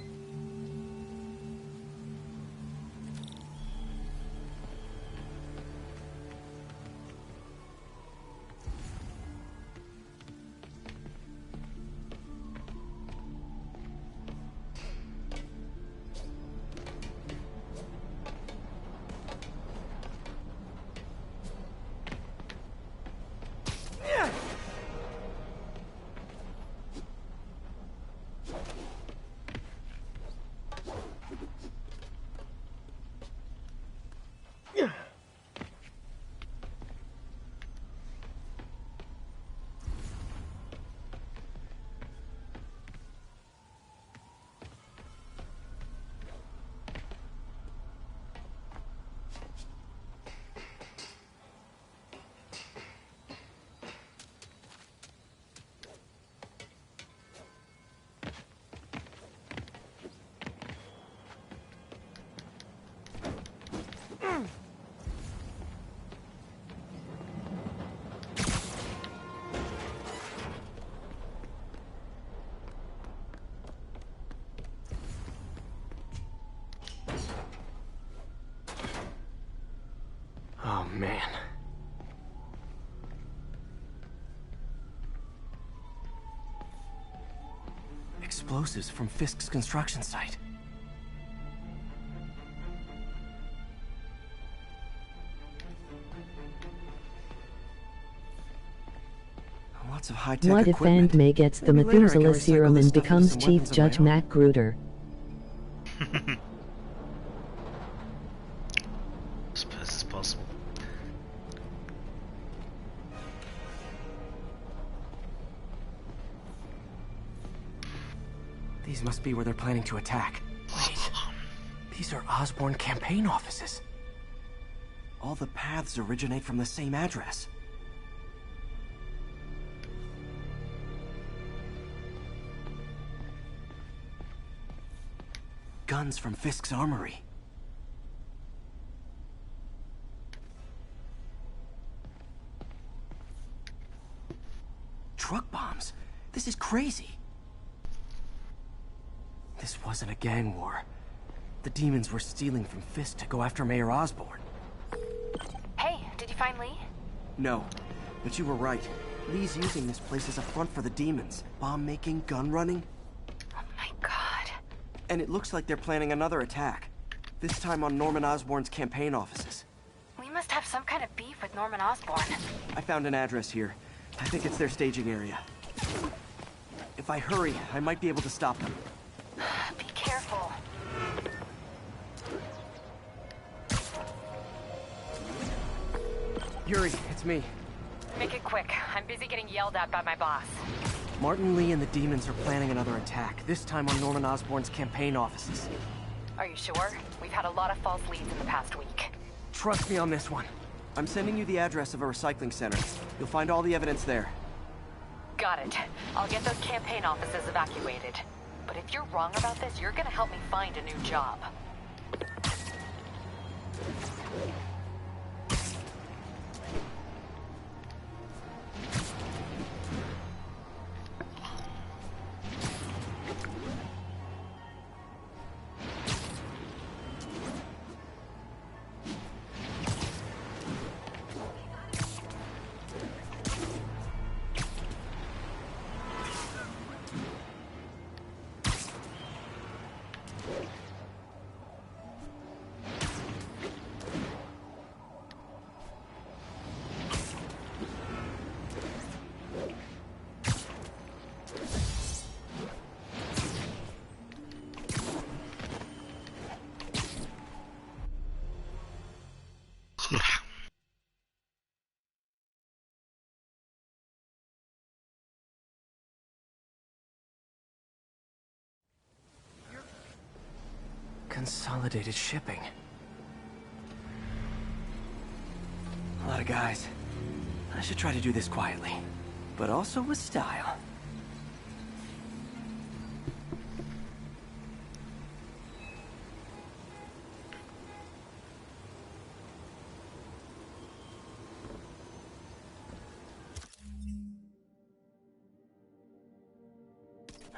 Oh, man. Explosives from Fisk's construction site. Lots of high-tech What if equipment. Aunt May gets the Maybe later I can Methuselah recycle serum this and stuff into becomes some Chief weapons of Judge my own? Mac Gruder? Suppose it's possible. These must be where they're planning to attack. Wait, these are Osborn campaign offices. All the paths originate from the same address. Guns from Fisk's armory. Truck bombs? This is crazy. This wasn't a gang war. The demons were stealing from Fisk to go after Mayor Osborn. Hey, did you find Lee? No, but you were right. Lee's using this place as a front for the demons. Bomb-making, gun-running. Oh my god. And it looks like they're planning another attack. This time on Norman Osborn's campaign offices. We must have some kind of beef with Norman Osborn. I found an address here. I think it's their staging area. If I hurry, I might be able to stop them. Be careful. Yuri, it's me. Make it quick. I'm busy getting yelled at by my boss. Martin Lee and the demons are planning another attack, this time on Norman Osborn's campaign offices. Are you sure? We've had a lot of false leads in the past week. Trust me on this one. I'm sending you the address of a recycling center. You'll find all the evidence there. Got it. I'll get those campaign offices evacuated. But if you're wrong about this, you're gonna help me find a new job. Consolidated shipping. A lot of guys. I should try to do this quietly, but also with style.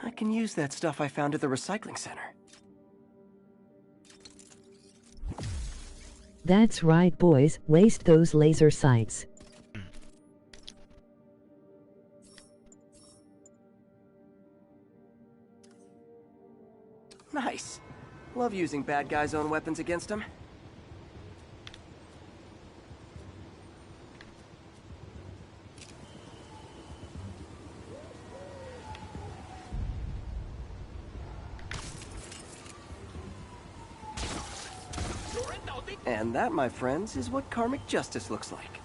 I can use that stuff I found at the recycling center. That's right, boys. Waste those laser sights. Nice. Love using bad guys' own weapons against them. And that, my friends, is what karmic justice looks like.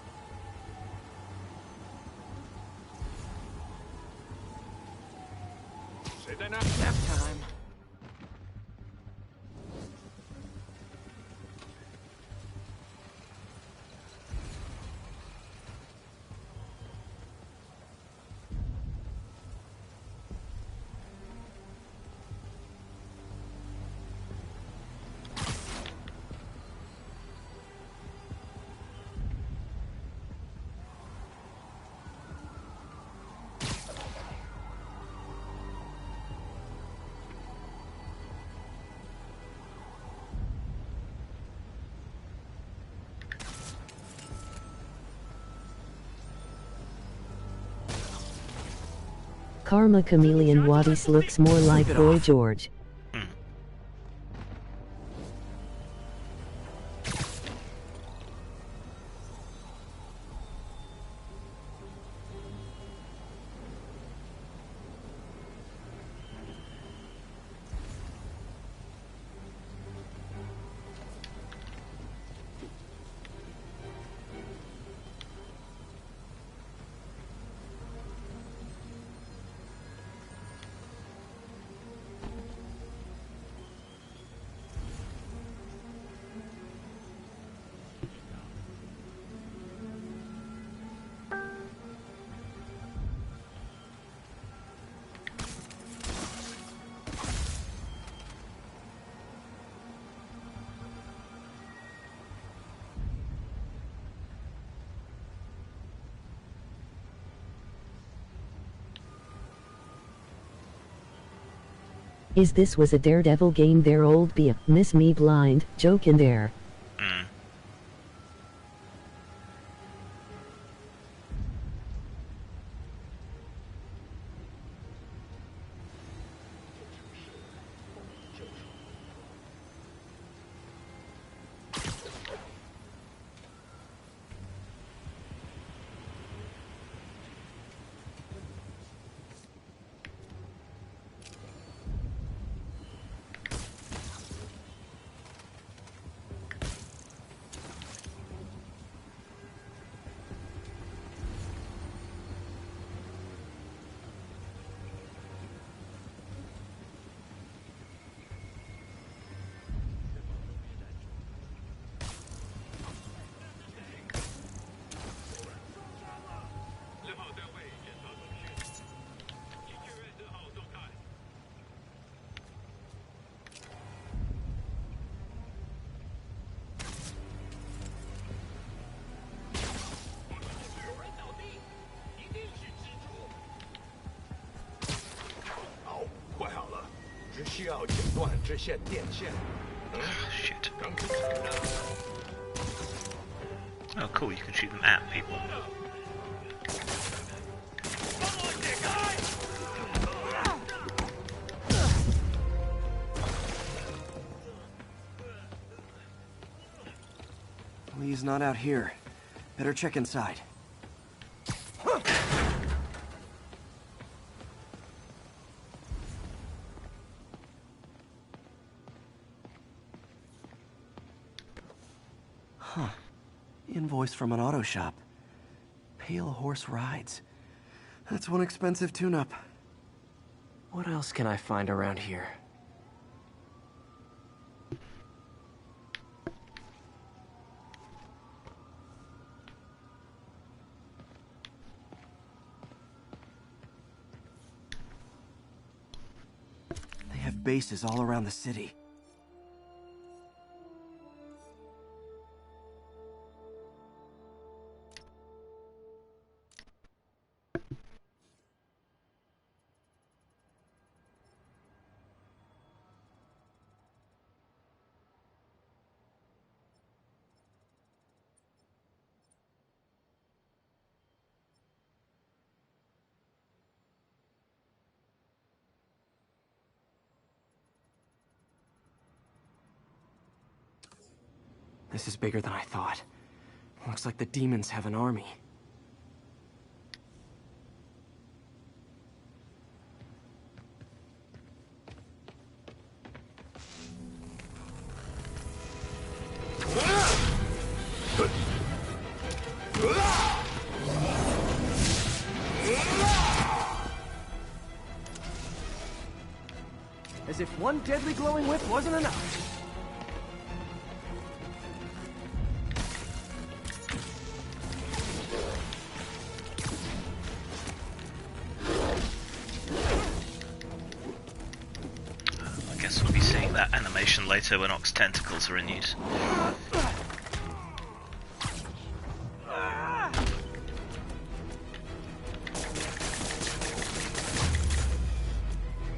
Nap time. Karma Chameleon Wadis looks more like Boy George. Is this was a Daredevil game there old be a miss me blind joke in there. 要剪断这线电线。Shit. 刚开始呢。 Oh, cool, you can shoot them at people. Lee's not out here. Better check inside. Huh. Invoice from an auto shop. Pale Horse Rides. That's one expensive tune-up. What else can I find around here? They have bases all around the city. This is bigger than I thought. Looks like the demons have an army. As if one deadly glowing whip wasn't enough. I guess we'll be seeing that animation later when Ox tentacles are in use.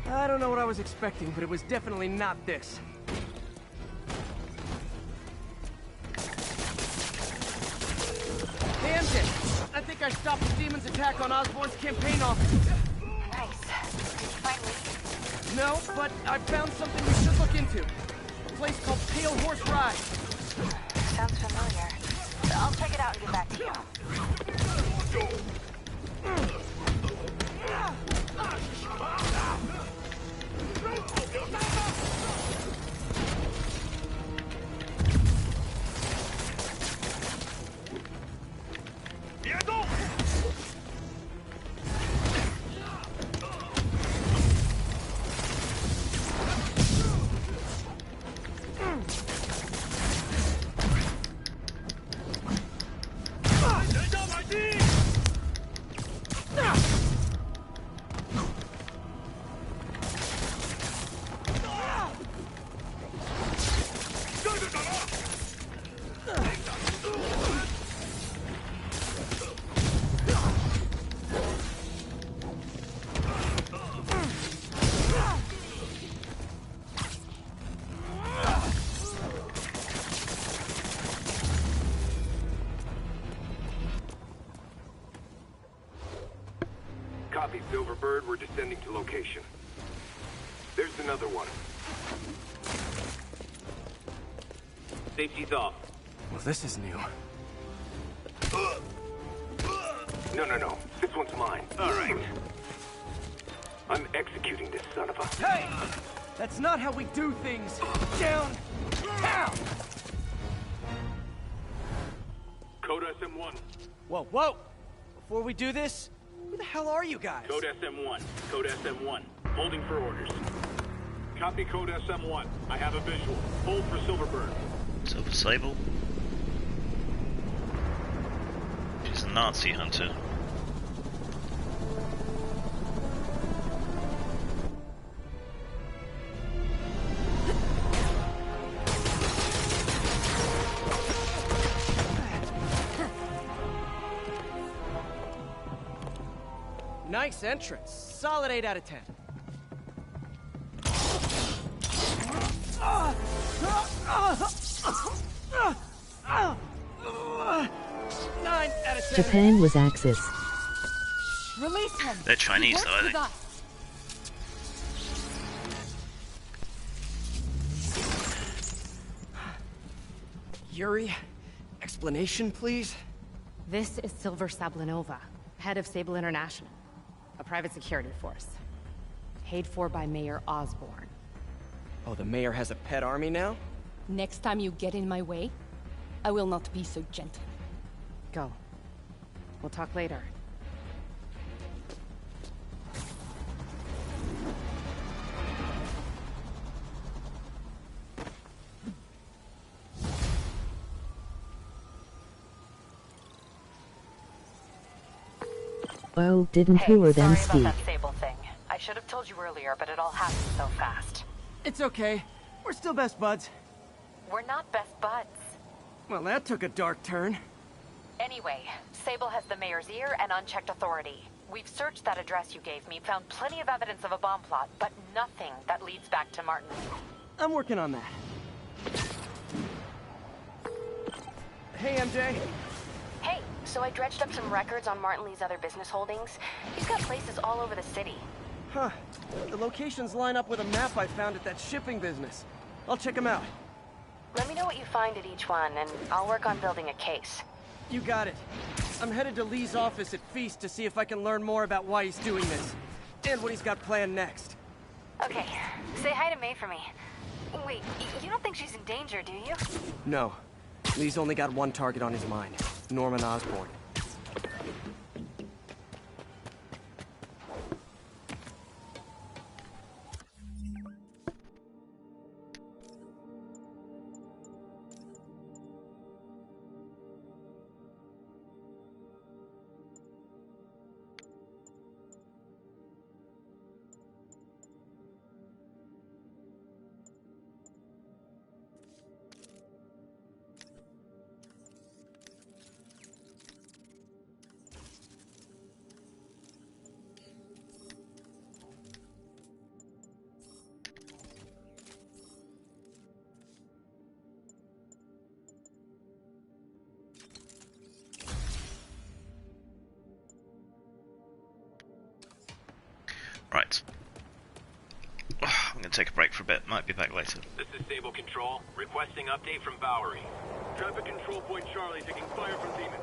I don't know what I was expecting, but it was definitely not this. Hey, MJ, I think I stopped the demon's attack on Osborn's campaign office. Nice. Did you find Lee? No, but I found something we should look into. A place called Pale Horse Ride. Sounds familiar. I'll check it out and get back to you. Copy, Silverbird. We're descending to location. There's another one. Safety's off. Well, this is new. No. This one's mine. All right. I'm executing this son of a... Hey! That's not how we do things. Down! Down! Code SM-1. Whoa! Before we do this, who the hell are you guys? Code SM-1. Code SM-1. Holding for orders. Copy Code SM-1. I have a visual. Hold for Silverbird. Silver Sable. She's a Nazi hunter. Nice entrance. Solid 8 out of 10. 9 out of 10. Japan was Axis. Release him. They're Chinese, He though, works are with they? us. Yuri, explanation, please? This is Silver Sablinova, head of Sable International, a private security force. Paid for by Mayor Osborn. Oh, the mayor has a pet army now? Next time you get in my way, I will not be so gentle. Go. We'll talk later. Oh, didn't two of them Sorry speak? about that Sable thing. I should have told you earlier, but it all happened so fast. It's okay. We're still best buds. We're not best buds. Well, that took a dark turn. Anyway, Sable has the mayor's ear and unchecked authority. We've searched that address you gave me, found plenty of evidence of a bomb plot, but nothing that leads back to Martin. I'm working on that. Hey, MJ. Hey, so I dredged up some records on Martin Lee's other business holdings. He's got places all over the city. Huh. The locations line up with a map I found at that shipping business. I'll check them out. Let me know what you find at each one, and I'll work on building a case. You got it. I'm headed to Lee's office at Feast to see if I can learn more about why he's doing this. And what he's got planned next. Okay, say hi to May for me. Wait, you don't think she's in danger, do you? No. Lee's only got one target on his mind. Norman Osborn. Right. I'm going to take a break for a bit. Might be back later. This is Sable Control, requesting update from Bowery. Traffic control point Charlie taking fire from Demon.